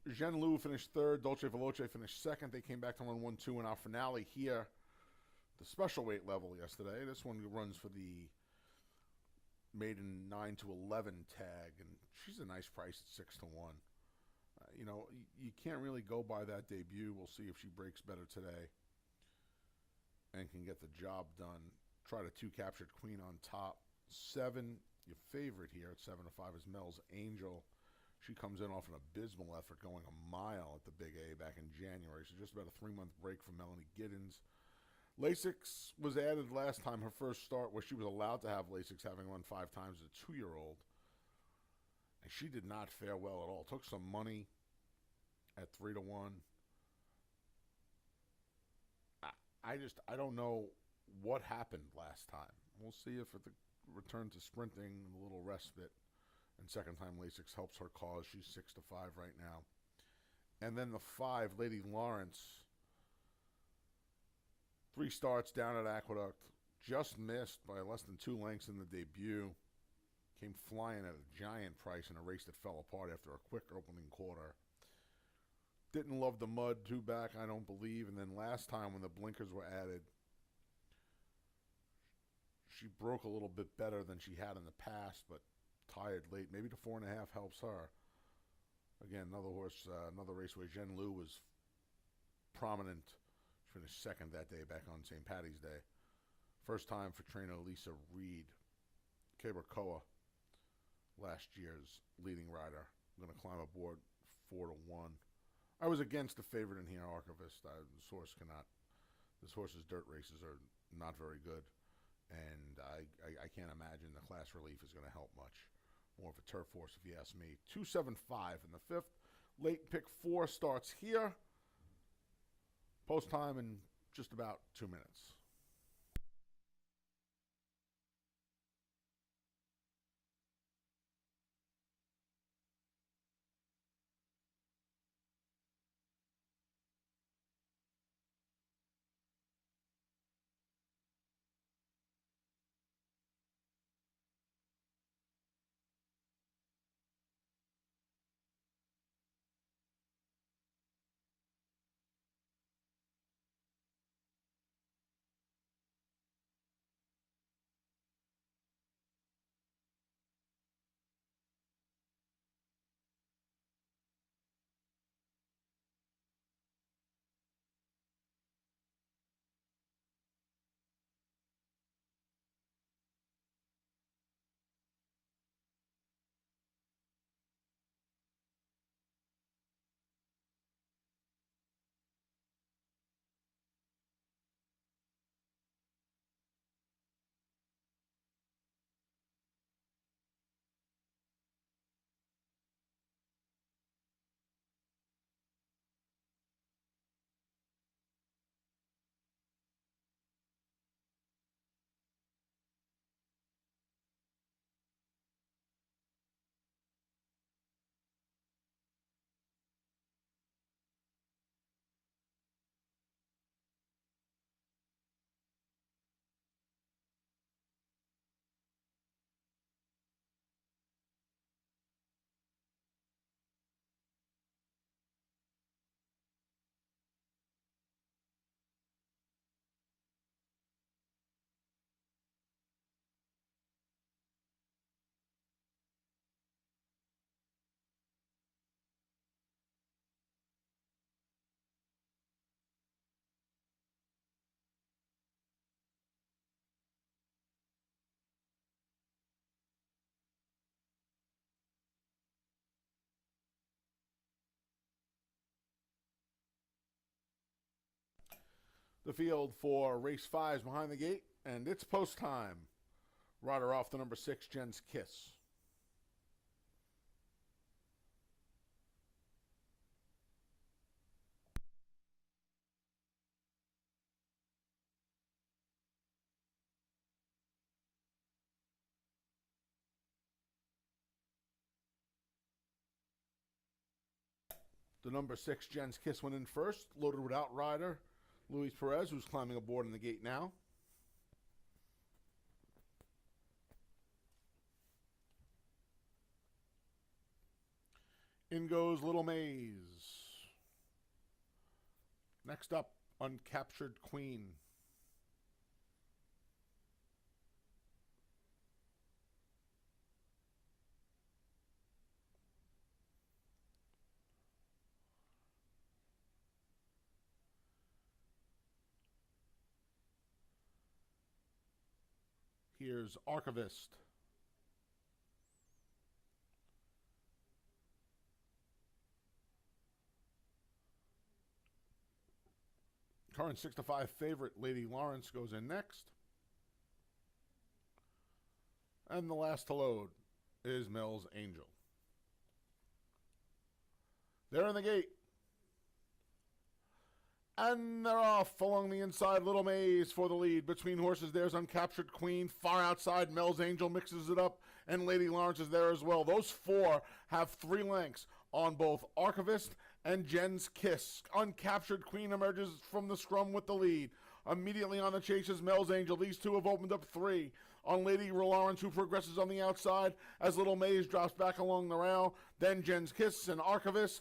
Zhen Lu finished third. Dolce Veloce finished second. They came back to run 1-2 in our finale here, the special weight level yesterday. This one runs for the maiden 9 to 11 tag, and she's a nice price at 6 to 1. You can't really go by that debut. We'll see if she breaks better today and can get the job done. Try to 2 Captured Queen on top. 7, your favorite here at 7 to 5 is Mel's Angel. She comes in off an abysmal effort going a mile at the Big A back in January. So just about a 3-month break from Melanie Giddens. Lasix was added last time, her first start, where she was allowed to have Lasix, having run 5 times as a 2-year-old. And she did not fare well at all. Took some money at 3 to 1. I don't know what happened last time. We'll see if at the return to sprinting, a little respite, and second time Lasix helps her cause. She's 6 to 5 right now. And then the 5, Lady Lawrence. 3 starts down at Aqueduct. Just missed by less than 2 lengths in the debut. Came flying at a giant price in a race that fell apart after a quick opening quarter. Didn't love the mud, 2 back, I don't believe. And then last time when the blinkers were added, she broke a little bit better than she had in the past, but tired late. Maybe the 4.5 helps her. Again, another horse, another race where Zhen Lu was prominent. She finished second that day back on St. Paddy's Day. First time for trainer Lisa Reed. Cabercoa, last year's leading rider. I'm going to climb aboard 4 to 1. I was against the favorite in here, Archivist. This horse's dirt races are not very good. And I can't imagine the class relief is going to help much. More of a turf horse, if you ask me. 2-7-5 in the 5th. Late pick 4 starts here. Post time in just about 2 minutes. The field for race 5 is behind the gate, and it's post time. Rider off the number 6, Jen's Kiss. The number 6, Jen's Kiss, went in first, loaded without rider, Luis Perez, who's climbing aboard in the gate now. In goes Little Maze. Next up, Uncaptured Queen. Here's Archivist. Current 6-5 favorite, Lady Lawrence, goes in next. And the last to load is Mel's Angel. They're in the gate. And they're off along the inside. Little Maze for the lead. Between horses, there's Uncaptured Queen. Far outside, Mel's Angel mixes it up, and Lady Lawrence is there as well. Those four have 3 lengths on both Archivist and Jen's Kiss. Uncaptured Queen emerges from the scrum with the lead. Immediately on the chase is Mel's Angel. These two have opened up 3 on Lady Lawrence, who progresses on the outside as Little Maze drops back along the rail. Then Jen's Kiss and Archivist.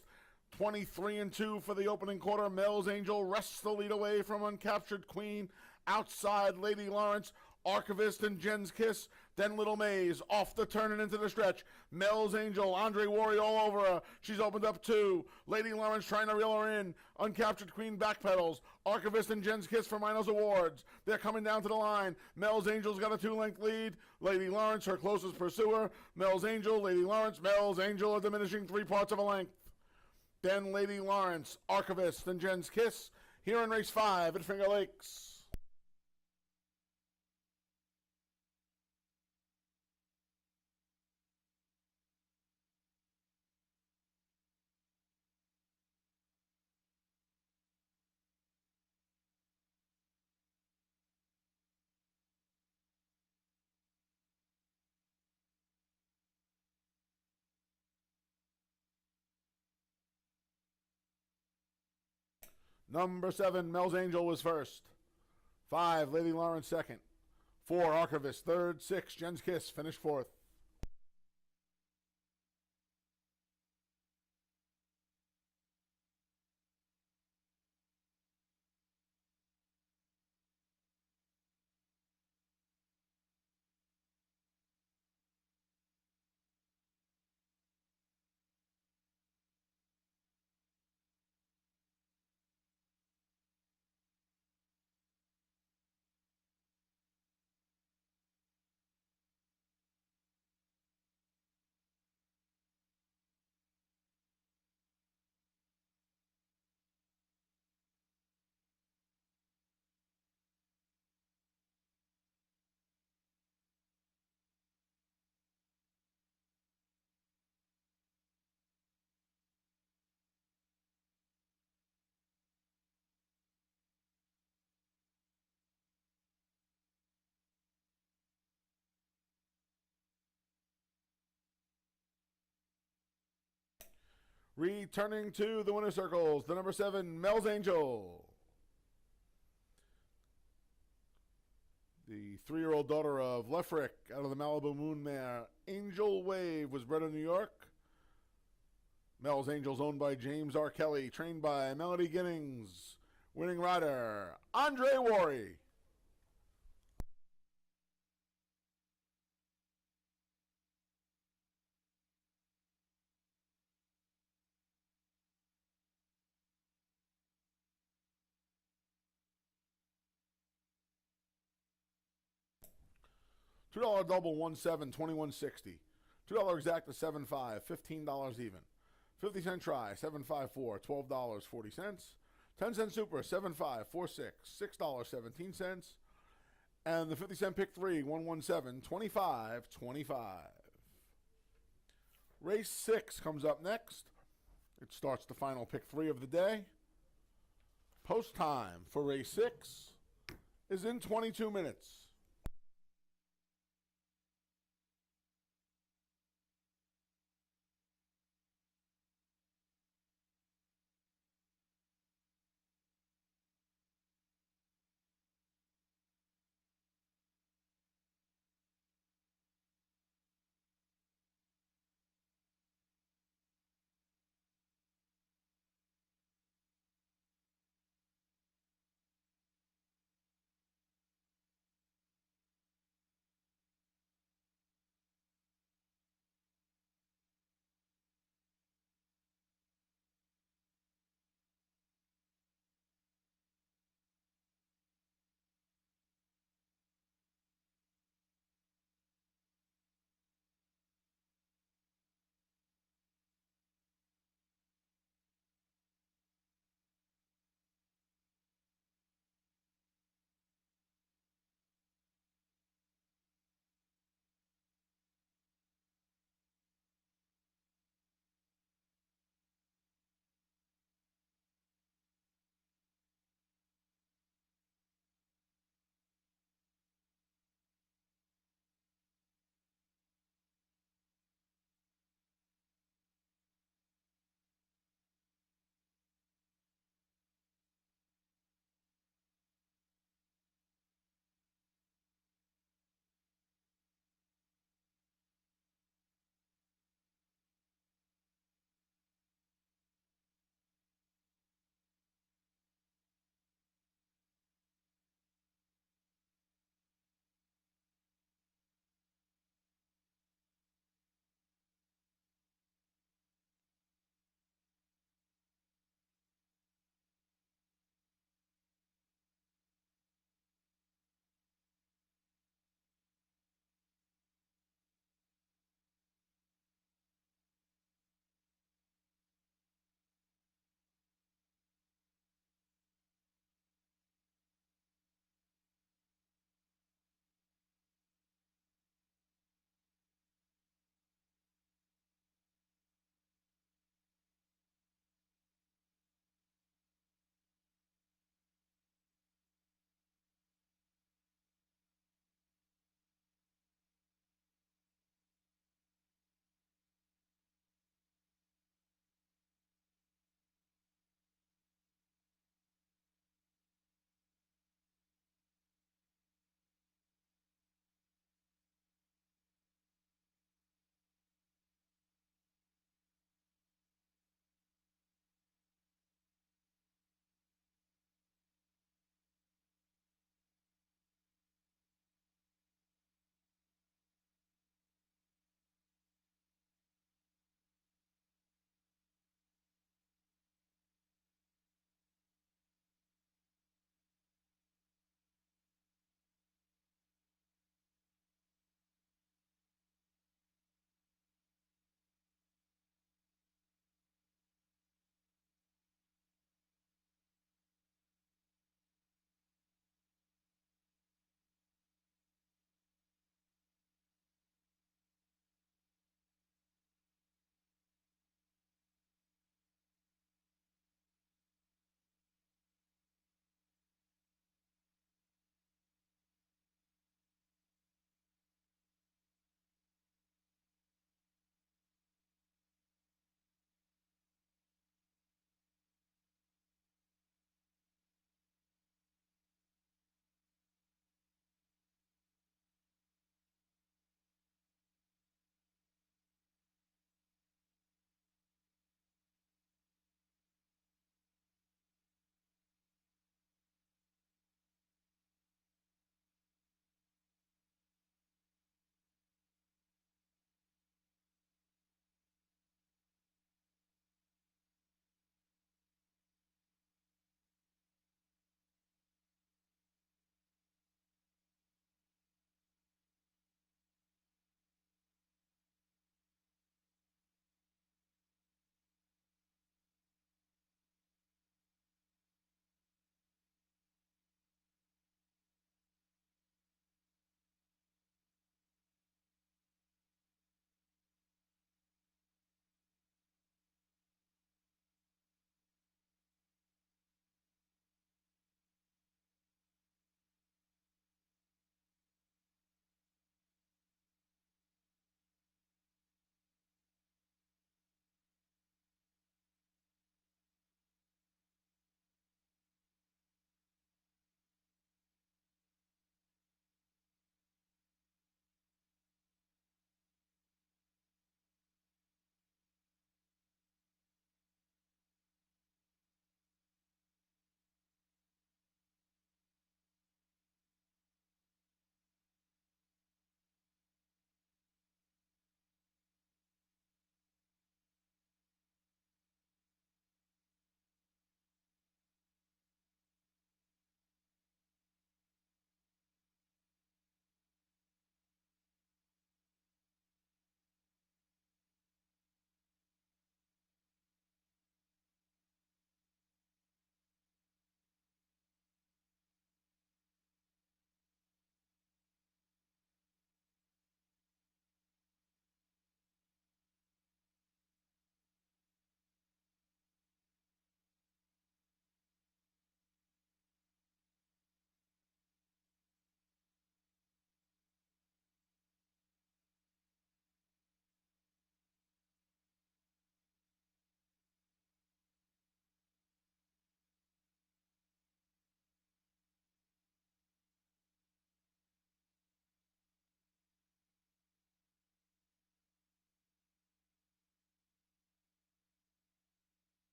23-2 for the opening quarter. Mel's Angel wrests the lead away from Uncaptured Queen. Outside, Lady Lawrence, Archivist, and Jen's Kiss. Then Little Maze off the turn and into the stretch. Mel's Angel, Andre Worry all over her. She's opened up 2. Lady Lawrence trying to reel her in. Uncaptured Queen backpedals. Archivist and Jen's Kiss for Minos Awards. They're coming down to the line. Mel's Angel's got a 2-length lead. Lady Lawrence, her closest pursuer. Mel's Angel, Lady Lawrence, Mel's Angel are diminishing 3 parts of a length. Then Lady Lawrence, Archivist, and Jen's Kiss here in race 5 at Finger Lakes. Number 7, Mel's Angel was first. 5, Lady Lawrence second. 4, Archivist third. 6, Jen's Kiss finished fourth. Returning to the winner's circles, the number 7, Mel's Angel. The 3-year-old daughter of Lefrick out of the Malibu Moon mare, Angel Wave, was bred in New York. Mel's Angel's owned by James R. Kelly, trained by Melody Ginnings. Winning rider, Andre Worry. $2 double 1-7, 21.60. $2 exact to 7.5, $15 even. 50-cent try, 7.54, $12.40. 10-cent super, 7.5, 4.6, $6.17. And the 50-cent pick three, 117, 25.25. Race 6 comes up next. It starts the final pick three of the day. Post time for race 6 is in 22 minutes.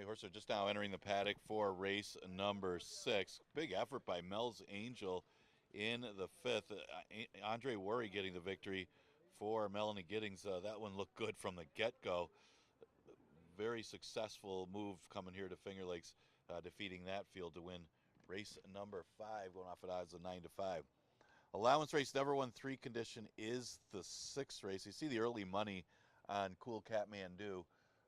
Okay, horses are just now entering the paddock for race number 6. Big effort by Mel's Angel in the 5th. Andre Worry getting the victory for Melanie Giddings. That one looked good from the get-go. Very successful move coming here to Finger Lakes, defeating that field to win race number 5, going off at odds of 9-5. Allowance race number 1 3 condition is the 6th race. You see the early money on Cool Cat Mandu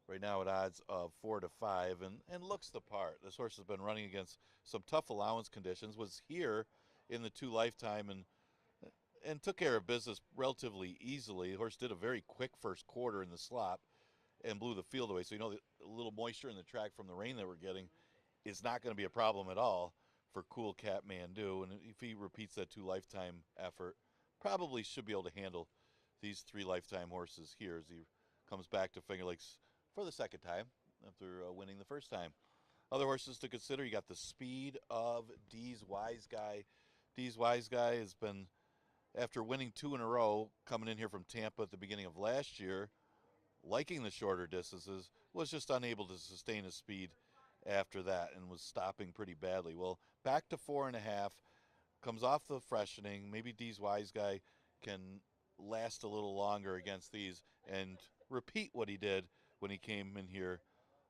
right now at odds of 4-5, and looks the part. This horse has been running against some tough allowance conditions, was here in the 2 Lifetime and took care of business relatively easily. The horse did a very quick first quarter in the slop and blew the field away. So, you know, the little moisture in the track from the rain that we're getting is not going to be a problem at all for Cool Cat Mandu. And if he repeats that 2 Lifetime effort, probably should be able to handle these 3 Lifetime horses here as he comes back to Finger Lakes for the 2nd time after winning the 1st time. Other horses to consider, you got the speed of Dee's Wise Guy. Dee's Wise Guy has been, after winning 2 in a row, coming in here from Tampa at the beginning of last year, liking the shorter distances, was just unable to sustain his speed after that and was stopping pretty badly. Well, back to 4.5, comes off the freshening. Maybe Dee's Wise Guy can last a little longer against these and repeat what he did when he came in here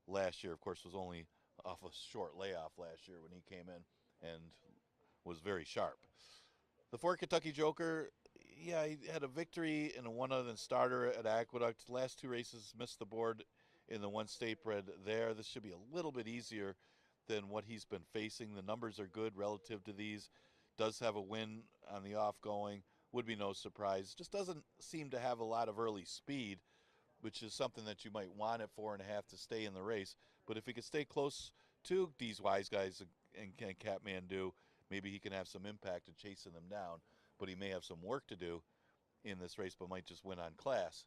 last year. Of course, was only off a short layoff last year when he came in and was very sharp. The 4 Kentucky Joker, yeah, he had a victory in a 1-other starter at Aqueduct. Last 2 races missed the board in the 1 state bred there. This should be a little bit easier than what he's been facing. The numbers are good relative to these. Does have a win on the off-going. Would be no surprise. Just doesn't seem to have a lot of early speed, which is something that you might want at 4.5 to stay in the race. But if he could stay close to these Wise Guys and Cat Mandu, maybe he can have some impact in chasing them down. But he may have some work to do in this race, but might just win on class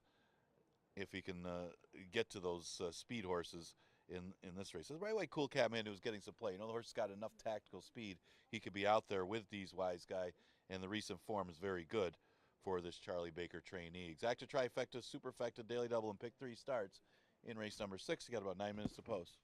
if he can get to those speed horses in this race. That's right way Cool Cat Mandu is getting some play. You know, the horse has got enough tactical speed. He could be out there with these Wise Guy, and the recent form is very good for this Charlie Baker trainee. Exacta Trifecta, Superfecta, Daily Double, and Pick 3 starts in race number 6. You got about 9 minutes to post.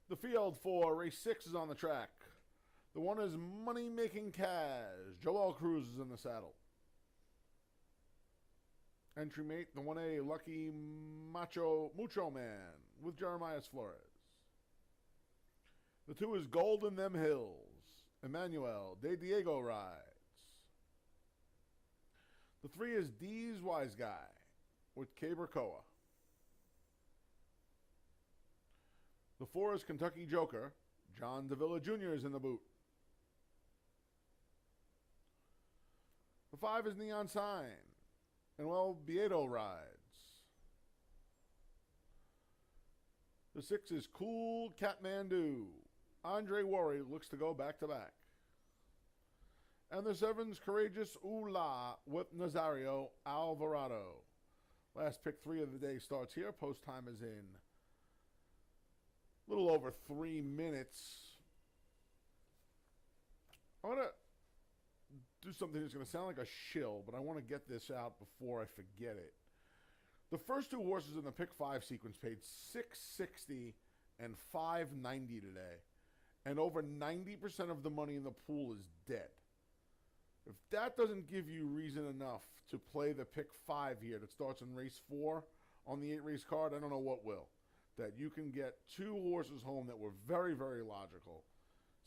The field for race 6 is on the track. The one is Money Making Cash. Joel Cruz is in the saddle. Entry mate, the 1A Lucky Mucho Man with Jeremiah Flores. The 2 is Golden Them Hills. Emmanuel De Diego rides. The 3 is D's Wise Guy with Cabercoa. The 4 is Kentucky Joker. John Davila Jr. is in the boot. The 5 is Neon Sign. And well, Bieto rides. The 6 is Cool Catmandu. Andre Worry looks to go back to back. And the 7's Courageous Ula with Nazario Alvarado. Last pick 3 of the day starts here. Post time is in a little over 3 minutes. I want to do something that's going to sound like a shill, but I want to get this out before I forget it. The first 2 horses in the pick 5 sequence paid $660 and $590 today. And over 90% of the money in the pool is dead. If that doesn't give you reason enough to play the pick 5 here that starts in race 4 on the 8 race card, I don't know what will. That you can get 2 horses home that were very, very logical.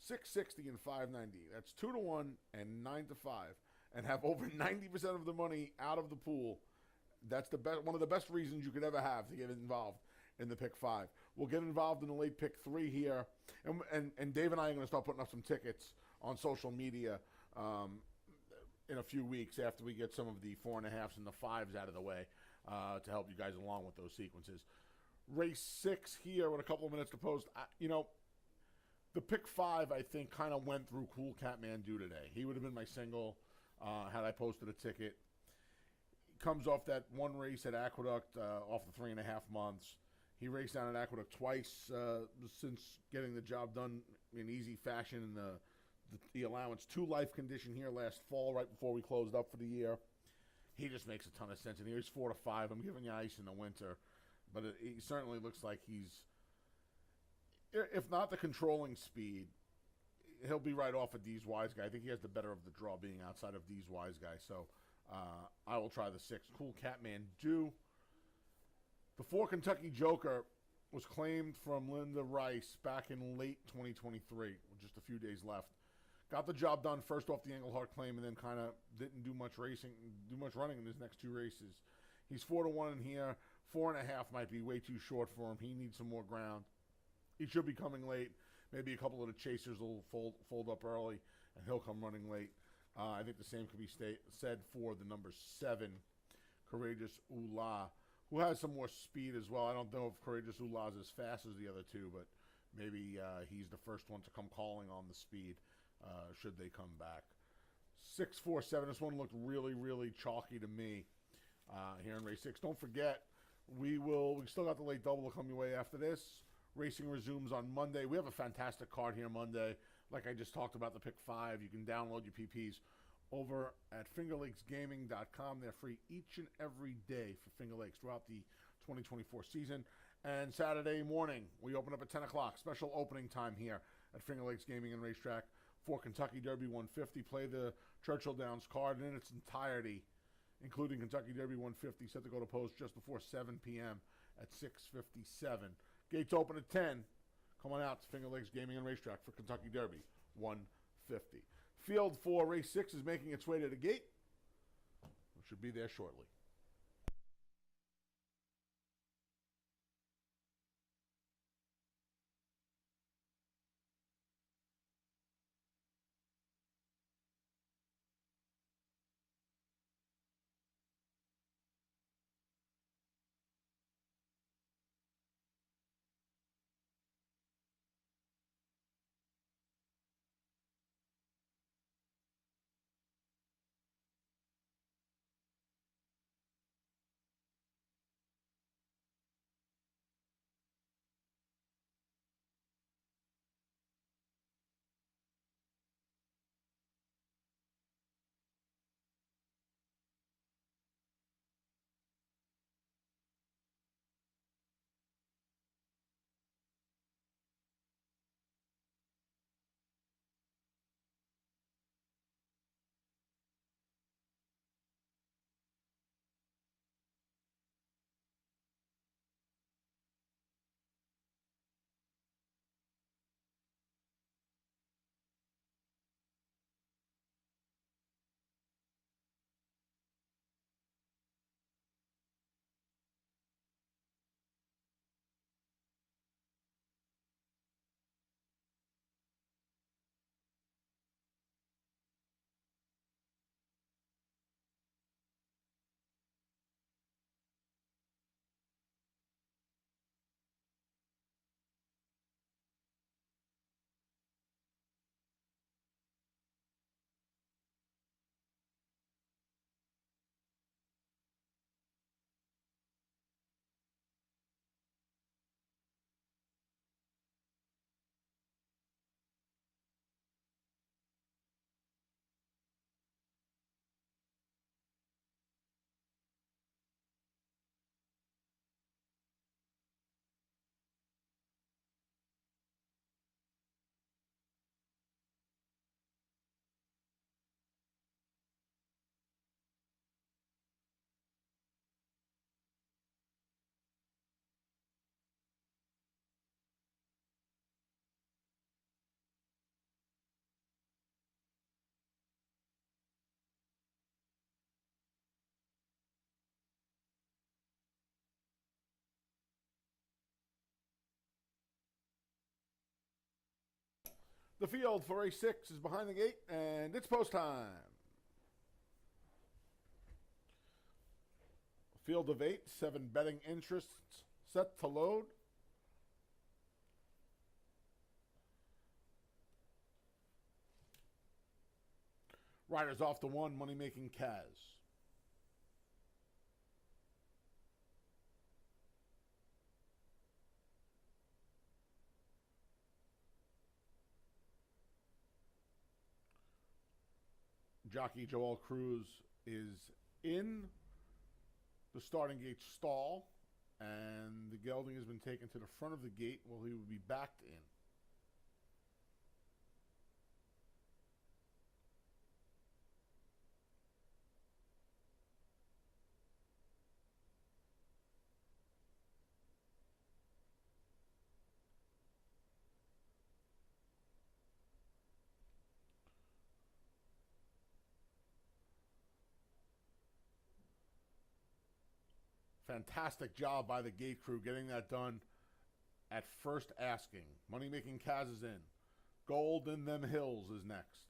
$660 and $590. That's 2 to 1 and 9 to 5, and have over 90% of the money out of the pool. That's the best, one of the best reasons you could ever have to get involved in the pick 5. We'll get involved in the late pick 3 here, and Dave and I are going to start putting up some tickets on social media in a few weeks after we get some of the 4.5s and the 5s out of the way to help you guys along with those sequences. Race 6 here with a couple of minutes to post. The pick 5, I think, kind of went through Cool Catmandu today. He would have been my single had I posted a ticket. He comes off that one race at Aqueduct off the 3.5 months. He raced down at Aqueduct twice since getting the job done in easy fashion in the allowance 2 life condition here last fall, right before we closed up for the year. He just makes a ton of sense. And he's 4 to 5. I'm giving you ice in the winter. But he certainly looks like he's, if not the controlling speed, he'll be right off of D's Wise Guy. I think he has the better of the draw being outside of D's Wise Guy. So I will try the 6. Cool Catmandu. The 4 Kentucky Joker was claimed from Linda Rice back in late 2023, with just a few days left. Got the job done first off the Englehart claim, and then kind of didn't do much running in his next 2 races. He's 4 to 1 in here. 4.5 might be way too short for him. He needs some more ground. He should be coming late. Maybe a couple of the chasers will fold up early, and he'll come running late. I think the same could be said for the number 7, Courageous Ula, who has some more speed as well. I don't know if Courageous Ula is as fast as the other 2, but maybe he's the first one to come calling on the speed should they come back. 6, 4, 7. This one looked really, really chalky to me here in race 6. Don't forget, we still got the late double to come your way after this. Racing resumes on Monday. We have a fantastic card here Monday. Like I just talked about the pick 5. You can download your PPs over at fingerlakesgaming.com. They're free each and every day for Finger Lakes throughout the 2024 season. And Saturday morning, we open up at 10 o'clock. Special opening time here at Finger Lakes Gaming and Racetrack for Kentucky Derby 150. Play the Churchill Downs card in its entirety, including Kentucky Derby 150, set to go to post just before 7 p.m. at 6:57. Gates open at 10. Come on out to Finger Lakes Gaming and Racetrack for Kentucky Derby 150. Field for race 6 is making its way to the gate. We should be there shortly. The field for race 6 is behind the gate, and it's post time. Field of 8, 7 betting interests set to load. Riders off the 1, money making Kaz. Jockey Joel Cruz is in the starting gate stall, and the gelding has been taken to the front of the gate while he will be backed in. Fantastic job by the gate crew getting that done at first asking. Money making Kaz is in. Gold in Them Hills is next.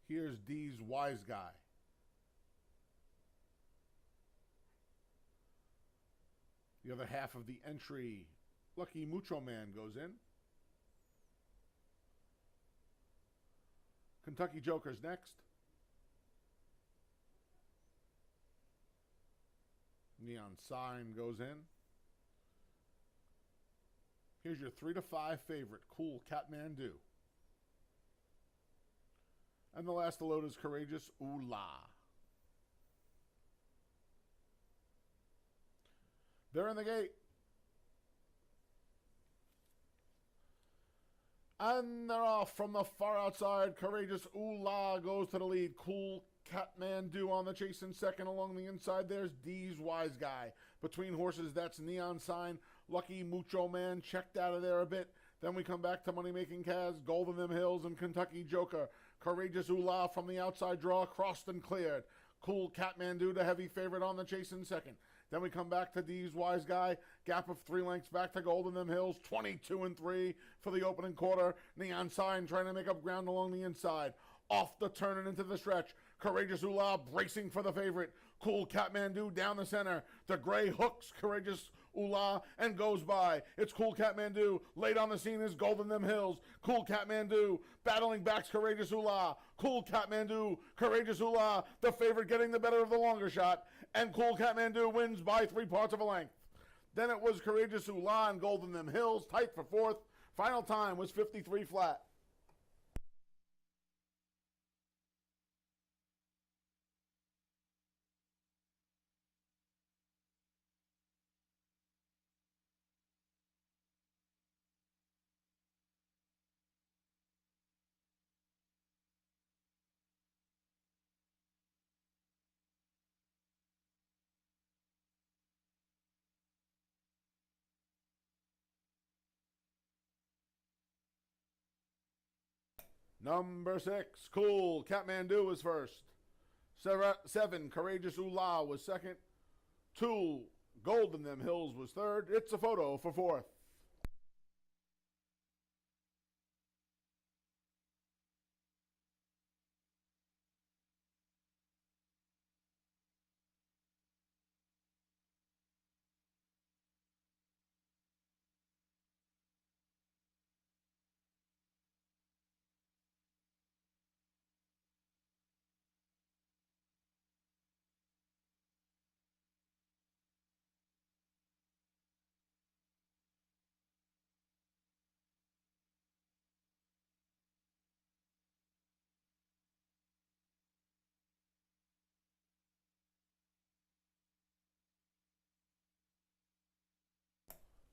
Here's D's Wise Guy. The other half of the entry, Lucky Mucho Man, goes in. Kentucky Joker's next. Neon Sign goes in. Here's your 3 to 5 favorite, Cool Kathmandu. And the last to load is Courageous Ooh La. They're in the gate. And they're off from the far outside. Courageous Ooh La goes to the lead. Cool Kathmandu on the chase in second. Along the inside, there's D's Wise Guy. Between horses, that's Neon Sign. Lucky Mucho Man checked out of there a bit. Then we come back to Money Making Kaz, Golden Them Hills, and Kentucky Joker. Courageous Ooh La from the outside draw, crossed and cleared. Cool Kathmandu, the heavy favorite on the chase in second. Then we come back to D's Wise Guy. Gap of 3 lengths back to Golden Them Hills. 22-3 for the opening quarter. Neon Sign trying to make up ground along the inside. Off the turn and into the stretch. Courageous Ooh La bracing for the favorite. Cool Kathmandu down the center. The gray hooks Courageous Ooh La and goes by. It's Cool Kathmandu. Late on the scene is Golden Them Hills. Cool Kathmandu battling backs Courageous Ooh La. Cool Kathmandu, Courageous Ooh La, the favorite getting the better of the longer shot. And Cool Kathmandu wins by 3 parts of a length. Then it was Courageous Ooh La and Golden Them Hills, tight for 4th. Final time was 53 flat. Number 6, Cool Kathmandu was first. 7, Courageous Ooh La was second. 2, Golden Them Hills was third. It's a photo for 4th.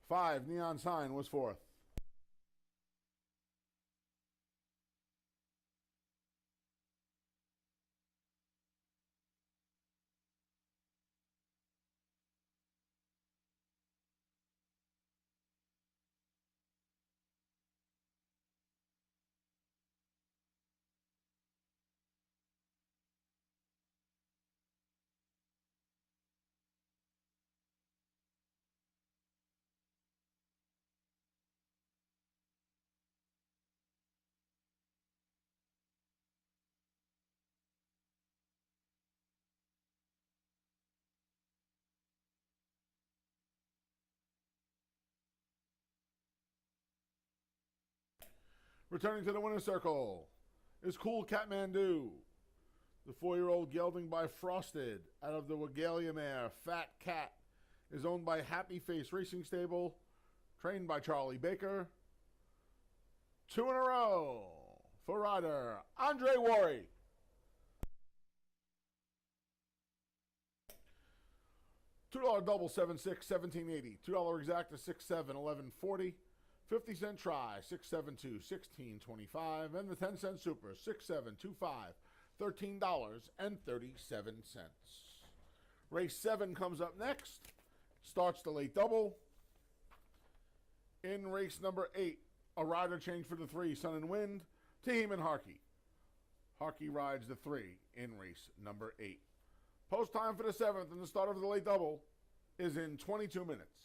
Five, Neon Sign was 4th. Returning to the winner's circle is Cool Catmandu. The 4-year-old gelding by Frosted out of the Wagalia mare Fat Cat is owned by Happy Face Racing Stable, trained by Charlie Baker. 2 in a row for rider Andre Worry. $2 double 7-6, 1780. $2 exact to 6-7, 1140. 50-cent try, 672, 1625. And the 10-cent super, 6725, $13.37. Race 7 comes up next. Starts the late double. In race number 8, a rider change for the 3, Sun and Wind, Tahim and Harkey. Harkey rides the 3 in race number 8. Post time for the 7th and the start of the late double is in 22 minutes.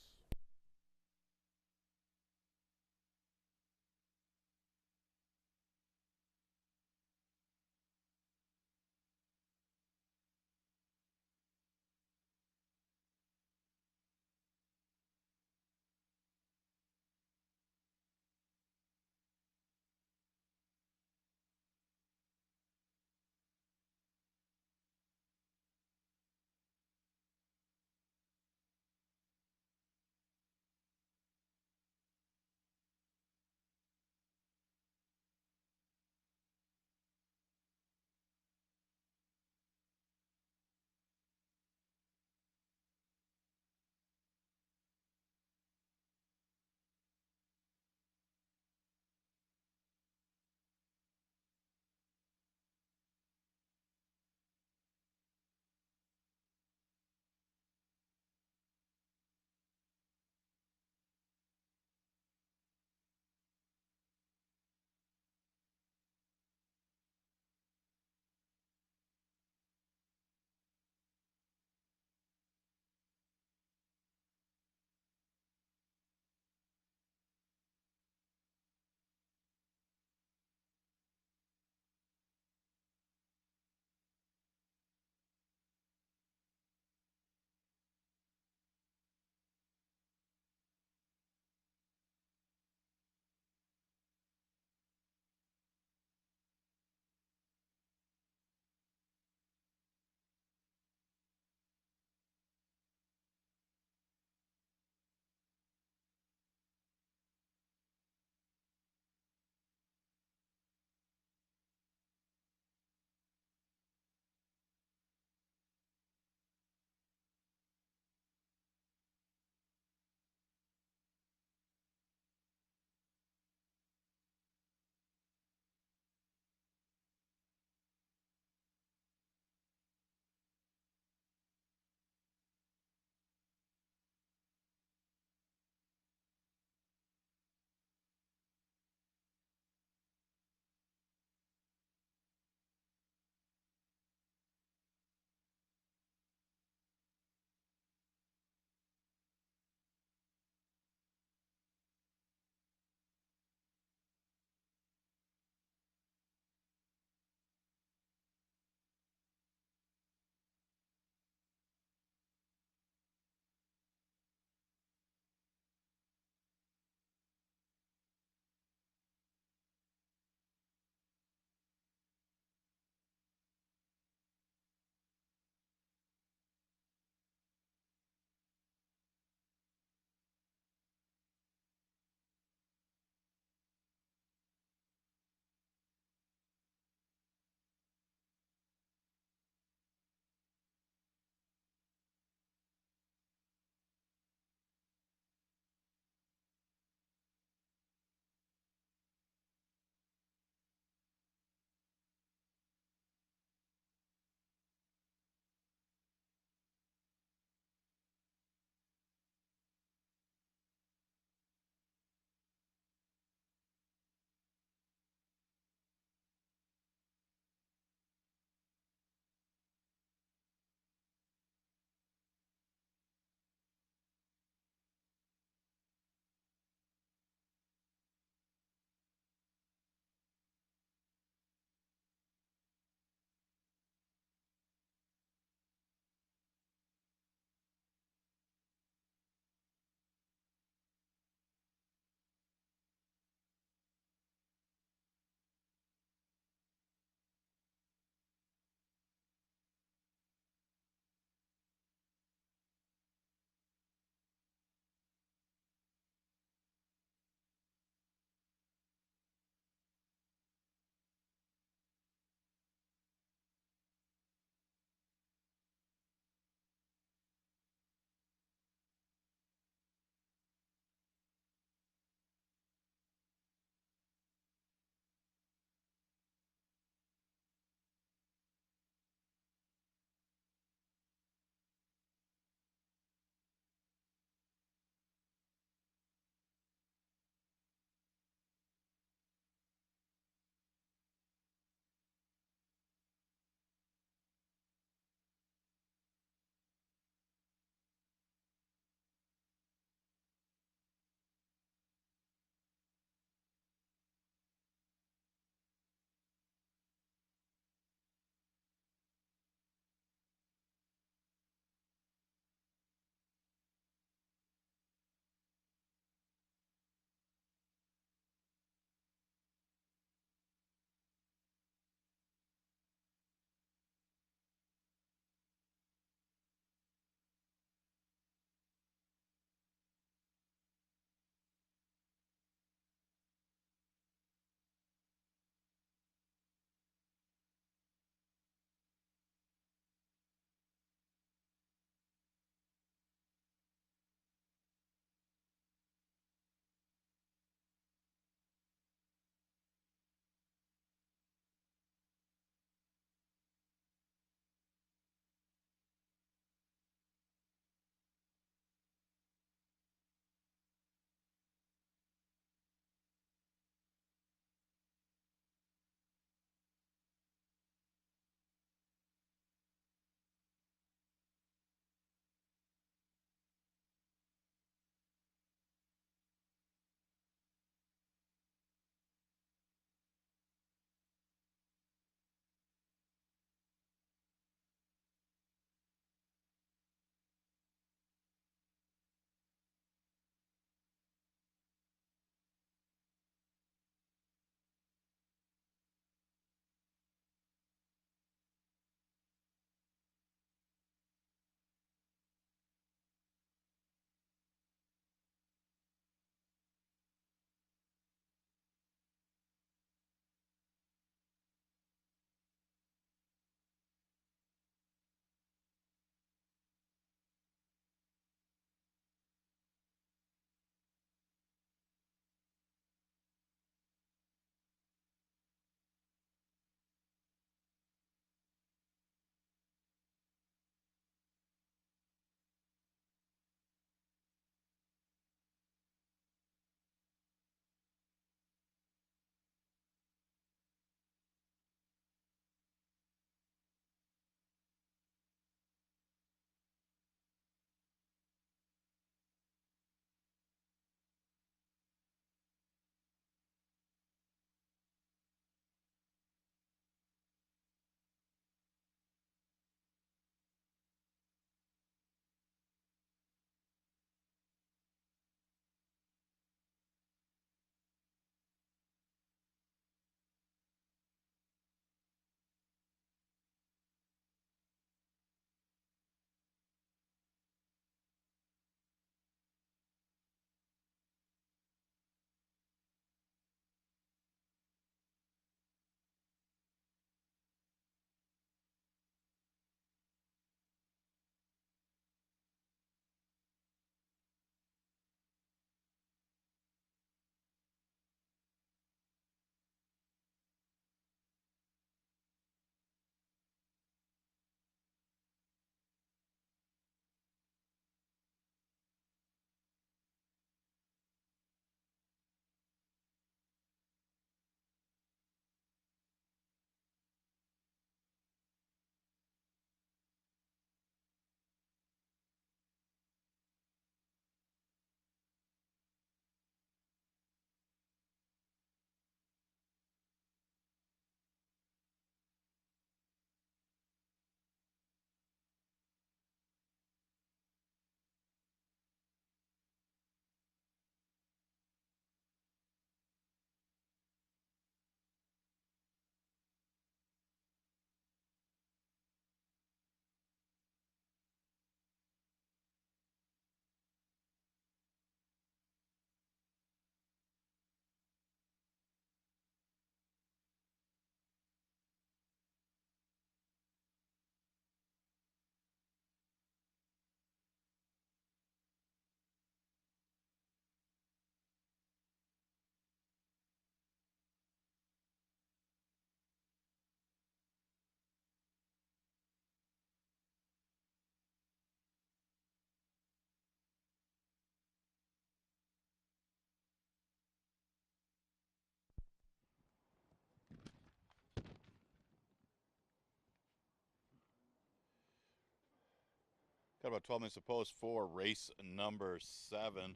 Got about 12 minutes to post for race number 7.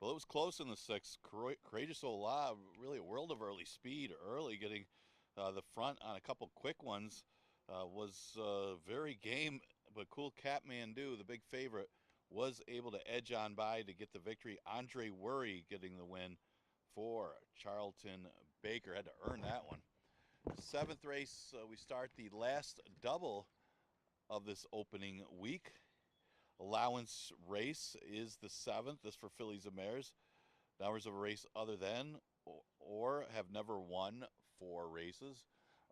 Well, it was close in the 6th. Courageous Ola, really a world of early speed early, getting the front on a couple quick ones. Was very game, but Cool Catmandu, the big favorite, was able to edge on by to get the victory. Andre Worry getting the win for Charlton Baker. Had to earn that one. 7th race, we start the last double of this opening week. Allowance race is the 7th. This for fillies and mares. Numbers of a race other than or have never won 4 races.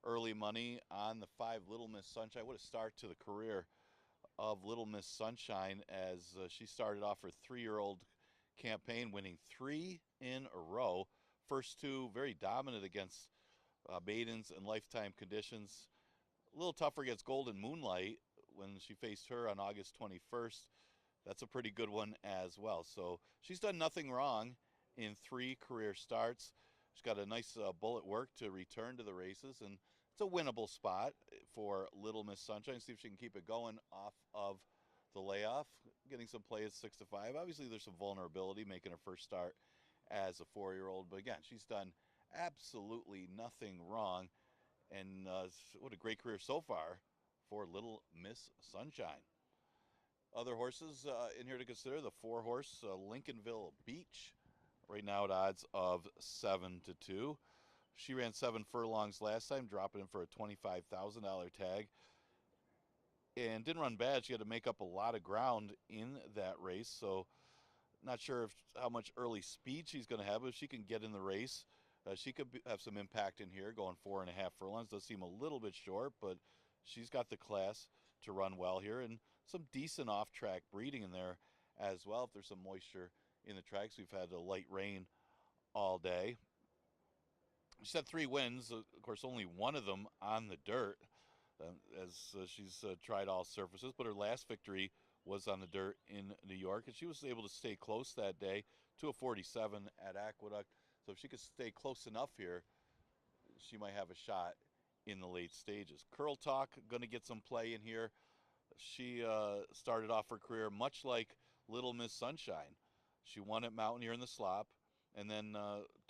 Early money on the 5 Little Miss Sunshine. What a start to the career of Little Miss Sunshine as she started off her 3-year-old campaign, winning 3 in a row. First 2 very dominant against maidens and lifetime conditions. A little tougher against Golden Moonlight when she faced her on August 21st. That's a pretty good one as well. So she's done nothing wrong in 3 career starts. She's got a nice bullet work to return to the races, and it's a winnable spot for Little Miss Sunshine. See if she can keep it going off of the layoff. Getting some play at 6-5. Obviously, there's some vulnerability making her first start as a 4-year-old, but again, she's done absolutely nothing wrong, and what a great career so far for Little Miss Sunshine. Other horses in here to consider: the 4-horse Lincolnville Beach, right now at odds of 7-2. She ran 7 furlongs last time, dropping in for a $25,000 tag, and didn't run bad. She had to make up a lot of ground in that race, so not sure how much early speed she's going to have, but if she can get in the race, she could have some impact in here, going 4.5 furlongs. Does seem a little bit short, but she's got the class to run well here, and some decent off-track breeding in there as well if there's some moisture in the tracks. We've had a light rain all day. She's had 3 wins, of course only one of them on the dirt, as she's tried all surfaces, but her last victory was on the dirt in New York, and she was able to stay close that day to a 47 at Aqueduct. So if she could stay close enough here, she might have a shot in the late stages. Curl Talk going to get some play in here. She started off her career much like Little Miss Sunshine. She won at Mountaineer in the slop, and then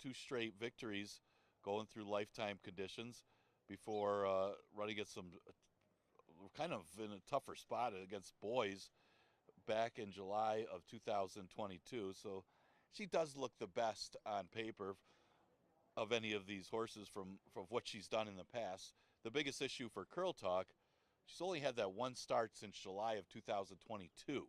2 straight victories going through lifetime conditions before running at some kind of in a tougher spot against boys back in July of 2022. So she does look the best on paper of any of these horses from what she's done in the past. The biggest issue for Curl Talk, she's only had that 1 start since July of 2022,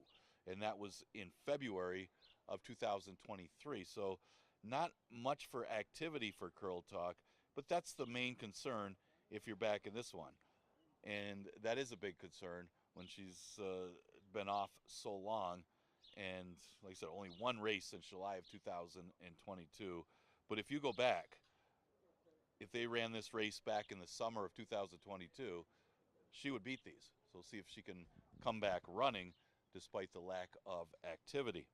and that was in February of 2023. So not much for activity for Curl Talk, but that's the main concern if you're back in this one. And that is a big concern when she's been off so long. And like I said, only 1 race since July of 2022. But if you go back, if they ran this race back in the summer of 2022, she would beat these. So we'll see if she can come back running despite the lack of activity.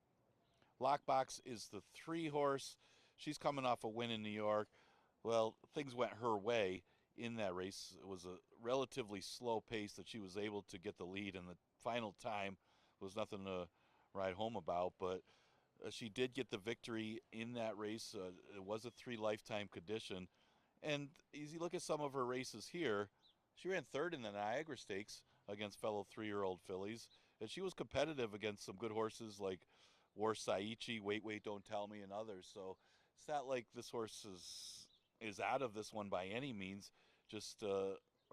Lockbox is the 3-horse. She's coming off a win in New York. Well, things went her way in that race. It was a relatively slow pace that she was able to get the lead, and the final time was nothing to write home about, but she did get the victory in that race. It was a 3 lifetime condition, and as you look at some of her races here, she ran 3rd in the Niagara Stakes against fellow 3-year-old fillies, and she was competitive against some good horses like War Saichi, Wait, Wait, Don't Tell Me, and others. So it's not like this horse is out of this one by any means. Just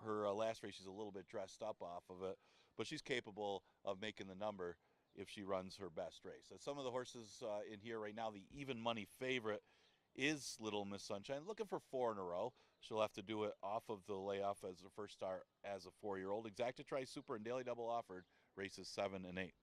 her last race, she's a little bit dressed up off of it, but she's capable of making the number if she runs her best race. Some of the horses in here right now, the even money favorite is Little Miss Sunshine, looking for 4 in a row. She'll have to do it off of the layoff as her first start as a 4-year-old. Exacta Tri Super and Daily Double offered races 7 and 8.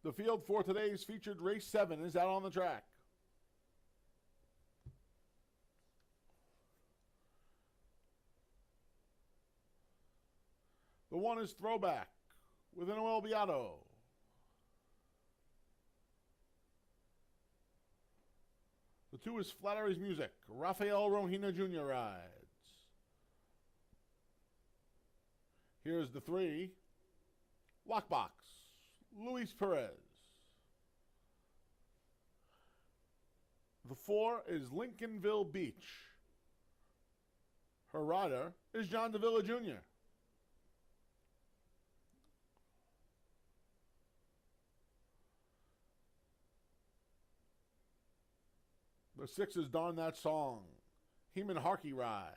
The field for today's featured race 7 is out on the track. The 1 is Throwback with an Noel Beato. The 2 is Flattery's Music. Rafael Rohina Jr. rides. Here's the 3. Lockbox. Luis Perez. The 4 is Lincolnville Beach. Her rider is John Davila Jr. The 6 is Darn That Song. Heeman Harkey rides.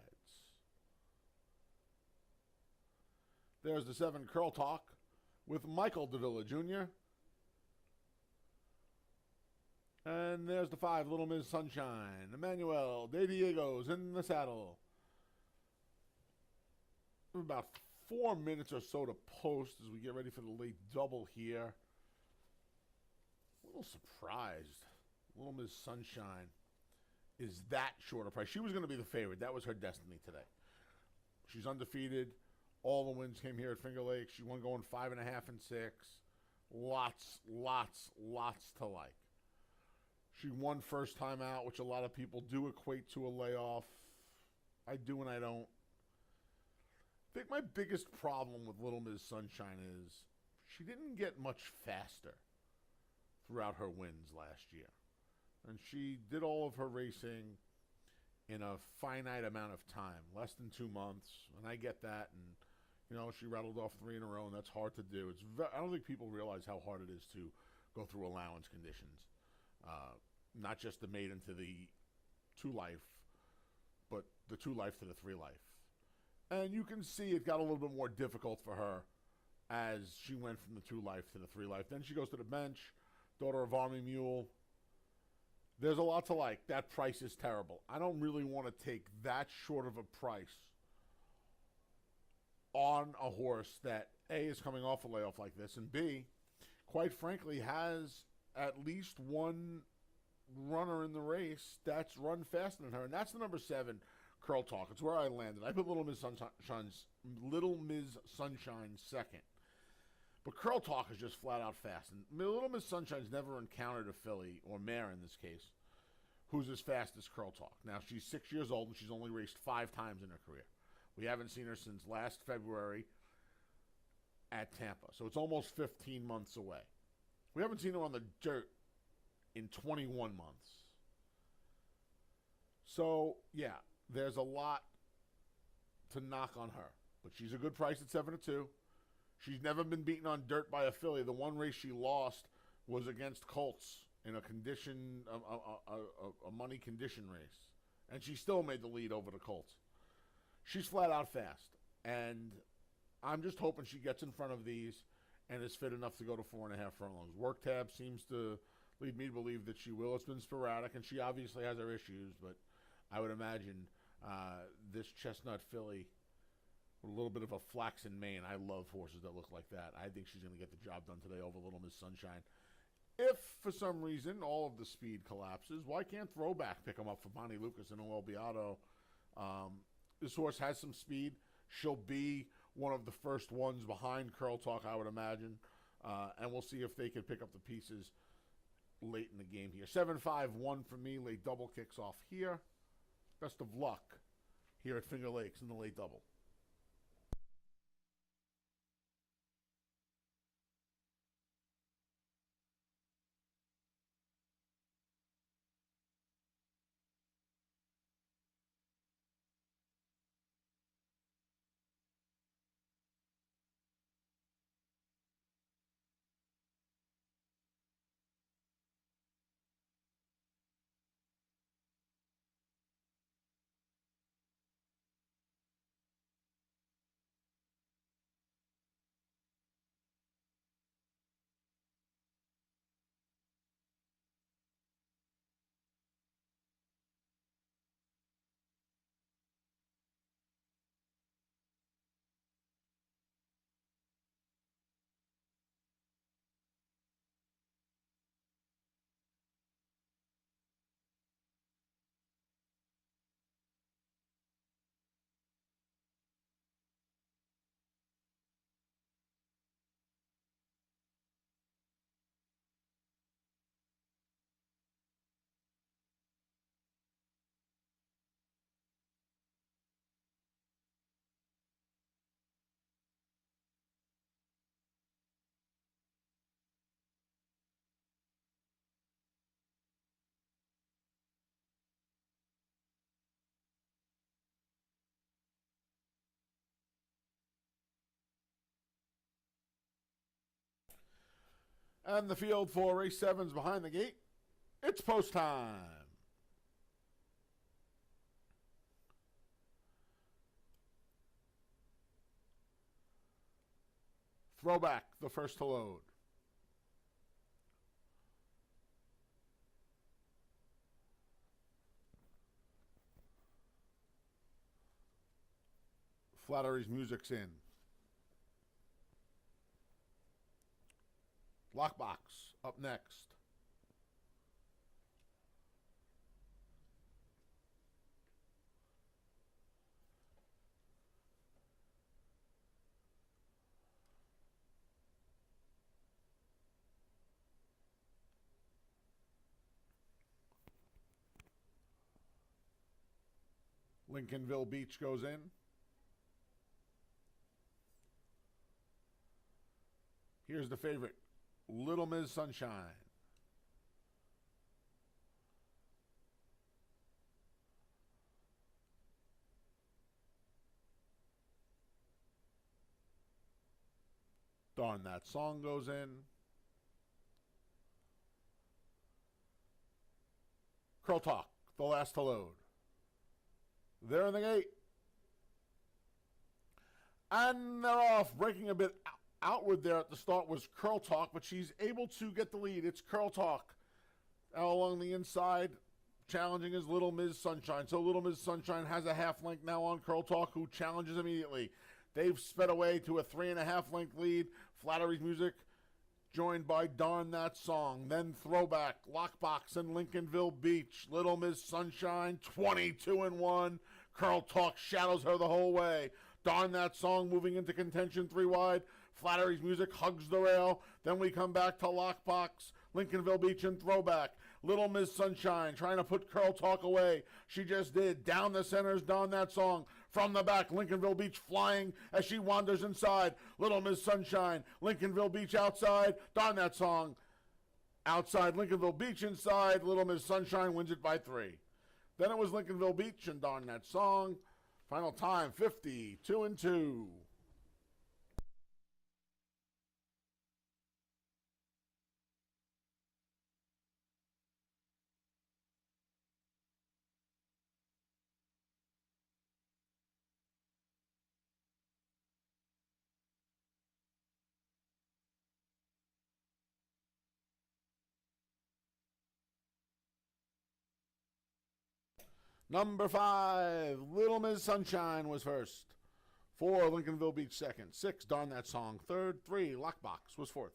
There's the 7 Curl Talk with Michael Davila Jr. And there's the 5 Little Miss Sunshine. Emmanuel De Diego's in the saddle. About 4 minutes or so to post as we get ready for the late double here. A little surprised. Little Miss Sunshine is that short a price. She was going to be the favorite. That was her destiny today. She's undefeated. All the wins came here at Finger Lakes. She won going 5.5 and 6. Lots to like. She won first time out, which a lot of people do equate to a layoff. I do and I don't. I think my biggest problem with Little Miss Sunshine is she didn't get much faster throughout her wins last year. And she did all of her racing in a finite amount of time, less than 2 months. And I get that. And, you know, she rattled off 3 in a row, and that's hard to do. I don't think people realize how hard it is to go through allowance conditions. Not just the maiden to the 2 life, but the 2 life to the 3 life. And you can see it got a little bit more difficult for her as she went from the 2 life to the 3 life. Then she goes to the bench, daughter of Army Mule. There's a lot to like. That price is terrible. I don't really want to take that short of a price on a horse that, A, is coming off a layoff like this, and B, quite frankly, has at least one runner in the race that's run faster than her, and that's the number 7, Curl Talk. It's where I landed. I put Little Miss Sunshine second. But Curl Talk is just flat out fast. And Little Miss Sunshine's never encountered a filly, or mare in this case, who's as fast as Curl Talk. Now, she's 6 years old, and she's only raced 5 times in her career. We haven't seen her since last February at Tampa. So it's almost 15 months away. We haven't seen her on the dirt in 21 months. So, yeah, there's a lot to knock on her. But she's a good price at 7-2. She's never been beaten on dirt by a filly. The one race she lost was against Colts in a condition, a money condition race. And she still made the lead over the Colts. She's flat out fast. And I'm just hoping she gets in front of these and is fit enough to go to 4.5 furlongs. Work tab seems to lead me to believe that she will. It's been sporadic, and she obviously has her issues, but I would imagine this chestnut filly, with a little bit of a flaxen mane. I love horses that look like that. I think she's going to get the job done today over Little Miss Sunshine. If, for some reason, all of the speed collapses, why can't Throwback pick them up for Bonnie Lucas and Noel Beato? This horse has some speed. She'll be one of the first ones behind Curl Talk, I would imagine. And we'll see if they can pick up the pieces late in the game here. 7-5-1 for me. Late double kicks off here. Best of luck here at Finger Lakes in the late double. And the field for race 7's behind the gate. It's post time. Throwback, the first to load. Flattery's music's in. Lockbox up next. Lincolnville Beach goes in. Here's the favorite, Little Miss Sunshine. Darn That Song goes in. Curl Talk, the last to load. They're in the gate. And they're off, breaking a bit outward there at the start was Curl Talk, but she's able to get the lead. It's Curl Talk out along the inside, challenging is Little Miss Sunshine. So Little Miss Sunshine has a half length now on Curl Talk, who challenges immediately. They've sped away to a 3.5 length lead. Flattery's Music joined by Darn That Song. Then Throwback, Lockbox, and Lincolnville Beach. Little Miss Sunshine, 22-1. Curl Talk shadows her the whole way. Darn That Song moving into contention 3 wide. Flattery's Music hugs the rail. Then we come back to Lockbox, Lincolnville Beach, and Throwback. Little Miss Sunshine trying to put Curl Talk away. She just did. Down the centers, Darn That Song. From the back, Lincolnville Beach flying as she wanders inside. Little Miss Sunshine, Lincolnville Beach outside. Darn That Song outside. Lincolnville Beach inside. Little Miss Sunshine wins it by 3. Then it was Lincolnville Beach and Darn That Song. Final time, 52-2. Number 5, Little Miss Sunshine was first. 4, Lincolnville Beach second. 6, Darn That Song third. 3, Lockbox was fourth.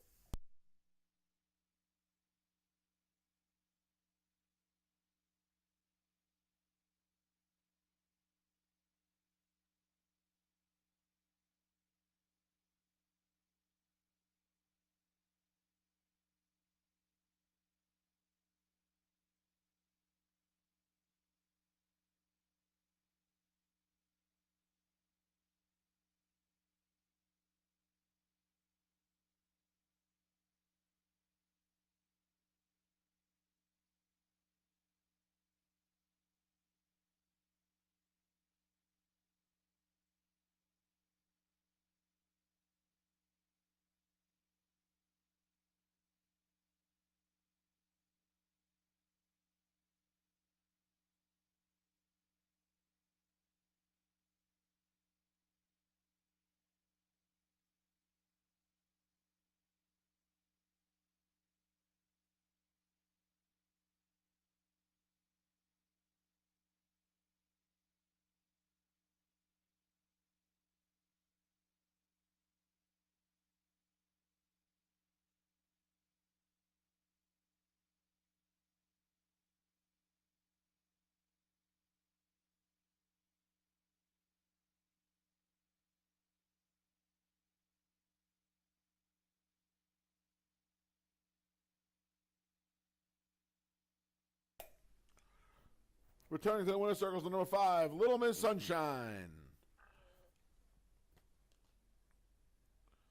Returning to the winner's circles, the number 5, Little Miss Sunshine.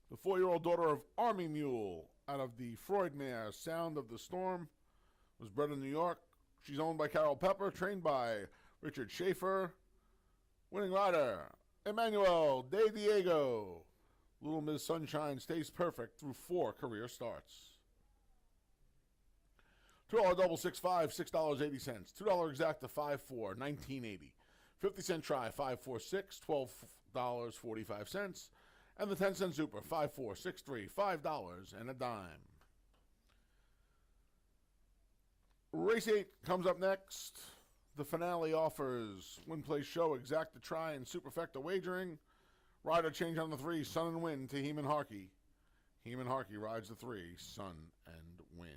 The 4-year-old daughter of Army Mule out of the Freud mare Sound of the Storm was bred in New York. She's owned by Carol Pepper, trained by Richard Schaefer. Winning rider, Emmanuel De Diego. Little Miss Sunshine stays perfect through 4 career starts. $2 double 6.5, $6.80. $2 exacta 5.4, $19.80. 50-cent try 5.46, $12.45. And the 10-cent super 5.4, 6.3, $5 and a dime. Race 8 comes up next. The finale offers win, play, show, exacta try, and superfecta wagering. Rider change on the 3, Sun and Wind to Heeman Harkey. Heeman Harkey rides the 3, Sun and Wind.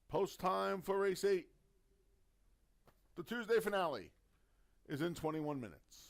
Post time for race 8. The Tuesday finale is in 21 minutes.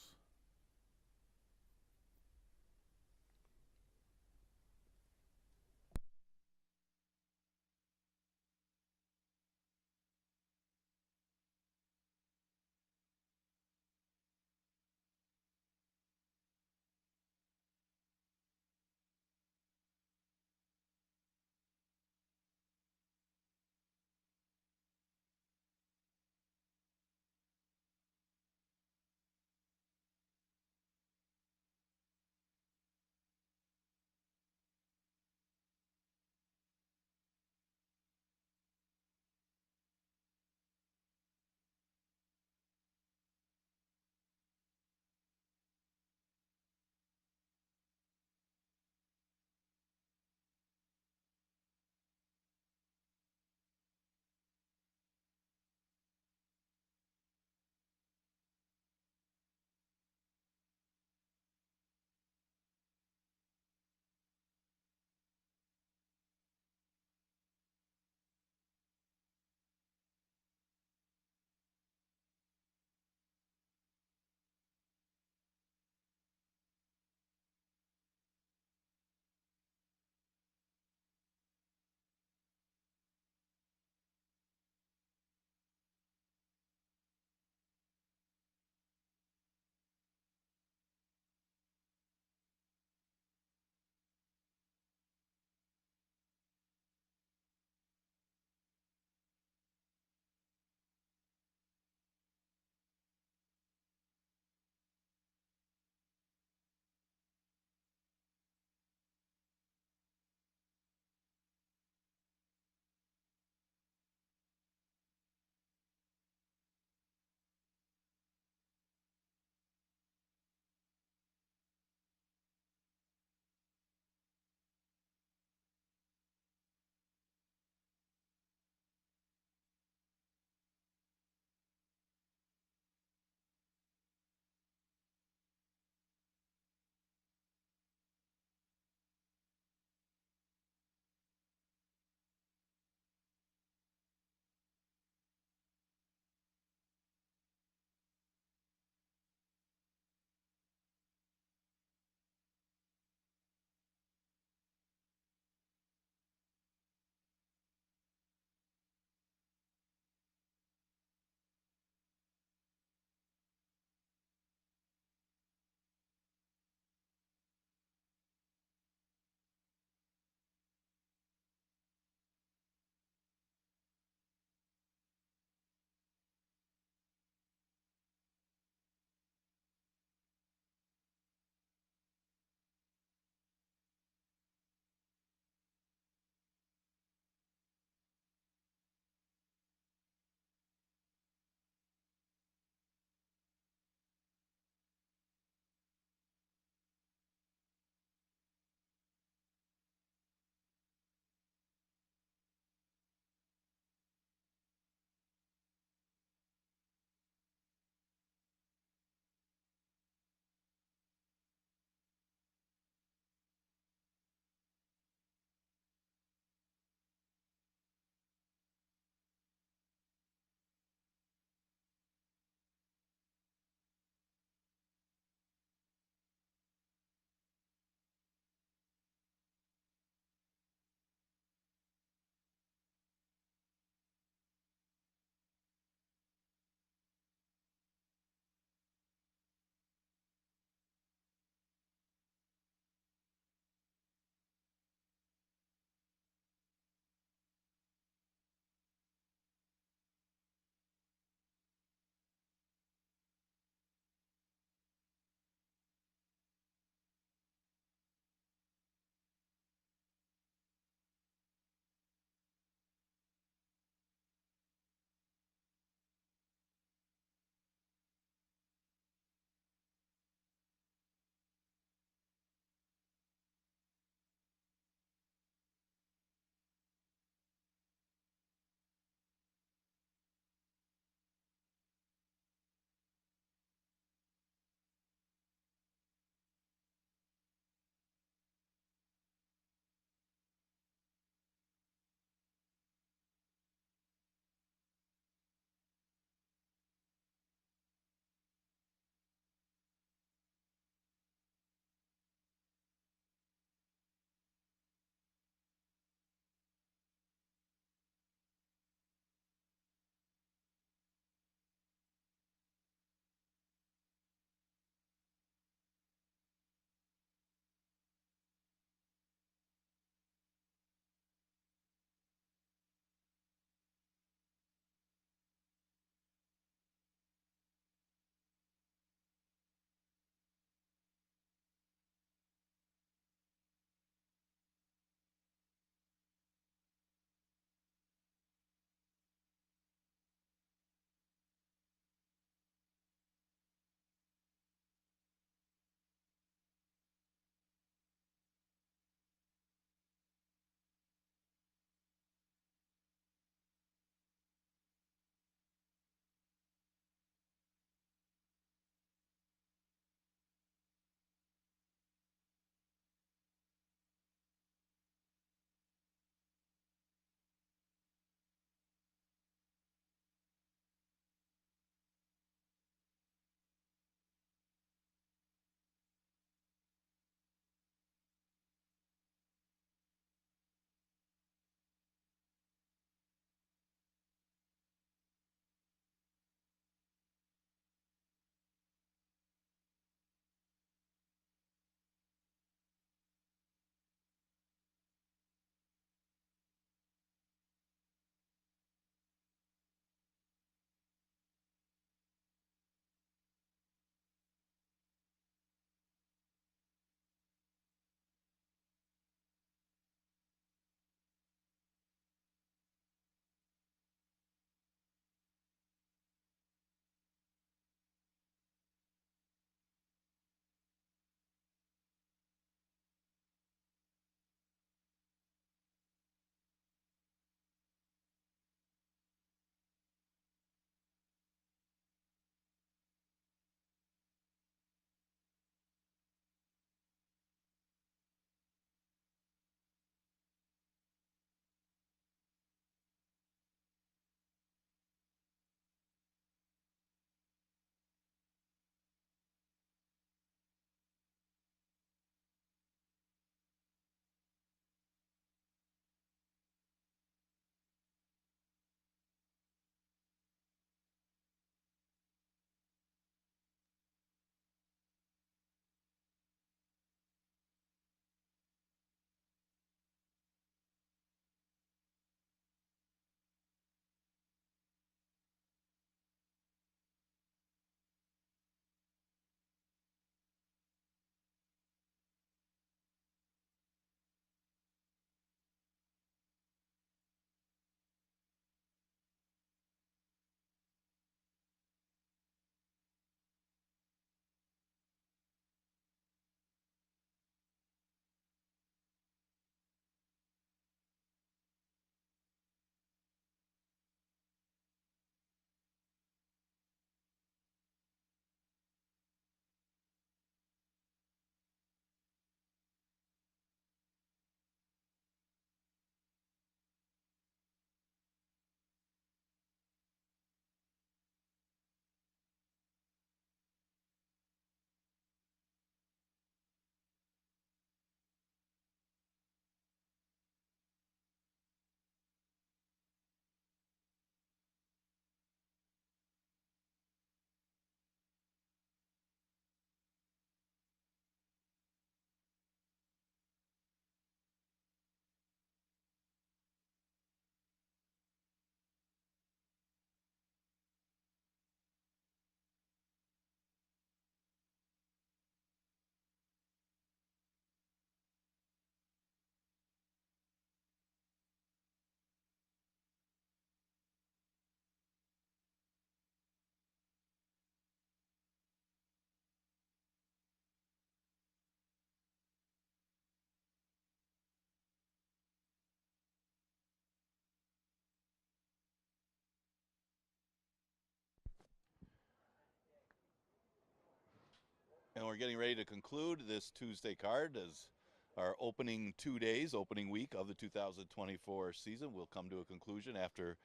And we're getting ready to conclude this Tuesday card as our opening 2 days, opening week of the 2024 season will come to a conclusion after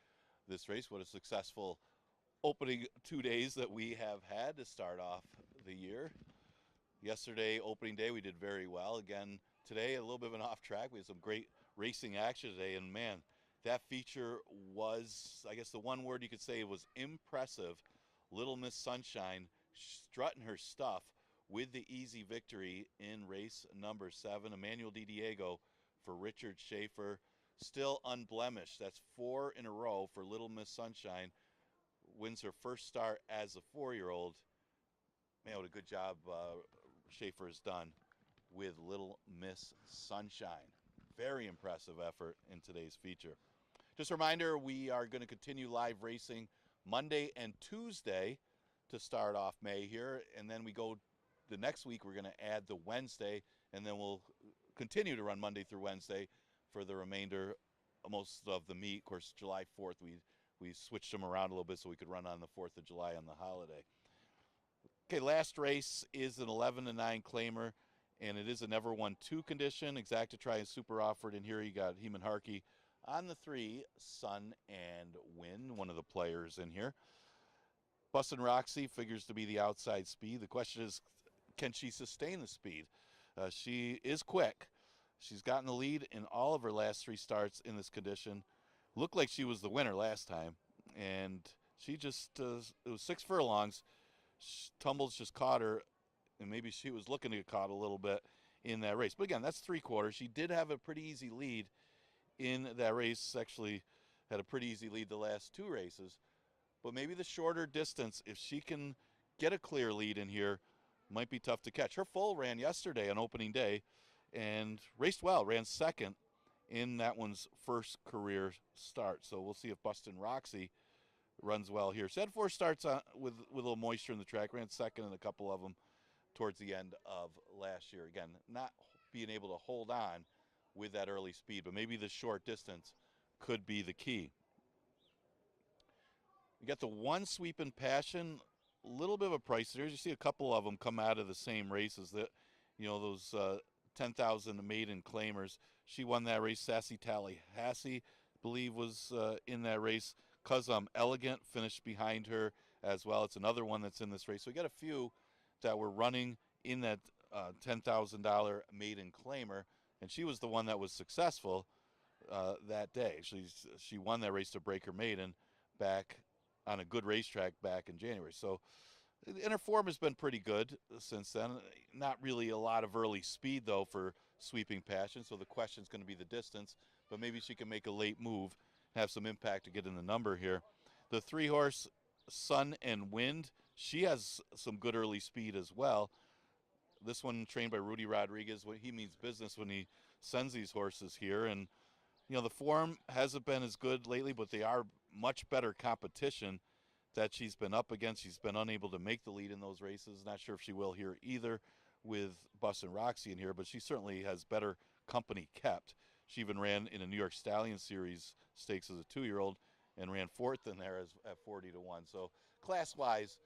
this race. What a successful opening 2 days that we have had to start off the year. Yesterday, opening day, we did very well. Again, today, a little bit of an off track. We had some great racing action today, and man, that feature was, I guess the one word you could say was impressive. Little Miss Sunshine strutting her stuff with the easy victory in race number 7. Emmanuel Di Diego for Richard Schaefer, still unblemished. That's 4 in a row for Little Miss Sunshine. Wins her first start as a 4-year-old. Man, what a good job Schaefer has done with Little Miss Sunshine. Very impressive effort in today's feature. Just a reminder, we are going to continue live racing Monday and Tuesday to start off May here, and then we go the next week. We're going to add the Wednesday, and then we'll continue to run Monday through Wednesday for the remainder, most of the meet. Of course, July 4th, we switched them around a little bit so we could run on the 4th of July on the holiday. Okay, last race is an 11-9 claimer, and it is a never won 2 condition. Exactitry and super offered, and here you got Heeman Harkey on the 3, Sun and Wind, one of the players in here. Bustin' Roxy figures to be the outside speed. The question is, can she sustain the speed? She is quick. She's gotten the lead in all of her last 3 starts in this condition. Looked like she was the winner last time, and she just, it was 6 furlongs. Tumbles just caught her, and maybe she was looking to get caught a little bit in that race. But again, that's 3/4. She did have a pretty easy lead in that race. Actually had a pretty easy lead the last 2 races. But maybe the shorter distance, if she can get a clear lead in here, might be tough to catch. Her foal ran yesterday on opening day and raced well, ran second in that one's first career start. So we'll see if Bustin' Roxy runs well here. She had 4 starts with a little moisture in the track, ran second in a couple of them towards the end of last year. Again, not being able to hold on with that early speed, but maybe the short distance could be the key. You got the one Sweep and Passion, a little bit of a price there. You see a couple of them come out of the same races that, those 10,000 maiden claimers. She won that race. Sassy Tallahassee, I believe, was in that race. Cause Elegant finished behind her as well. It's another one that's in this race. So we got a few that were running in that $10,000 maiden claimer, and she was the one that was successful that day. She won that race to break her maiden back on a good racetrack back in January. So, and her form has been pretty good since then. Not really a lot of early speed, though, for Sweeping Passion, so the question's going to be the distance, but maybe she can make a late move, have some impact to get in the number here. The 3-horse Sun and Wind, she has some good early speed as well. This one trained by Rudy Rodriguez. He means business when he sends these horses here, and the form hasn't been as good lately, but they are much better competition that she's been up against. She's been unable to make the lead in those races. Not sure if she will here either with Bustin' Roxy in here, but she certainly has better company kept. She even ran in a New York Stallion Series stakes as a 2-year-old and ran 4th in there at 40-1. So class-wise,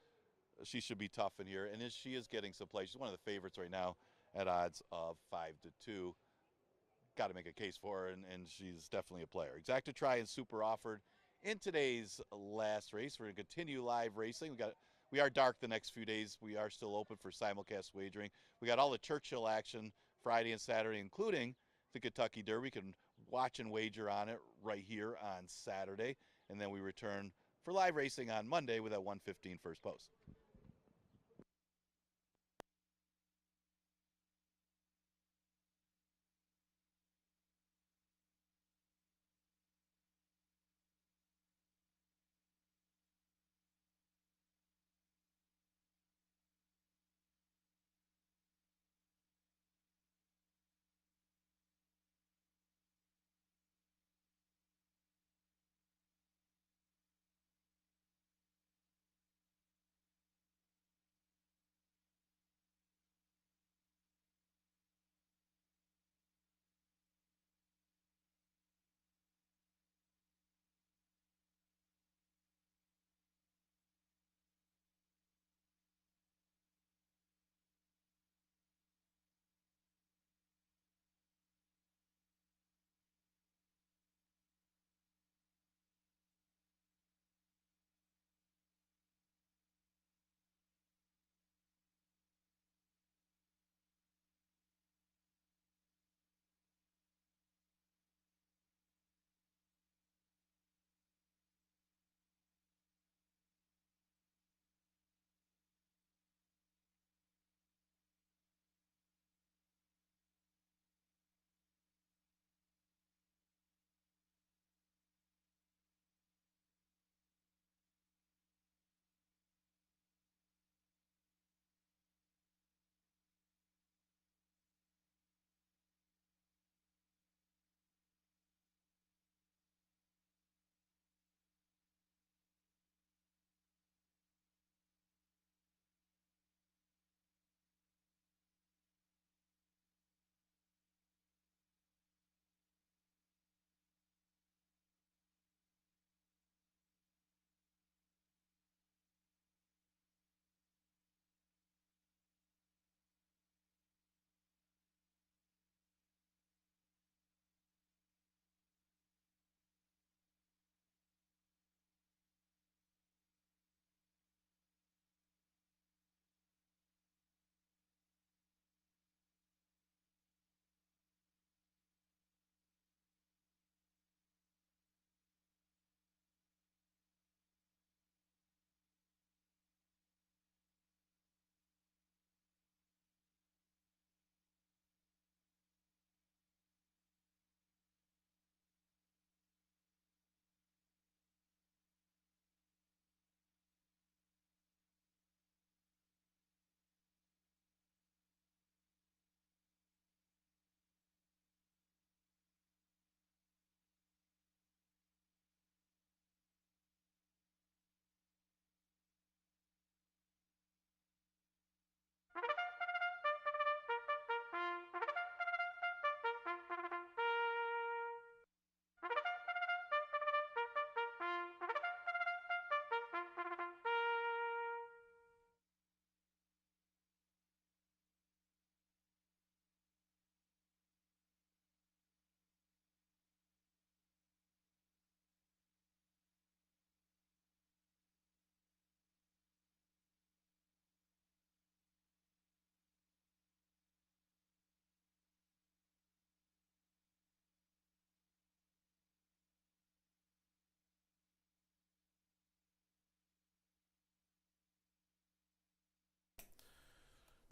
she should be tough in here, and she is getting some play. She's one of the favorites right now at odds of 5-2. Got to make a case for her, and she's definitely a player. Exactitry and super offered in today's last race. We're going to continue live racing. We are dark the next few days. We are still open for simulcast wagering. We got all the Churchill action Friday and Saturday, including the Kentucky Derby. You can watch and wager on it right here on Saturday, and then we return for live racing on Monday with that 1:15 first post.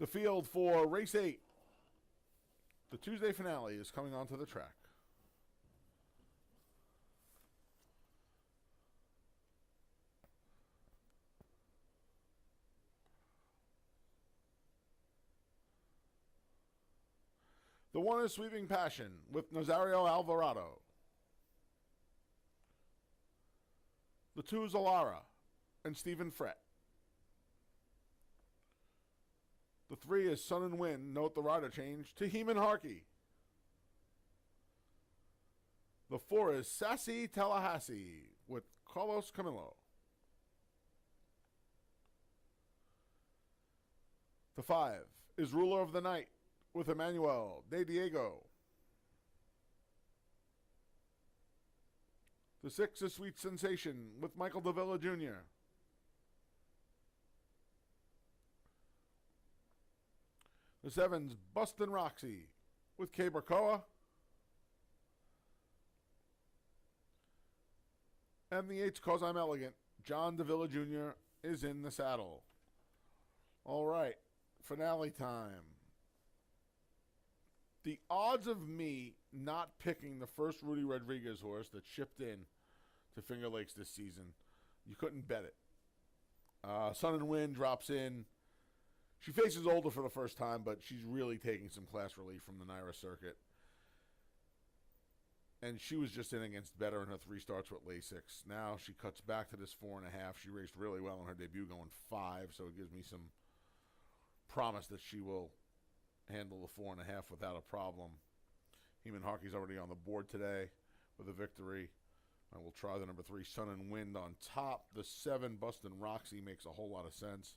The field for race 8. The Tuesday finale is coming onto the track. The one is Sweeping Passion with Nazario Alvarado. The two is Alara and Stephen Frett. The 3 is Sun and Wind. Note the rider change to Heeman Harkey. The 4 is Sassy Tallahassee with Carlos Camillo. The 5 is Ruler of the Night with Emmanuel De Diego. The 6 is Sweet Sensation with Michael Davila Jr. The 7's Bustin' Roxy with Kay Barcoa. And the 8's Cause I'm Elegant. John Davila Jr. is in the saddle. All right, finale time. The odds of me not picking the first Rudy Rodriguez horse that shipped in to Finger Lakes this season, you couldn't bet it. Sun and Wind drops in. She faces Older for the first time, but she's really taking some class relief from the Naira circuit. And she was just in against better in her 3 starts with Lasix. Now she cuts back to this 4.5. She raced really well in her debut, going 5, so it gives me some promise that she will handle the 4.5 without a problem. Heeman Harkey's already on the board today with a victory. I will try the number 3, Sun and Wind on top. The 7, Bustin' Roxy, makes a whole lot of sense.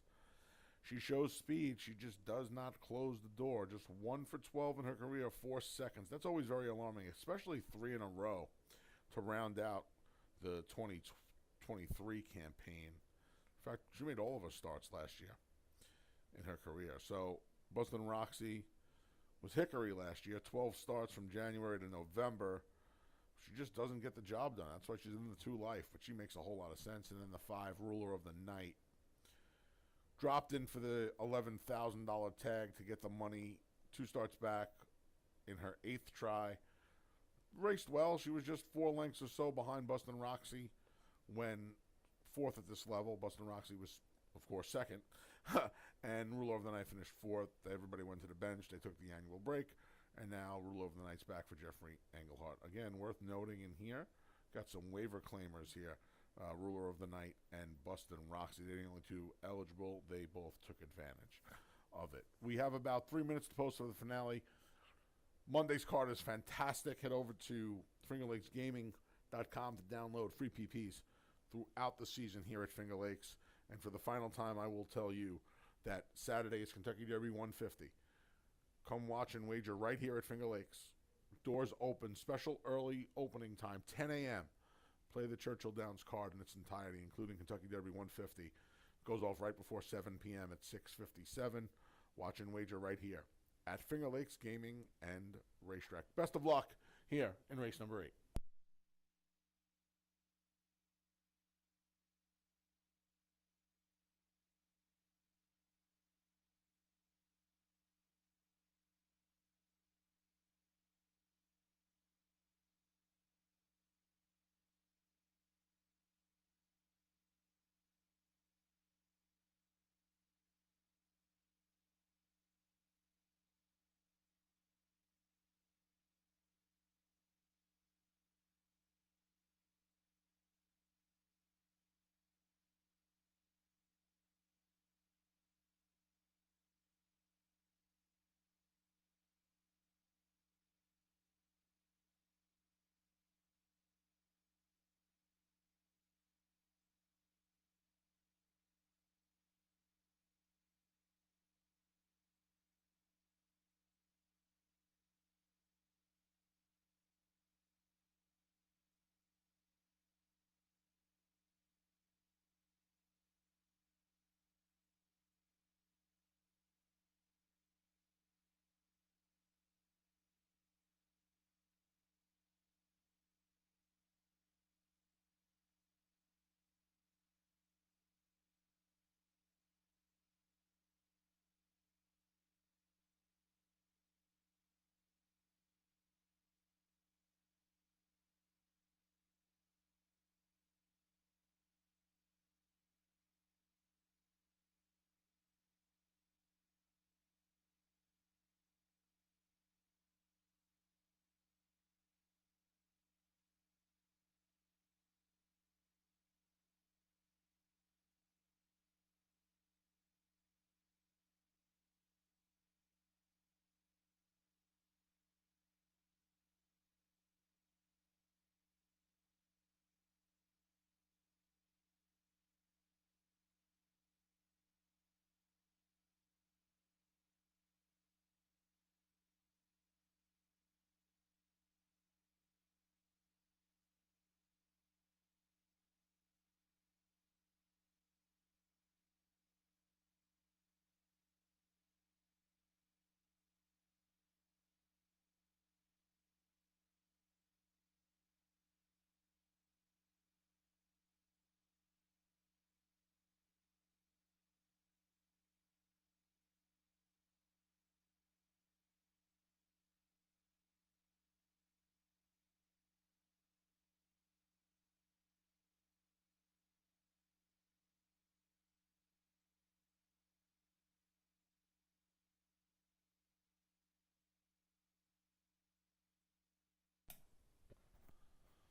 She shows speed. She just does not close the door. Just 1 for 12 in her career, 4 seconds. That's always very alarming, especially 3 in a row to round out the 2023 campaign. In fact, she made all of her starts last year in her career. So Bustin' Roxy was Hickory last year, 12 starts from January to November. She just doesn't get the job done. That's why she's in the 2 life, but she makes a whole lot of sense. And then the 5, Ruler of the Night, dropped in for the $11,000 tag to get the money. 2 starts back in her 8th try. Raced well. She was just 4 lengths or so behind Bustin' Roxy when 4th at this level. Bustin' Roxy was, of course, 2nd. And Ruler of the Night finished 4th. Everybody went to the bench. They took the annual break. And now Ruler of the Night's back for Jeffrey Engelhardt. Again, worth noting in here, got some waiver claimers here. Ruler of the Night and Bustin' Roxy. They're the only 2 eligible. They both took advantage of it. We have about 3 minutes to post for the finale. Monday's card is fantastic. Head over to FingerLakesGaming.com to download free PPs throughout the season here at Finger Lakes. And for the final time, I will tell you that Saturday is Kentucky Derby 150. Come watch and wager right here at Finger Lakes. Doors open. Special early opening time, 10 a.m. Play the Churchill Downs card in its entirety, including Kentucky Derby 150. Goes off right before 7 p.m. at 6:57. Watch and wager right here at Finger Lakes Gaming and Racetrack. Best of luck here in race number 8.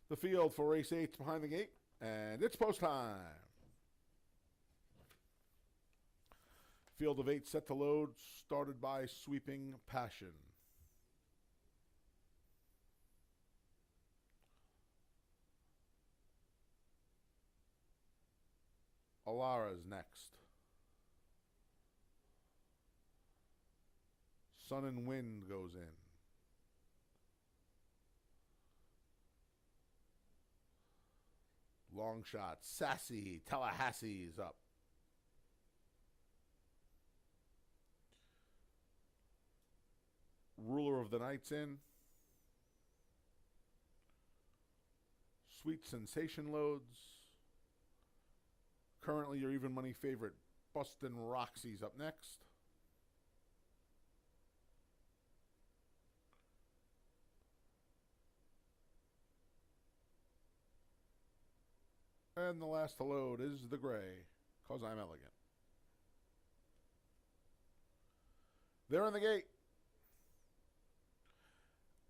The field for race 8 behind the gate, and it's post time. Field of 8 set to load, started by Sweeping Passion. Alara's next. Sun and Wind goes in. Long shot. Sassy Tallahassee's up. Ruler of the Night's in. Sweet Sensation loads. Currently your even money favorite, Bustin' Roxy's up next. And the last to load is the gray, 'Cause I'm Elegant. They're in the gate.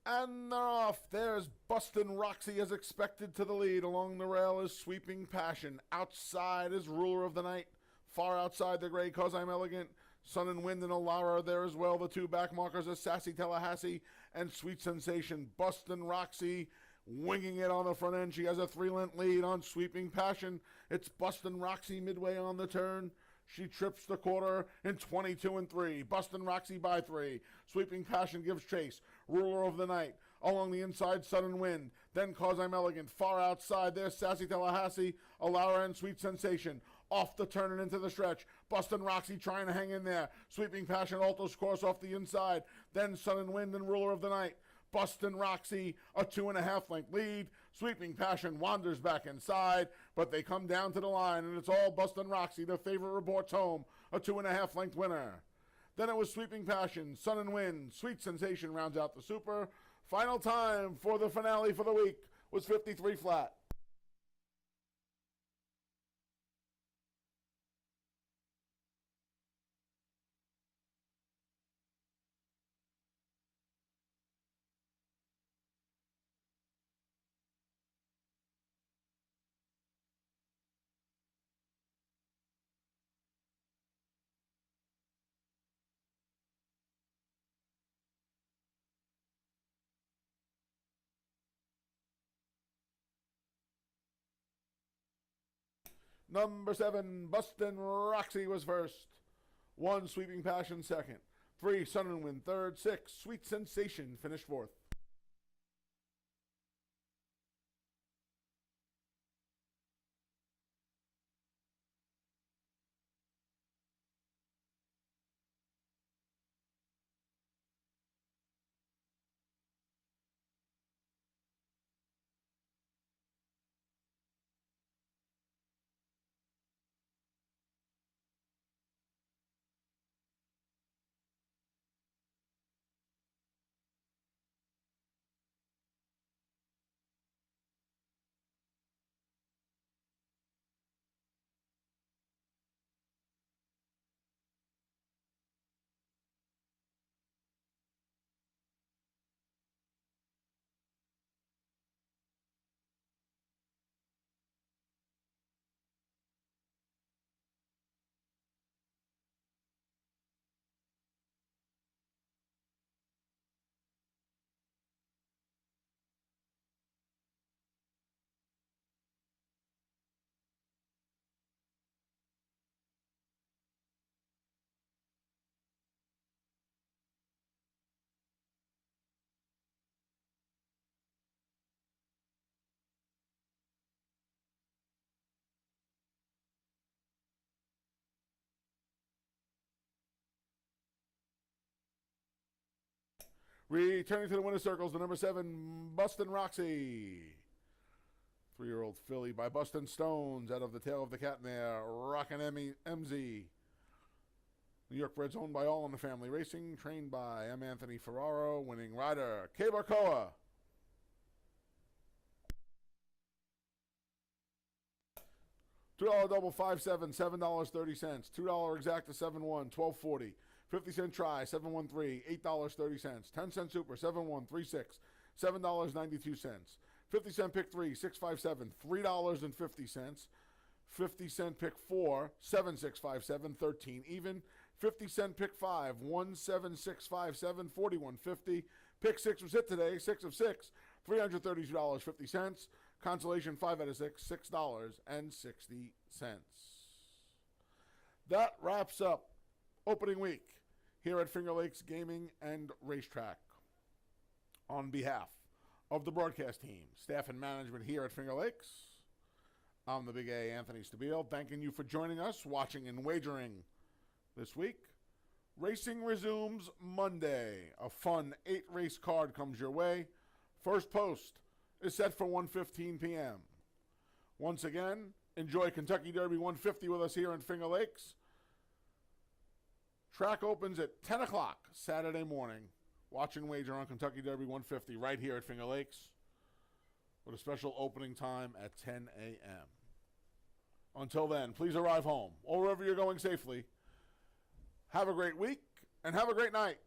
And they're off. There's Bustin' Roxy as expected to the lead. Along the rail is Sweeping Passion. Outside is Ruler of the Night. Far outside the gray, 'Cause I'm Elegant. Sun and Wind and Alara are there as well. The two back markers are Sassy Tallahassee and Sweet Sensation. Bustin' Roxy winging it on the front end. She has a 3-length lead on Sweeping Passion. It's Bustin' Roxy midway on the turn. She trips the quarter in 22-3. Bustin' Roxy by 3. Sweeping Passion gives chase. Ruler of the Night. Along the inside, Sun and Wind. Then 'Cause I'm Elegant. Far outside, there's Sassy Tallahassee, Alara, and Sweet Sensation. Off the turn and into the stretch. Bustin' Roxy trying to hang in there. Sweeping Passion alters course off the inside. Then Sun and Wind and Ruler of the Night. Bustin' Roxy, a 2.5-length lead. Sweeping Passion wanders back inside, but they come down to the line, and it's all Bustin' Roxy. The favorite reports home, a 2.5-length winner. Then it was Sweeping Passion, Sun and Wind, Sweet Sensation rounds out the super. Final time for the finale for the week was 53 flat. Number 7, Bustin' Roxy was first. 1, Sweeping Passion second. 3, Sun and Wind third. 6, Sweet Sensation finished fourth. Returning to the winner's circles, the number 7, Bustin' Roxy. 3-year-old filly by Bustin' Stones out of the tail of the cat mare, Rockin' MZ. New York breds owned by All in the Family Racing, trained by M. Anthony Ferraro, winning rider, K. Barcoa. $2 double 5-7, $7.30. $2 exacta 7-1, $12.40. 50-cent try, 713, $8.30. 10-cent super, 7136, $7.92. 50-cent pick 3, 657, $3.50. 50-cent pick 4, 7657, 13 even. 50-cent pick 5, 17657, 41.50. Pick 6 was hit today, 6 of 6, $332.50. Consolation 5 out of 6, $6.60. That wraps up opening week here at Finger Lakes Gaming and Racetrack. On behalf of the broadcast team, staff and management here at Finger Lakes, I'm the Big A, Anthony Stabile, thanking you for joining us, watching and wagering this week. Racing resumes Monday. A fun 8-race card comes your way. First post is set for 1:15 p.m. Once again, enjoy Kentucky Derby 150 with us here in Finger Lakes. Track opens at 10 o'clock Saturday morning. Watch and wager on Kentucky Derby 150 right here at Finger Lakes with a special opening time at 10 a.m. Until then, please arrive home or wherever you're going safely. Have a great week and have a great night.